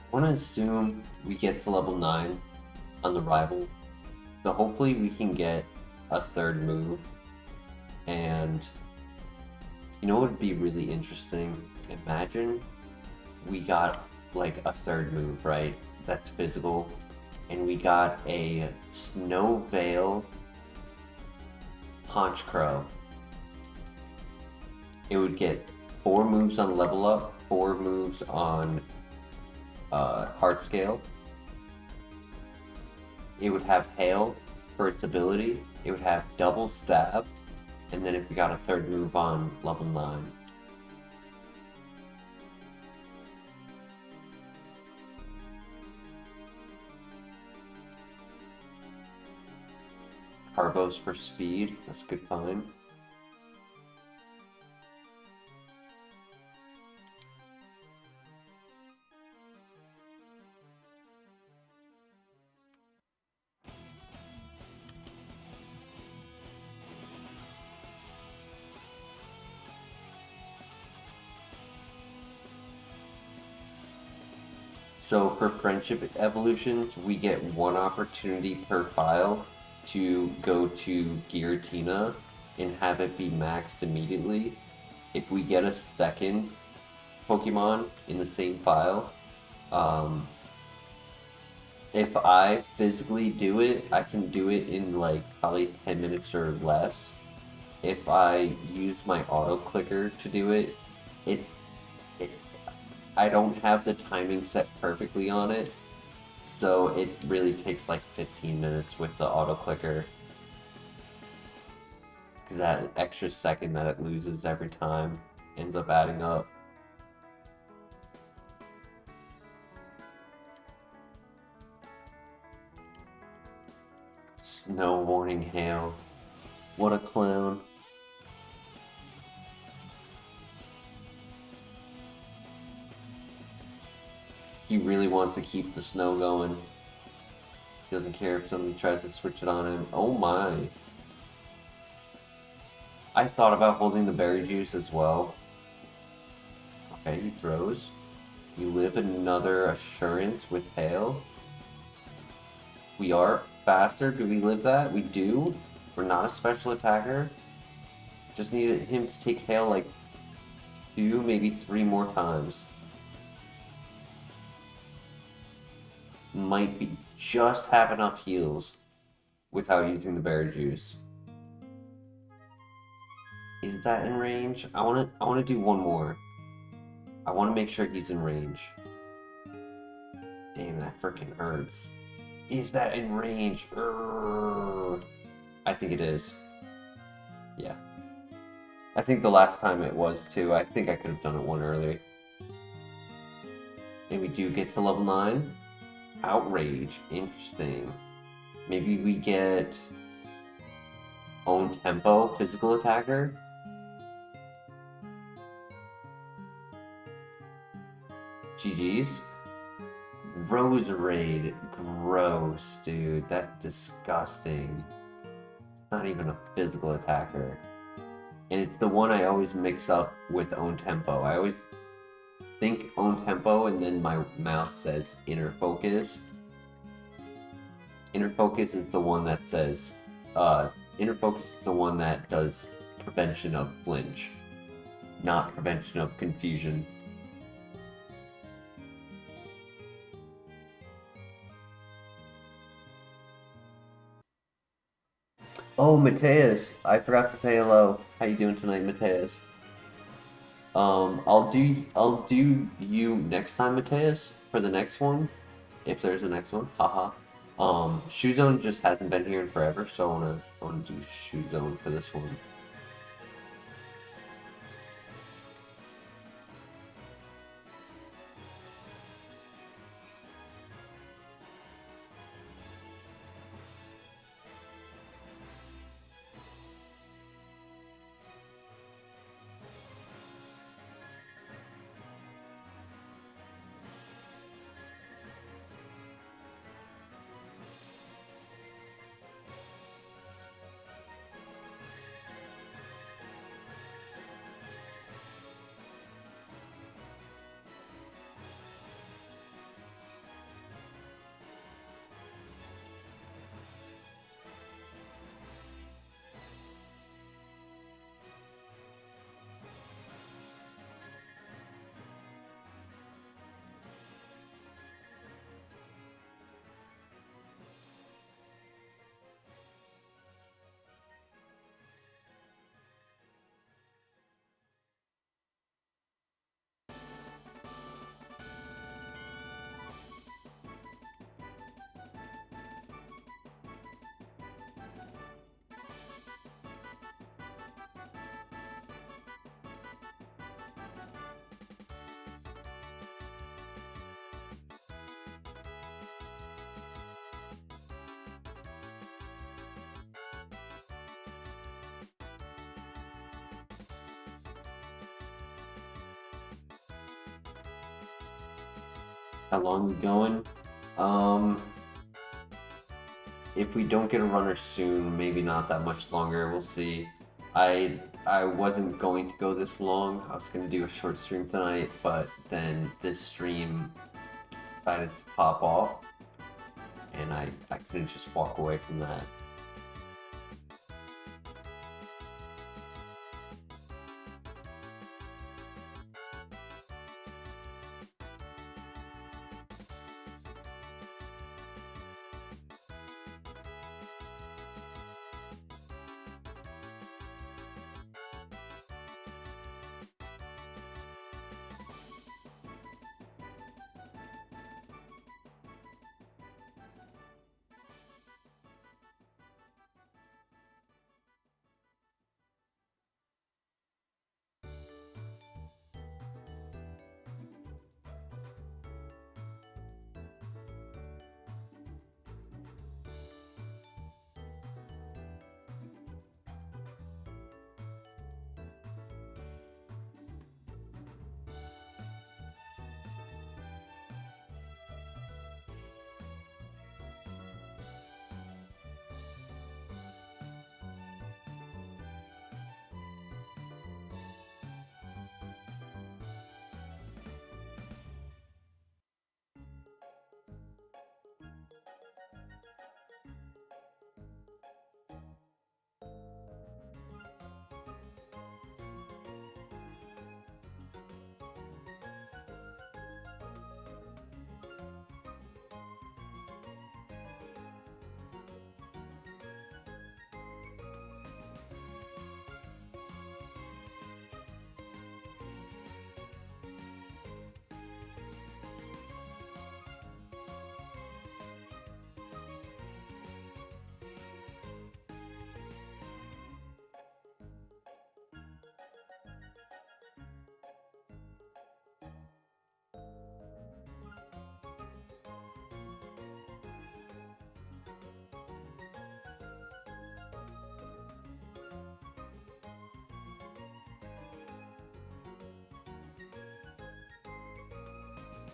I want to assume we get to level 9 on the rival, so hopefully we can get a third move. And you know what would be really interesting? Imagine we got like a third move, right? That's physical, and we got a Snow Veil Haunch Crow. It would get 4 moves on level up, 4 moves on heart scale. It would have Hail for its ability. It would have double stab, and then if we got a third move on level 9. Carbos for speed, that's a good find. So for friendship evolutions, we get 1 opportunity per file to go to Giratina and have it be maxed immediately. If we get a second Pokemon in the same file, if I physically do it, I can do it in like probably 10 minutes or less. If I use my auto clicker to do it, I don't have the timing set perfectly on it, so it really takes like 15 minutes with the auto clicker. Because that extra second that it loses every time ends up adding up. Snow Warning Hail. What a clown. He really wants to keep the snow going. He doesn't care if somebody tries to switch it on him. Oh my. I thought about holding the berry juice as well. Okay, he throws. You live another assurance with Hail. We are faster. Do we live that? We do. We're not a special attacker. Just needed him to take Hail like 2, maybe 3 more times. Might be just have enough heals. without using the berry juice. Is that in range? I wanna do one more. I wanna make sure he's in range. Damn, that freaking hurts. Is that in range? I think it is. Yeah. I think the last time it was too. I think I could have done it one earlier. And we do get to level 9. Outrage. Interesting. Maybe we get own tempo, physical attacker. GG's. Roserade. Gross, dude. That's disgusting. Not even a physical attacker. And it's the one I always mix up with own tempo. I always think own tempo and then my mouth says inner focus. Inner focus is the one that says inner focus is the one that does prevention of flinch, not prevention of confusion. Oh, Mateus, I forgot to say hello. How you doing tonight, Mateus? I'll do you next time, Mateus, for the next one, if there's a next one. Haha. Shoe Zone just hasn't been here in forever, so I wanna do Shoe Zone for this one. How long we going? If we don't get a runner soon, maybe not that much longer. We'll see. I wasn't going to go this long. I was going to do a short stream tonight, but then this stream decided to pop off, and I couldn't just walk away from that.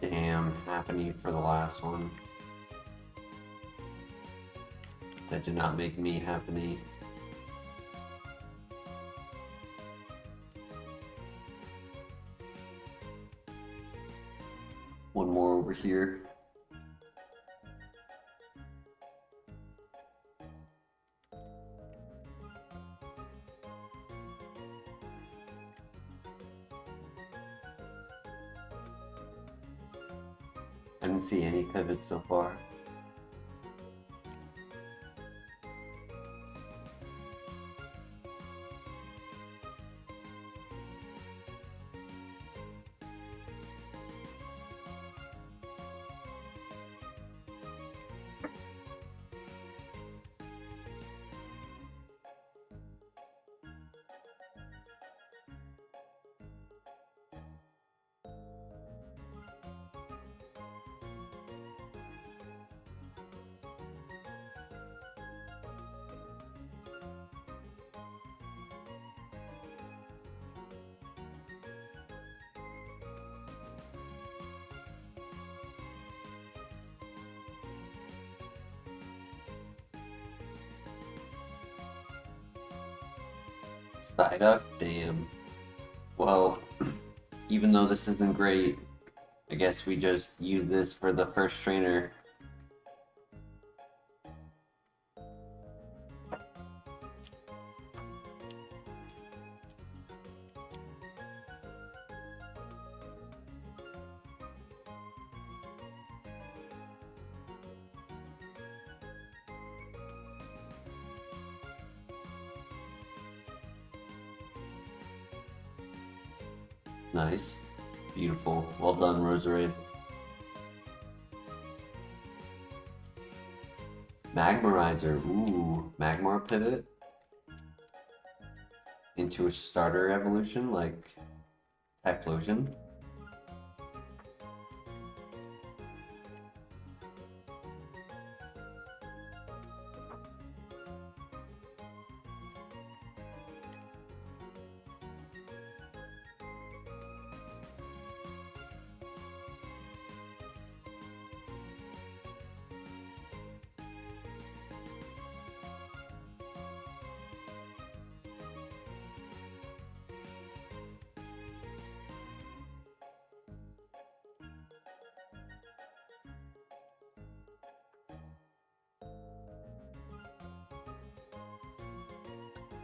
Damn, happy for the last one. That did not make me happy. One more over here. I didn't see any pivots so far. Side up, damn. Well, even though this isn't great, I guess we just use this for the first trainer. Nice. Beautiful. Well done, Roserade. Magmarizer. Ooh. Magmar pivot. Into a starter evolution like Typhlosion.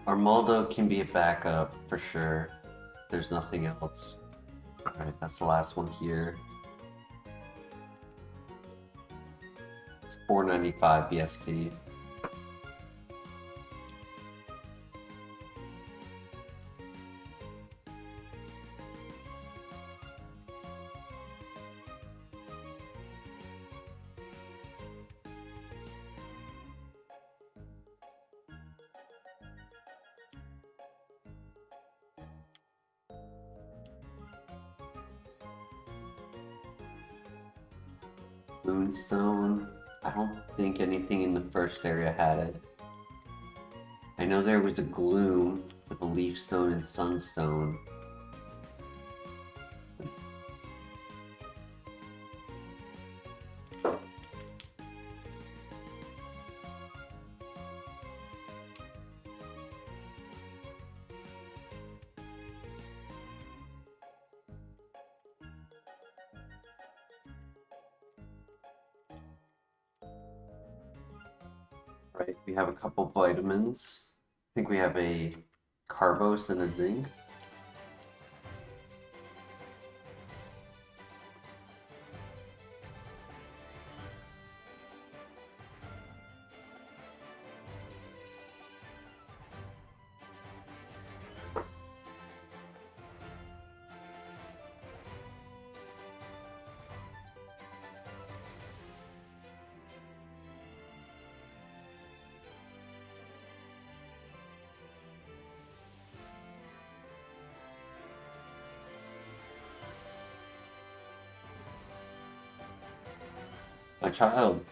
Armaldo can be a backup for sure. There's nothing else. Alright, that's the last one here. 495 BST. Moonstone. I don't think anything in the first area had it. I know there was a Gloom with a Leaf Stone and Sunstone. Right, we have a couple vitamins. I think we have a Carbos and a Zinc. My child.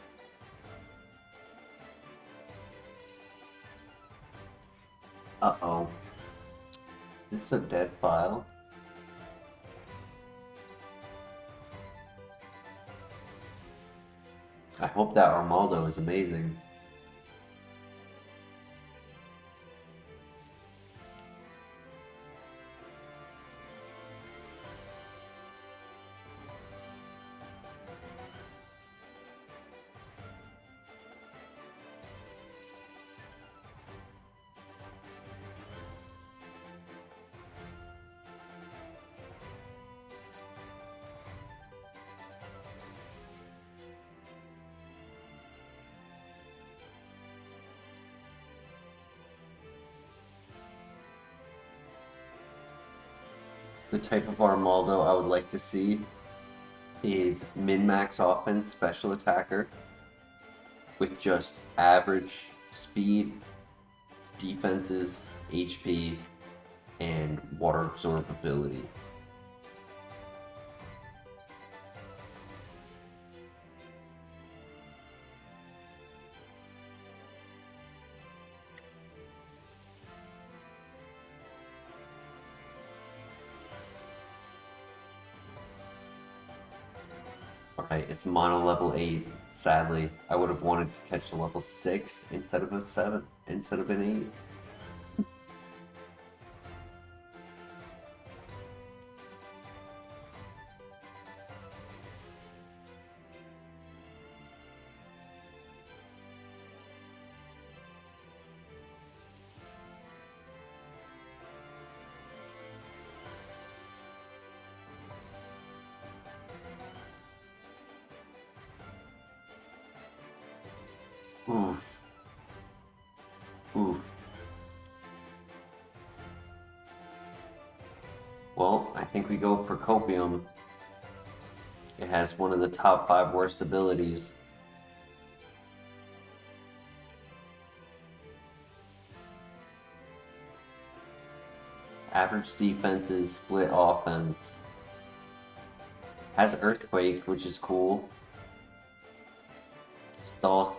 Uh-oh. Is this a dead file? hope that Armaldo is amazing. The type of Armaldo I would like to see is min-max offense special attacker with just average speed, defenses, HP, and water absorbability. Alright, it's mono level 8. Sadly, I would have wanted to catch the level 6 instead of a 7, instead of an 8. Oof. Oof. Well, I think we go for Copium. It has one of the top 5 worst abilities. Average defense is split offense. Has Earthquake, which is cool. Stall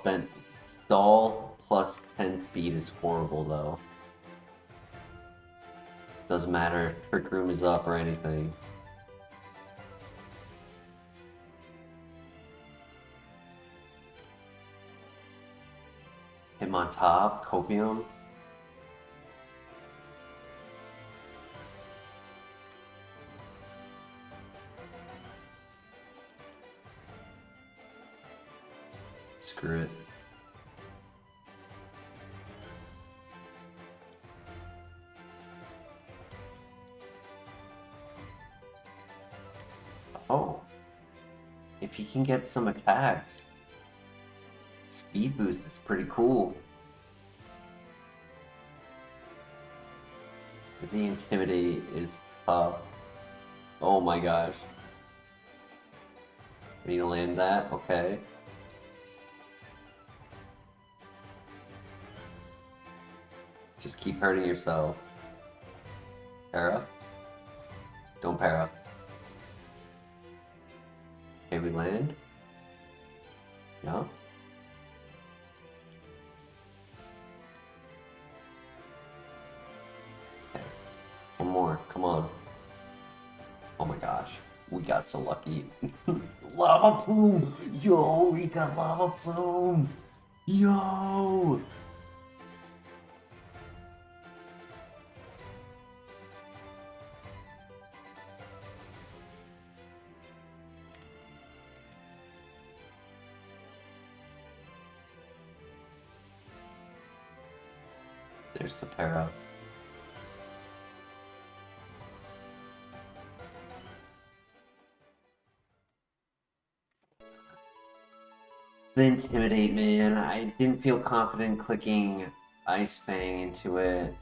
plus 10 speed is horrible though. Doesn't matter if Trick Room is up or anything. Him on top, Copium. Screw it. Oh. If he can get some attacks. Speed boost is pretty cool. But the Intimidate is tough. Oh my gosh. I need to land that? Okay. Just keep hurting yourself. Para? Don't para. Okay, we land. Yeah. Okay. One more. Come on. Oh my gosh. We got so lucky. Lava Plume! Yo, we got Lava Plume! Yo! There's the para. The Intimidate, man. I didn't feel confident clicking Ice Fang into it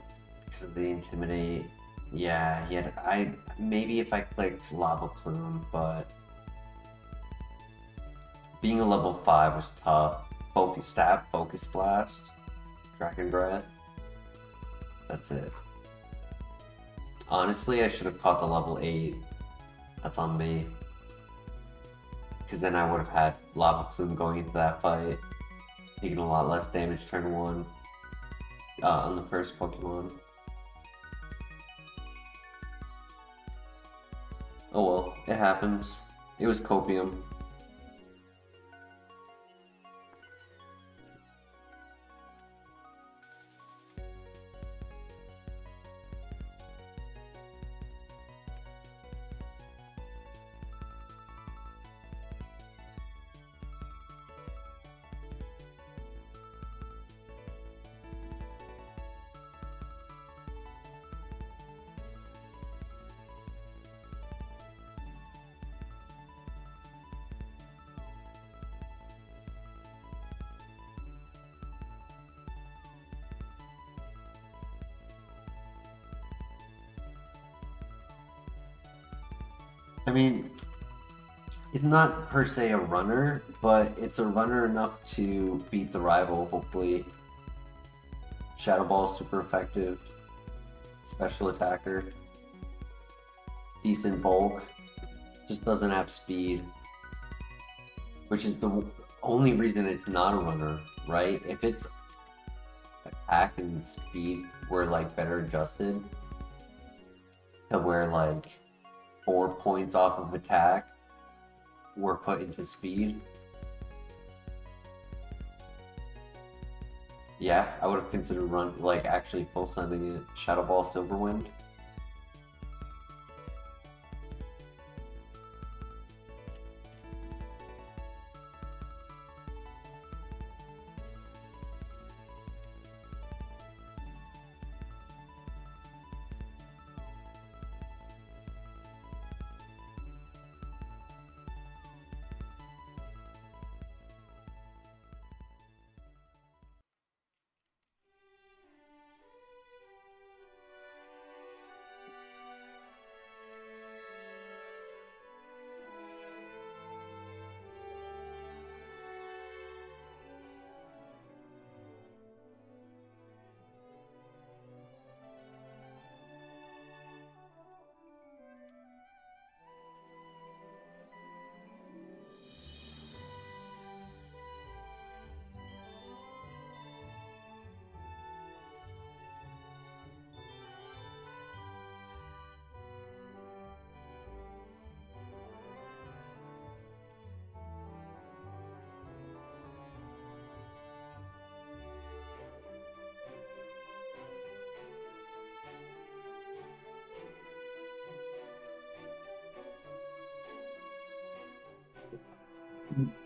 because of the Intimidate. Yeah, he had. Maybe if I clicked Lava Plume, but being a level 5 was tough. Focus Stab, Focus Blast, Dragon Breath. That's it. Honestly, I should have caught the level 8. That's on me. Because then I would have had Lava Plume going into that fight, taking a lot less damage turn 1 on the first Pokemon. Oh well, it happens. It was Copium. I mean, it's not per se a runner, but it's a runner enough to beat the rival, hopefully. Shadow Ball, super effective. Special attacker. Decent bulk. Just doesn't have speed. Which is the only reason it's not a runner, right? If its attack and speed were like better adjusted to where like 4 points off of attack were put into speed, yeah, I would have considered actually full sending it. Shadow Ball Silverwind.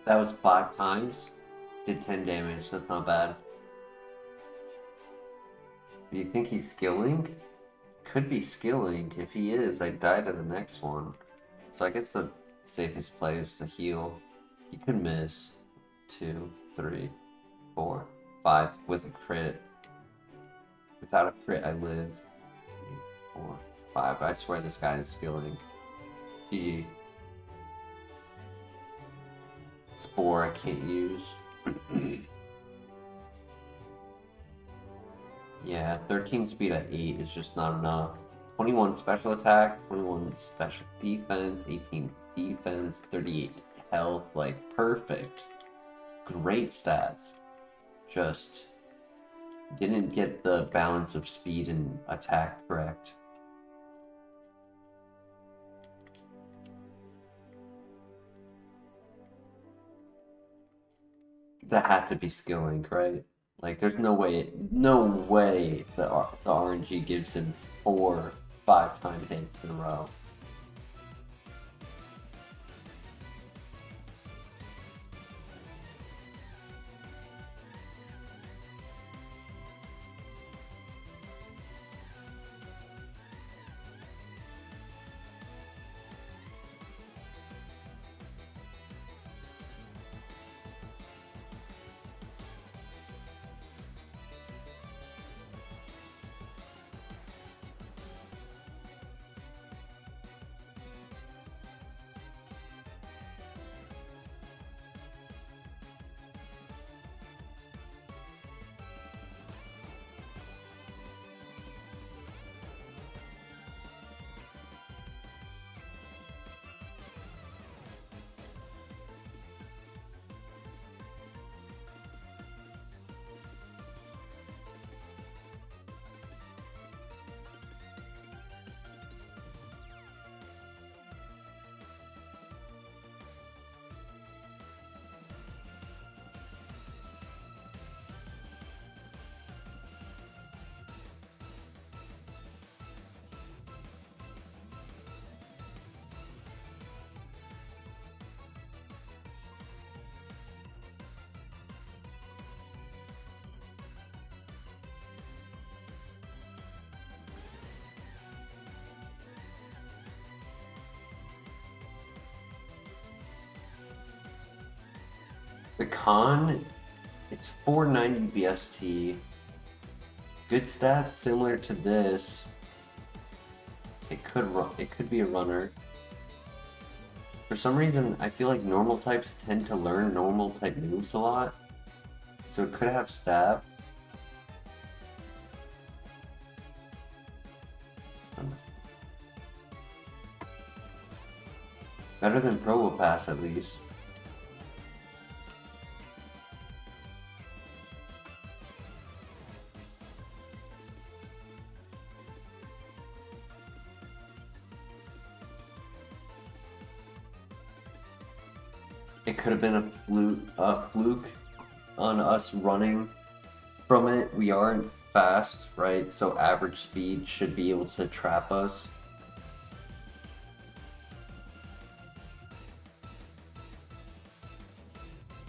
That was 5 times. Did 10 damage. That's not bad. Do you think he's skilling? Could be skilling. If he is, I die to the next one. So I guess the safest play is to heal. He could miss. 2, 3, 4, 5 with a crit. Without a crit, I live. 3, 4, 5. I swear this guy is skilling. GG. Spore I can't use. Yeah, 13 speed at 8 is just not enough. 21 special attack, 21 special defense, 18 defense, 38 health, like perfect. Great stats. Just didn't get the balance of speed and attack correct. That had to be skilling, right? Like, there's no way the RNG gives him 4 5-time hits in a row. The con, it's 490 BST. Good stats similar to this. It could be a runner. For some reason, I feel like normal types tend to learn normal type moves a lot. So it could have stab. Better than Probopass at least. It could have been a fluke on us running from it. We aren't fast, right? So average speed should be able to trap us.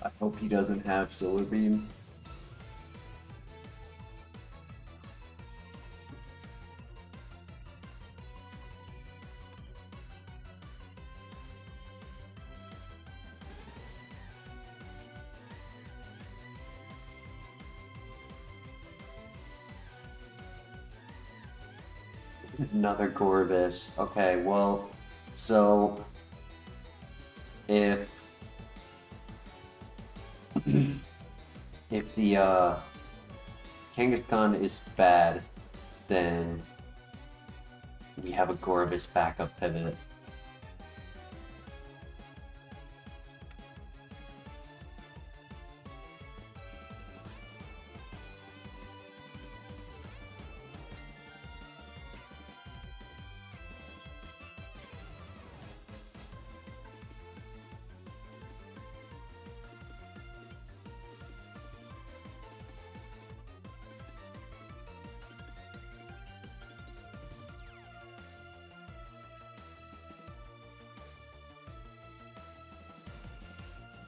I hope he doesn't have Solar Beam. Another Gorbis. Okay, well, so if if the Kangaskhan is bad, then we have a Gorbis backup pivot.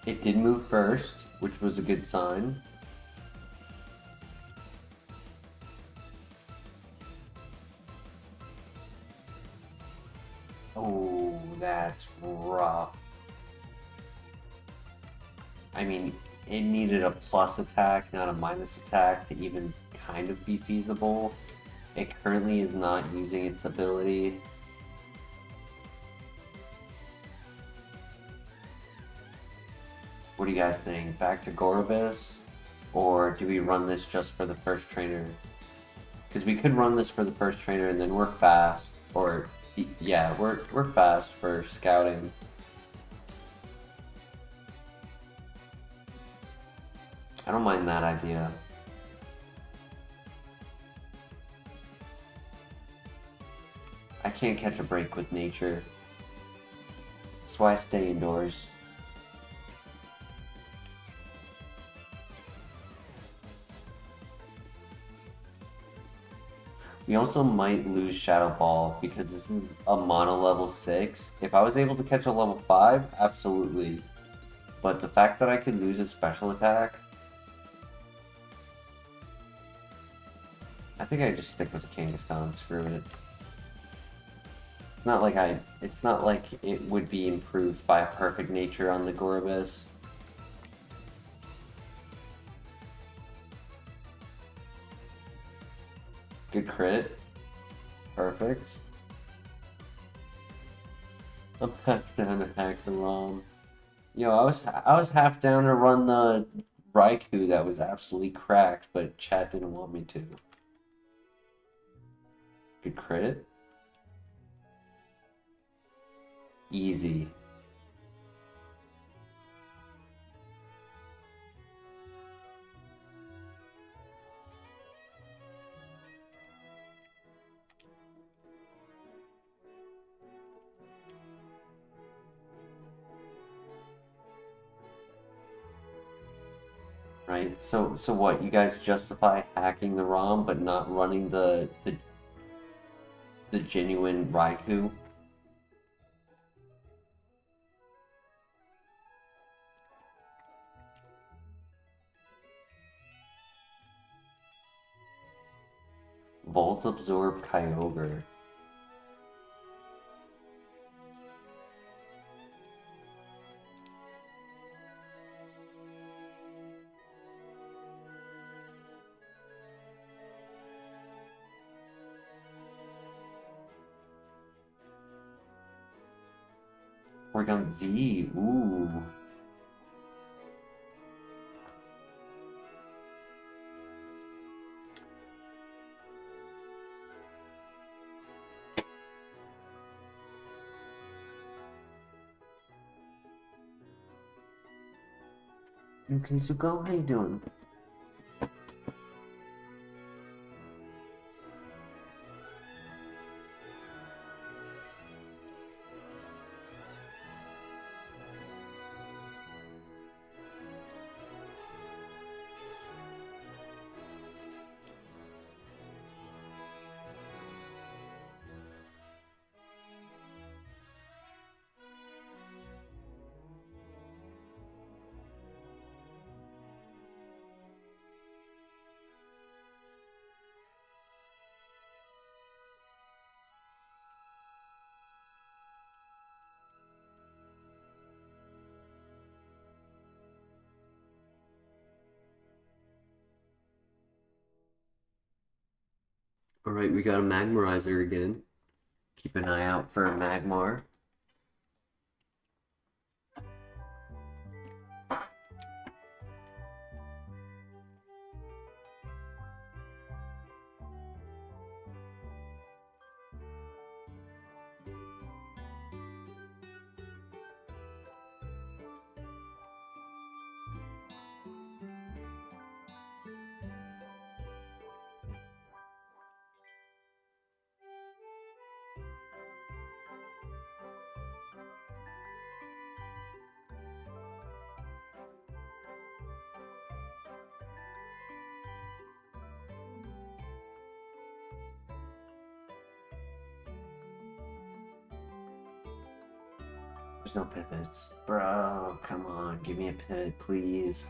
It did move first, which was a good sign. Oh, that's rough. I mean, it needed a plus attack, not a minus attack, to even kind of be feasible. It currently is not using its ability. What do you guys think? Back to Gorbis? Or do we run this just for the first trainer? Because we could run this for the first trainer and then we're fast. Or, yeah, we're fast for scouting. I don't mind that idea. I can't catch a break with nature. That's why I stay indoors. We also might lose Shadow Ball because this is a mono level 6. If I was able to catch a level 5, absolutely. But the fact that I could lose a special attack, I think I just stick with Kangaskhan, screw it. It's not like it would be improved by a perfect nature on the Gorbis. Good crit. Perfect. I'm half down to hack the ROM. Yo, I was half down to run the Raikou that was absolutely cracked, but chat didn't want me to. Good crit. Easy. Right? So what? You guys justify hacking the ROM but not running the genuine Raikou? Volt Absorb Kyogre. Porygon Z, ooh. Okay, so go, how you doing? Alright, we got a Magmarizer again. Keep an eye out for a Magmar. There's no pivots. Bro, come on, give me a pivot, please.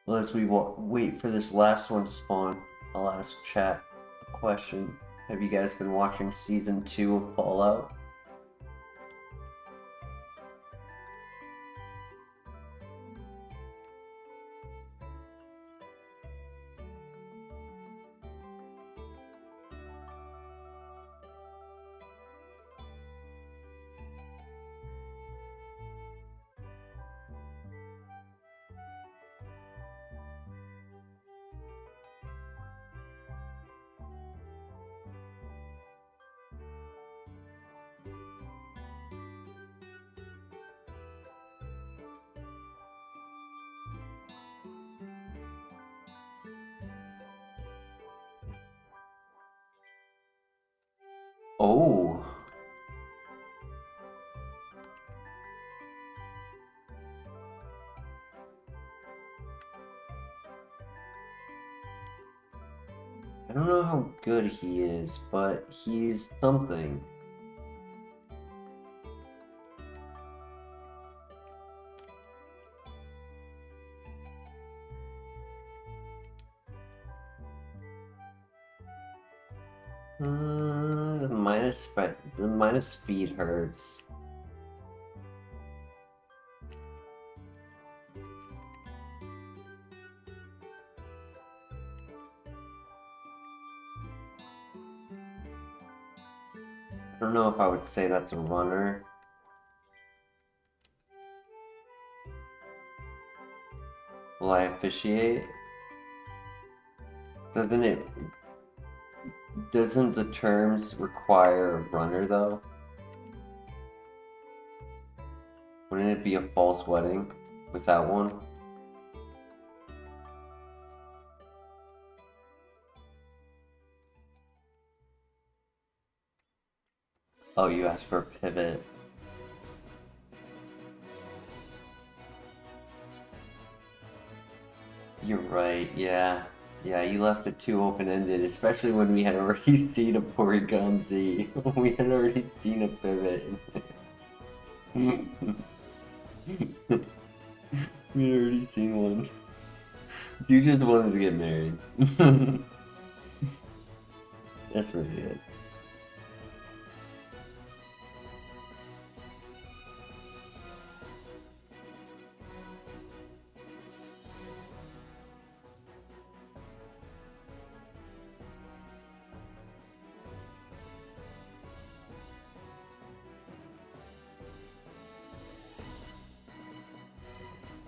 Well, as we wait for this last one to spawn, I'll ask chat a question. Have you guys been watching Season 2 of Fallout? Oh. I don't know how good he is, but he's something. The minus speed hurts. I don't know if I would say that's a runner. Will I officiate? Doesn't the terms require a runner though? Wouldn't it be a false wedding without one? Oh, you asked for a pivot. You're right, yeah. Yeah, you left it too open-ended, especially when we had already seen a Porygon Z. We had already seen a pivot. We had already seen one. You just wanted to get married. That's really it.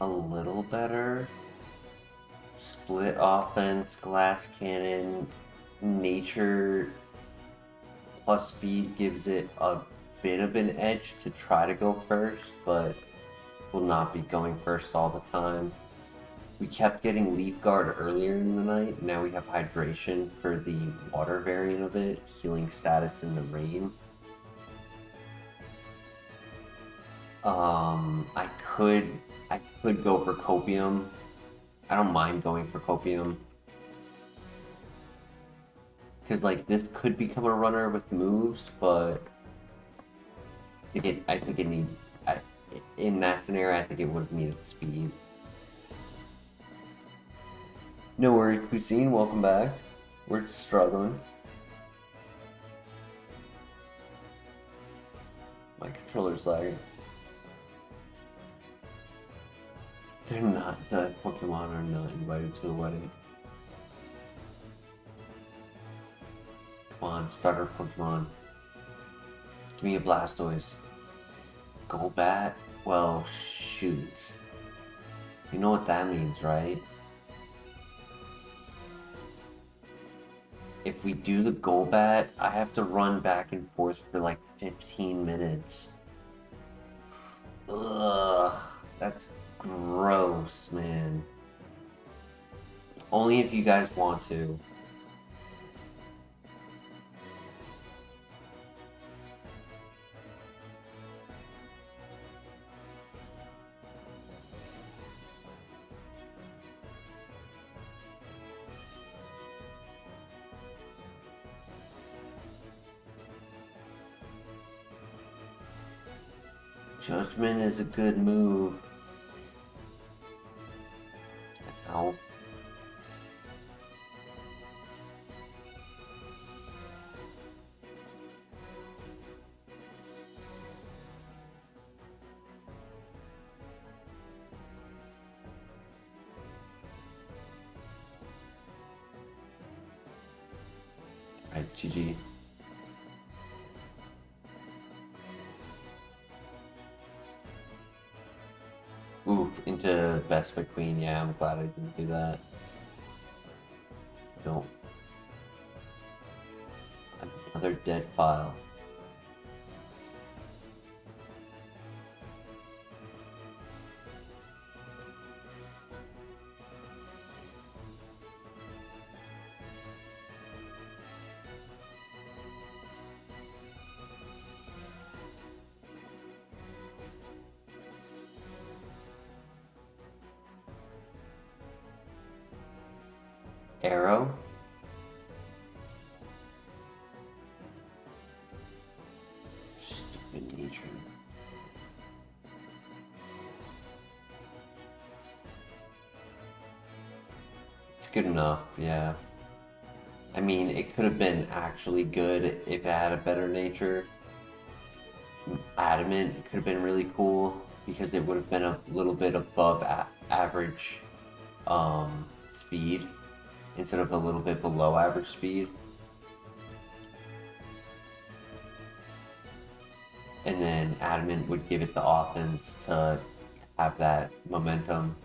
A little better. Split offense, glass cannon, nature plus speed gives it a bit of an edge to try to go first, but will not be going first all the time. We kept getting Leaf Guard earlier in the night. Now we have Hydration for the water variant of it, healing status in the rain. I could go for Copium. I don't mind going for Copium. Because, like, this could become a runner with moves, but I think it needs... in that scenario, I think it would have needed speed. No worries, Cuisine, welcome back. We're struggling. My controller's lagging. They're not, the Pokemon are not invited to the wedding. Come on, starter Pokemon. Give me a Blastoise. Golbat? Well, shoot. You know what that means, right? If we do the Golbat, I have to run back and forth for like 15 minutes. Ugh, that's gross, man. Only if you guys want to. Judgment is a good move. Ow. Alright, GG. Oof, into Vespa Queen. Yeah, I'm glad I didn't do that. Don't. Another dead file. Arrow. Stupid nature. It's good enough, yeah. I mean, it could have been actually good if it had a better nature. Adamant could have been really cool because it would have been a little bit above average speed instead of a little bit below average speed. And then Adamant would give it the offense to have that momentum.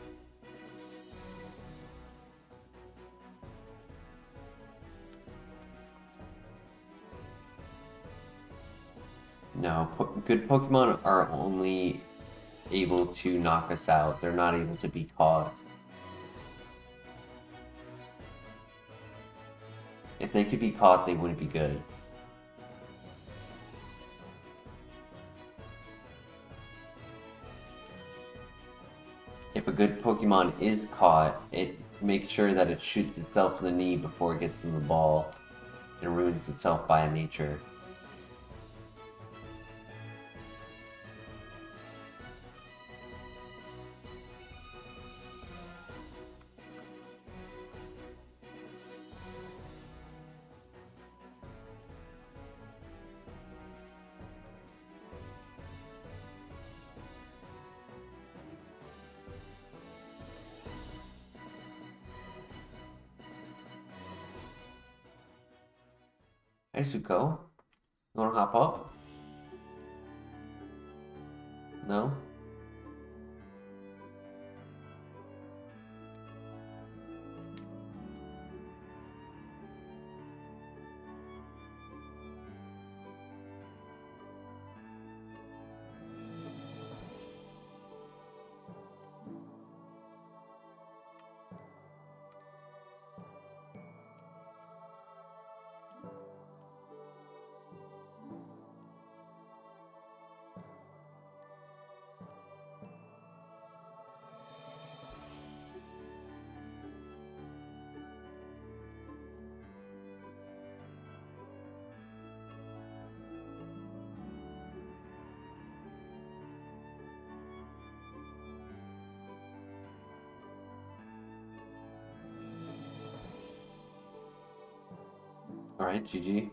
No, good Pokemon are only able to knock us out. They're not able to be caught. If they could be caught, they wouldn't be good. If a good Pokemon is caught, it makes sure that it shoots itself in the knee before it gets in the ball and ruins itself by nature. Hey, Suko. You wanna hop up? No? Alright, GG.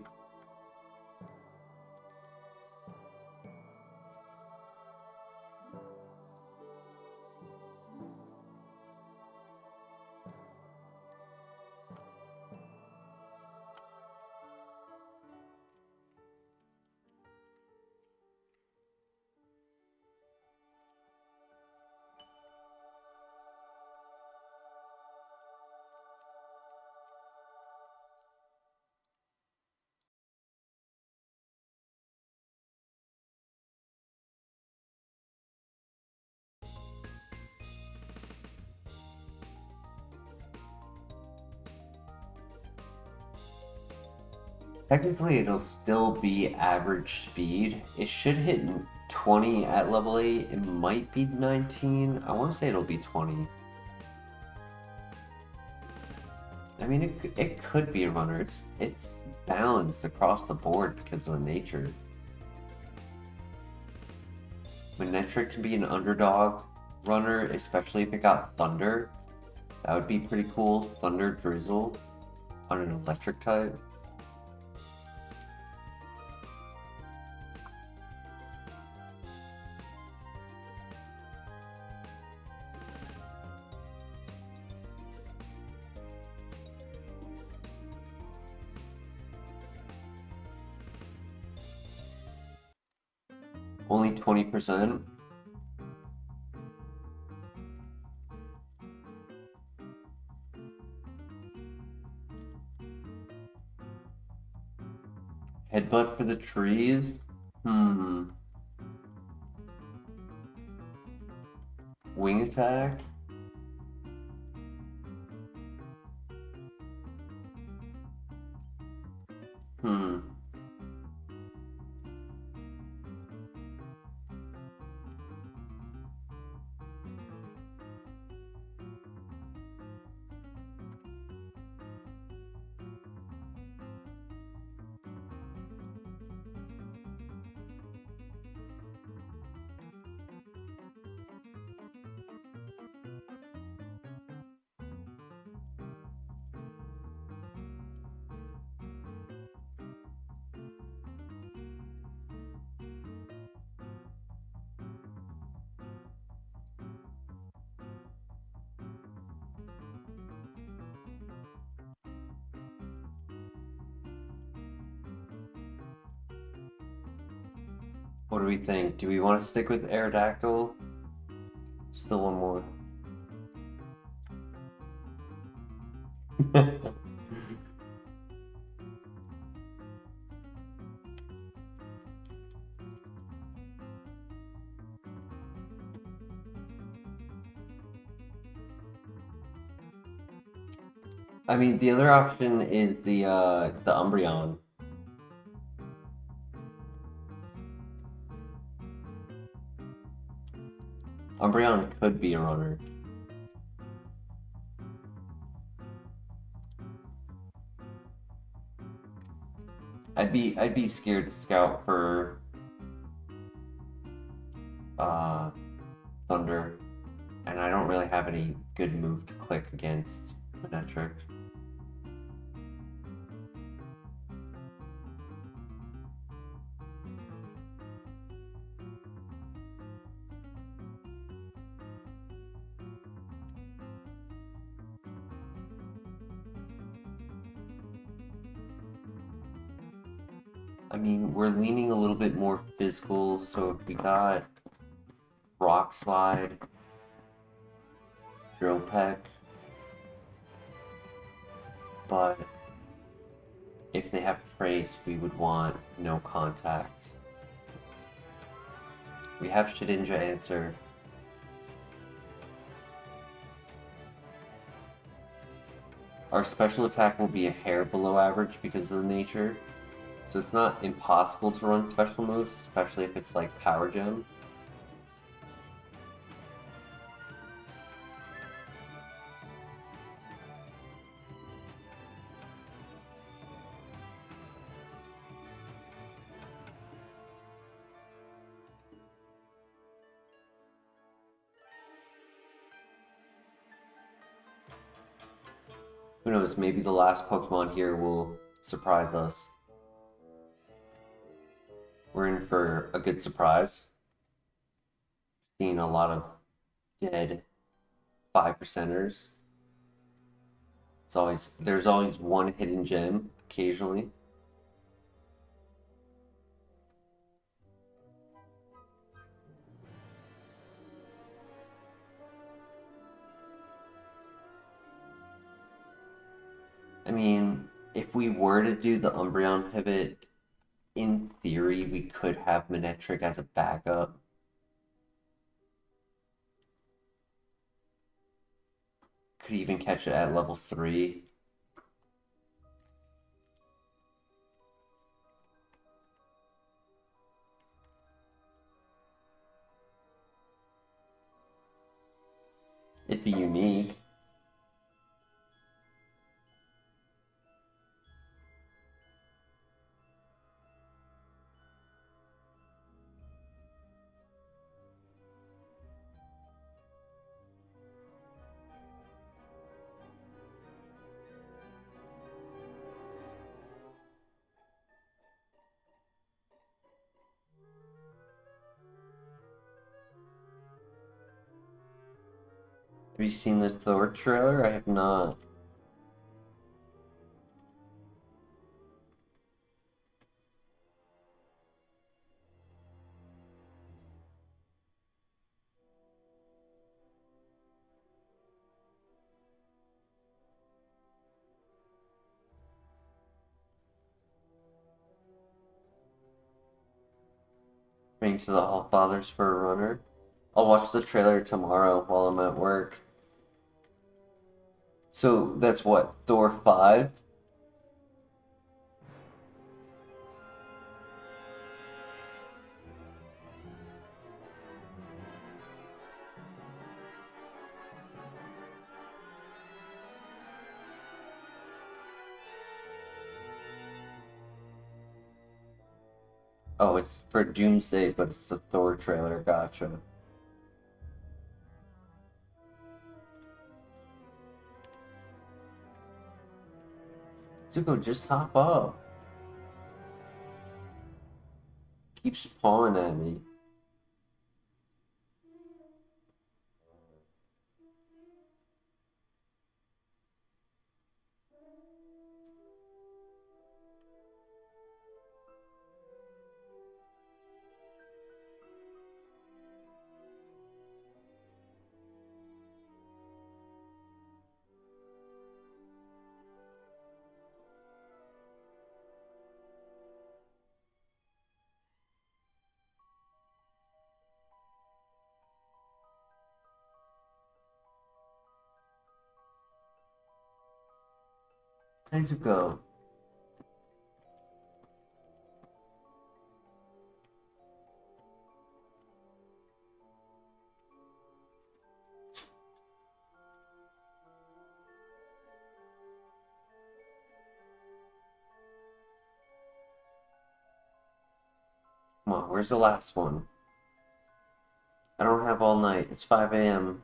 Technically, it'll still be average speed. It should hit 20 at level 8. It might be 19. I want to say it'll be 20. I mean, it could be a runner. It's balanced across the board because of the nature. Manectric can be an underdog runner, especially if it got Thunder. That would be pretty cool. Thunder Drizzle on an electric type. Only 20%. Headbutt for the trees? Wing attack? Hmm. What do we think? Do we want to stick with Aerodactyl? Still one more. I mean, the other option is the Umbreon. Umbreon could be a runner. I'd be scared to scout for Thunder, and I don't really have any good move to click against Manectric. I mean, we're leaning a little bit more physical, so we got Rock Slide, Drill Peck, but if they have Trace, we would want no contact. We have Shedinja Answer. Our special attack will be a hair below average because of the nature, so it's not impossible to run special moves, especially if it's like Power Gem. Who knows, maybe the last Pokemon here will surprise us. We're in for a good surprise. Seeing a lot of dead 5%ers. There's always one hidden gem occasionally. I mean, if we were to do the Umbreon pivot, in theory, we could have Manectric as a backup. Could even catch it at level 3. It'd be unique. Have you seen the Thor trailer? I have not. Praying to the All Fathers for a runner. I'll watch the trailer tomorrow while I'm at work. So that's what, Thor 5? Oh, it's for Doomsday, but it's the Thor trailer. Gotcha. Zuko, just hop up. Keeps pawing at me. Hi, Zuko. Come on, where's the last one? I don't have all night. It's 5 a.m.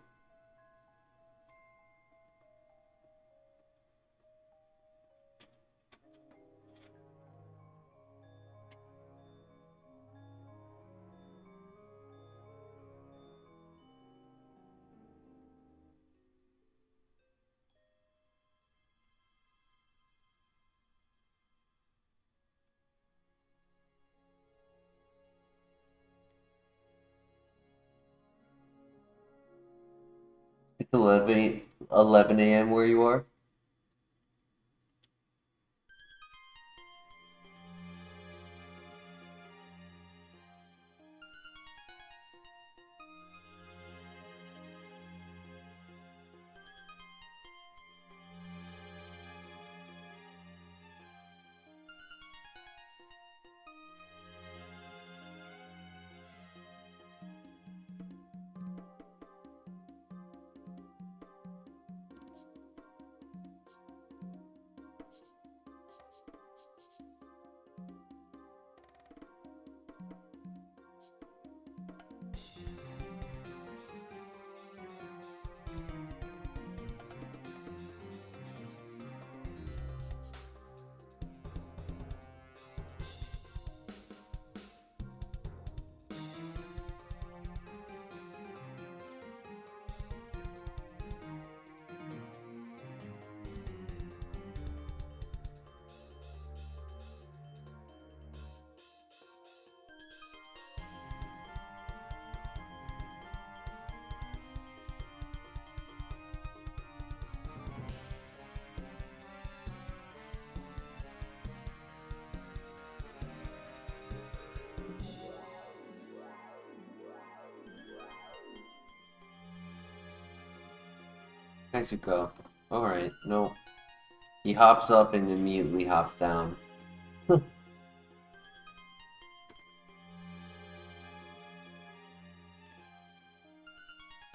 It's 11 a.m. where you are? Kaizo. Alright, no. He hops up and immediately hops down.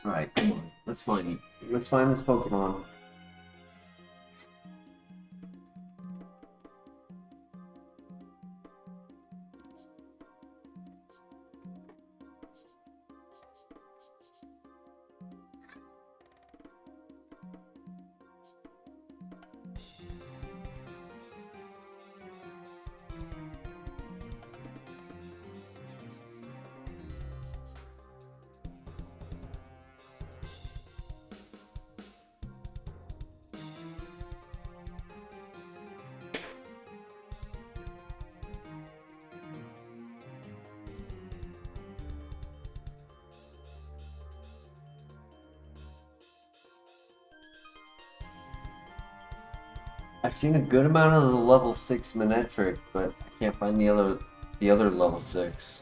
Alright, come on. Let's find this Pokemon. I've seen a good amount of the level 6 Manectric, but I can't find the other level 6.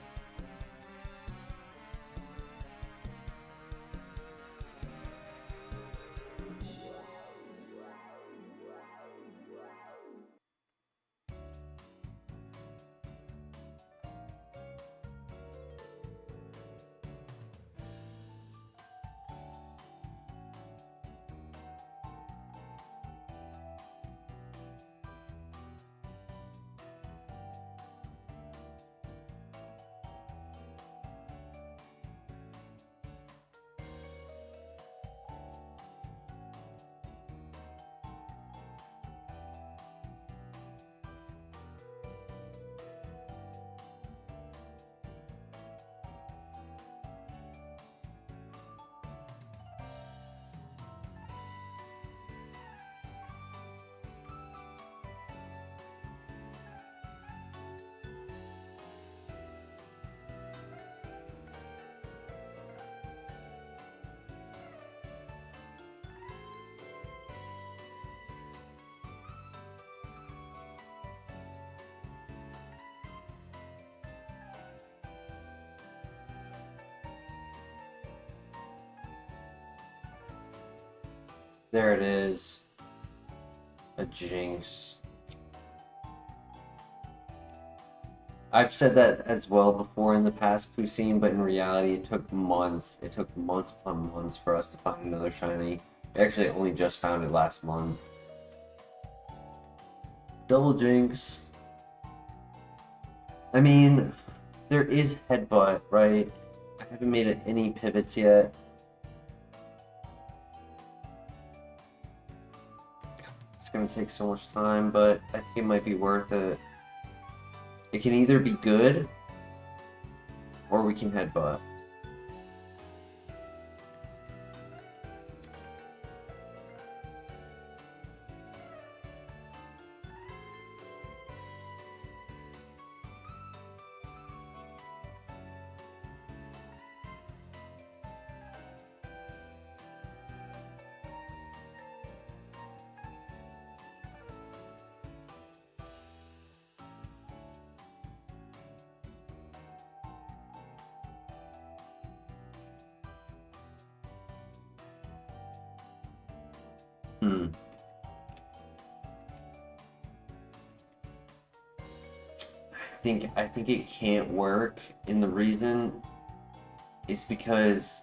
There it is. A Jinx. I've said that as well before in the past, Pousine, but in reality it took months. It took months upon months for us to find another shiny. We actually only just found it last month. Double Jinx. I mean, there is Headbutt, right? I haven't made any pivots yet. It's gonna take so much time, but I think it might be worth it. It can either be good, or we can Headbutt. I think it can't work, and the reason is because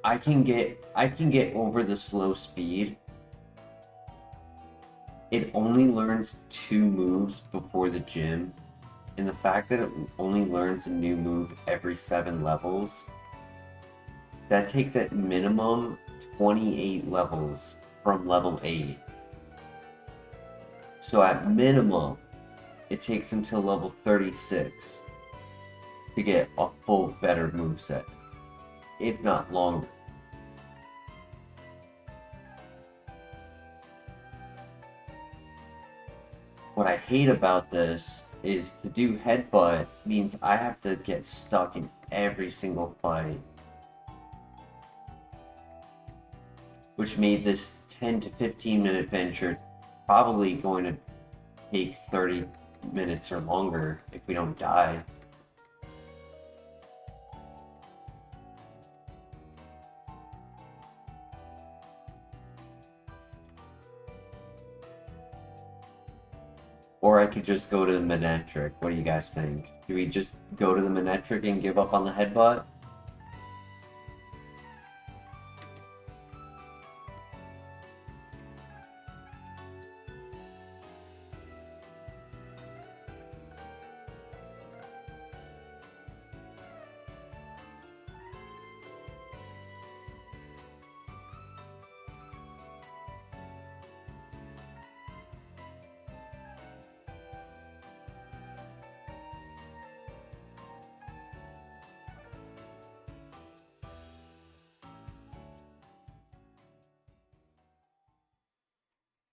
I can get over the slow speed. It only learns 2 moves before the gym, and the fact that it only learns a new move every 7 levels, that takes at minimum 28 levels from level 8. So at minimum, it takes until level 36 to get a full better moveset, if not longer. What I hate about this is to do headbutt means I have to get stuck in every single fight, which made this 10 to 15 minute venture probably going to take 30 minutes or longer if we don't die. Or I could just go to the Manetric. What do you guys think? Do we just go to the Manetric and give up on the headbutt?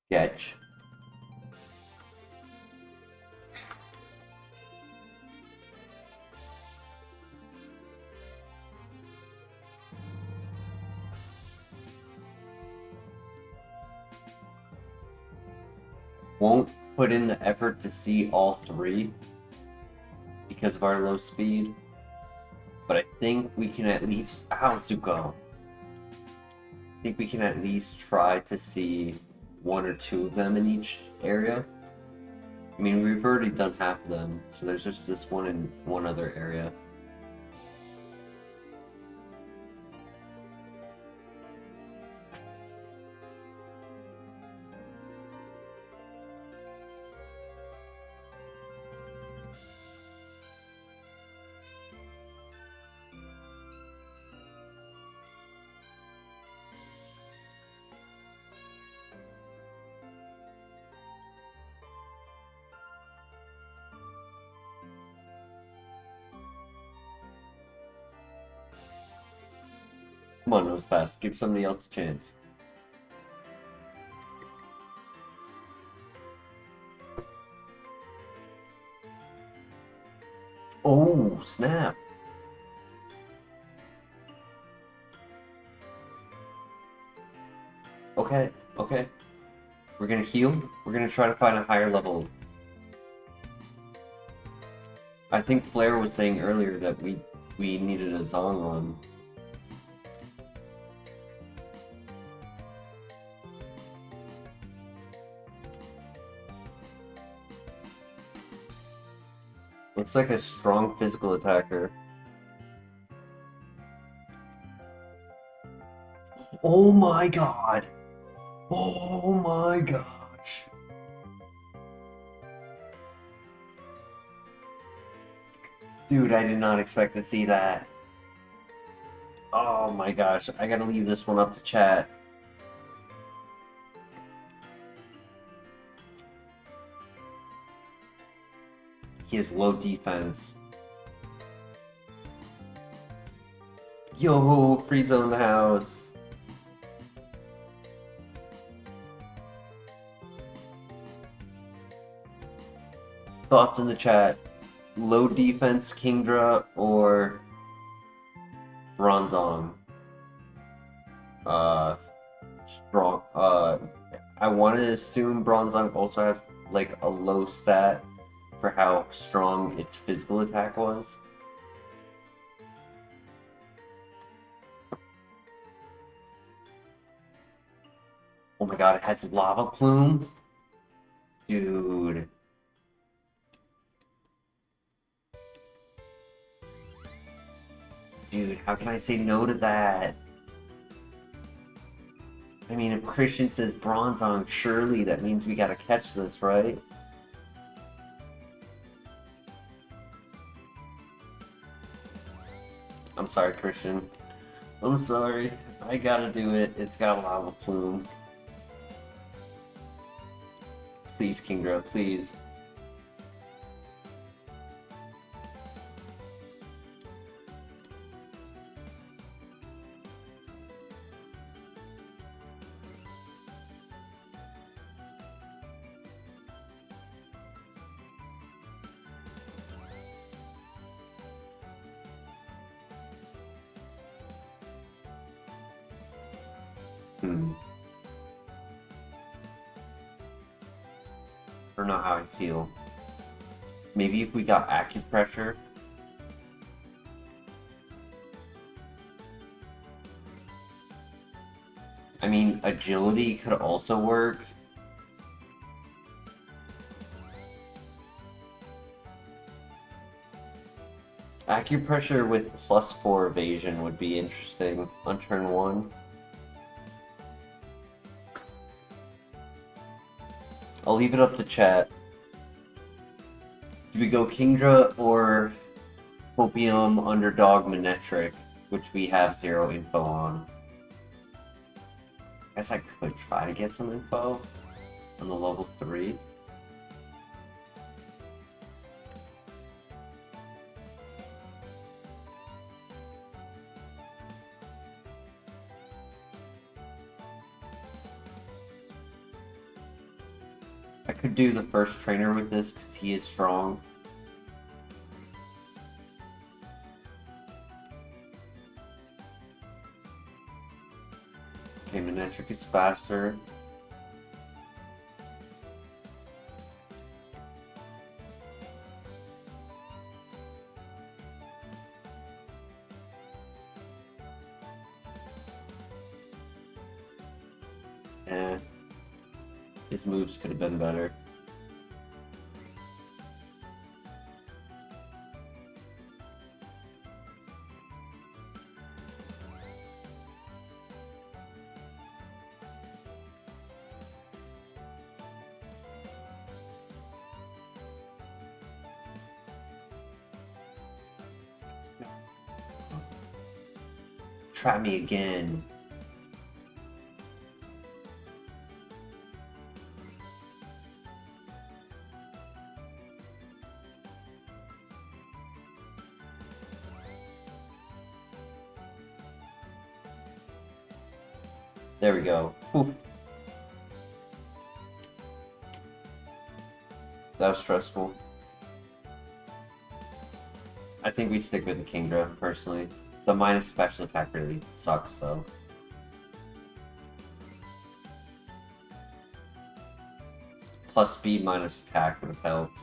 Sketch. Won't put in the effort to see all 3 because of our low speed, but I think we can at least... Ow, Zuko! I think we can at least try to see 1 or 2 of them in each area. I mean, we've already done half of them, so there's just this one in one other area. Come on, Nosepass, give somebody else a chance. Oh, snap! Okay, okay. We're gonna heal. We're gonna try to find a higher level. I think Flair was saying earlier that we needed a Zong run. Looks like a strong physical attacker. Oh my god! Oh my gosh! Dude, I did not expect to see that. Oh my gosh, I gotta leave this one up to chat. He has low defense. Yo, free zone the house. Thoughts in the chat. Low defense Kingdra or Bronzong? Strong. I want to assume Bronzong also has like a low stat for how strong its physical attack was. Oh my god, it has lava plume? Dude. Dude, how can I say no to that? I mean, if Christian says Bronzong, surely that means we gotta catch this, right? I'm sorry, Christian. I'm sorry. I gotta do it. It's got a lava plume. Please, Kingdra, please. I don't know how I feel. Maybe if we got acupressure. I mean, agility could also work. Acupressure with +4 evasion would be interesting on turn 1. I'll leave it up to chat. Do we go Kingdra or Hopium Underdog Manetric, which we have 0 info on? I guess I could try to get some info on the level 3. I could do the first trainer with this because he is strong. Okay, Manetric is faster. His moves could have been better. Try me again. There we go. Whew. That was stressful. I think we stick with the Kingdra, personally. The minus special attack really sucks, though. Plus speed minus attack would have helped.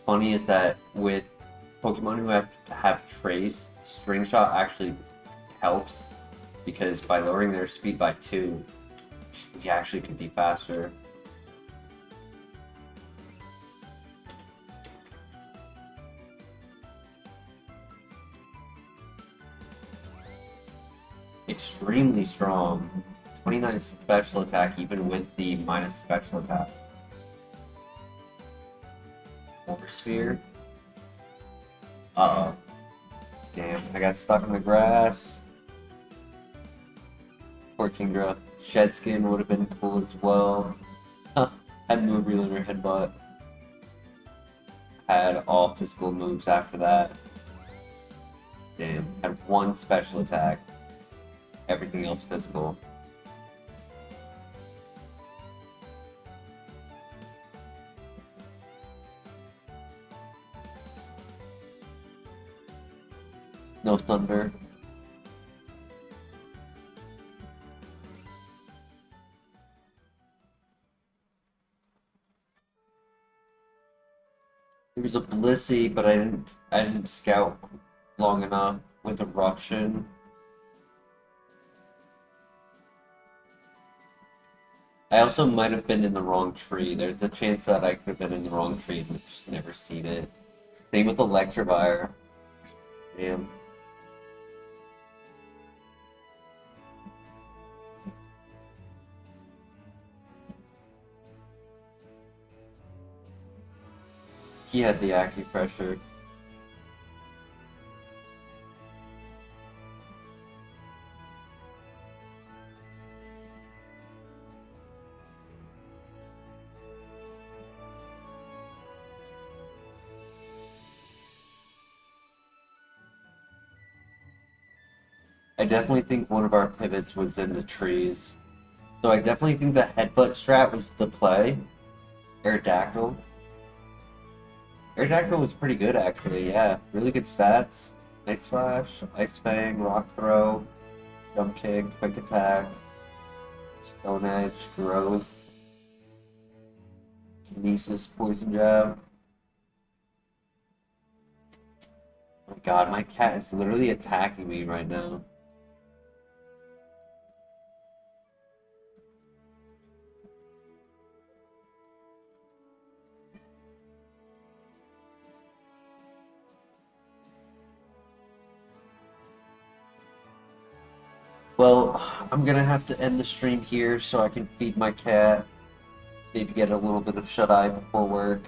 Funny is that with Pokemon who have Trace, String Shot actually helps because by lowering their speed by 2, you actually could be faster. Extremely strong. 29 special attack even with the minus special attack. Sphere. Uh-oh. Damn, I got stuck in the grass. Poor Kingdra. Shed Skin would have been cool as well. Huh. Had Move Reel or Headbutt. Had all physical moves after that. Damn. Had one special attack. Everything else physical. No thunder. There was a Blissey, but I didn't scout long enough with Eruption. I also might have been in the wrong tree. There's a chance that I could have been in the wrong tree and just never seen it. Same with Electivire. Damn. He had the acupressure. I definitely think one of our pivots was in the trees. So I definitely think the headbutt strat was the play. Aerodactyl. Aerodactyl was pretty good actually, yeah. Really good stats. Night Slash, Ice Fang, Rock Throw, Jump Kick, Quick Attack, Stone Edge, Growth, Kinesis, Poison Jab. Oh my god, my cat is literally attacking me right now. Well, I'm gonna have to end the stream here so I can feed my cat. Maybe get a little bit of shut-eye before work.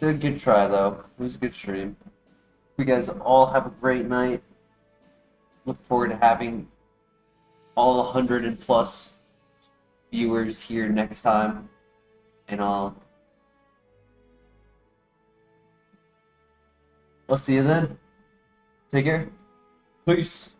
Did a good try though. It was a good stream. You guys all have a great night. Look forward to having all 100 and plus viewers here next time. And I'll see you then. Take care. Peace.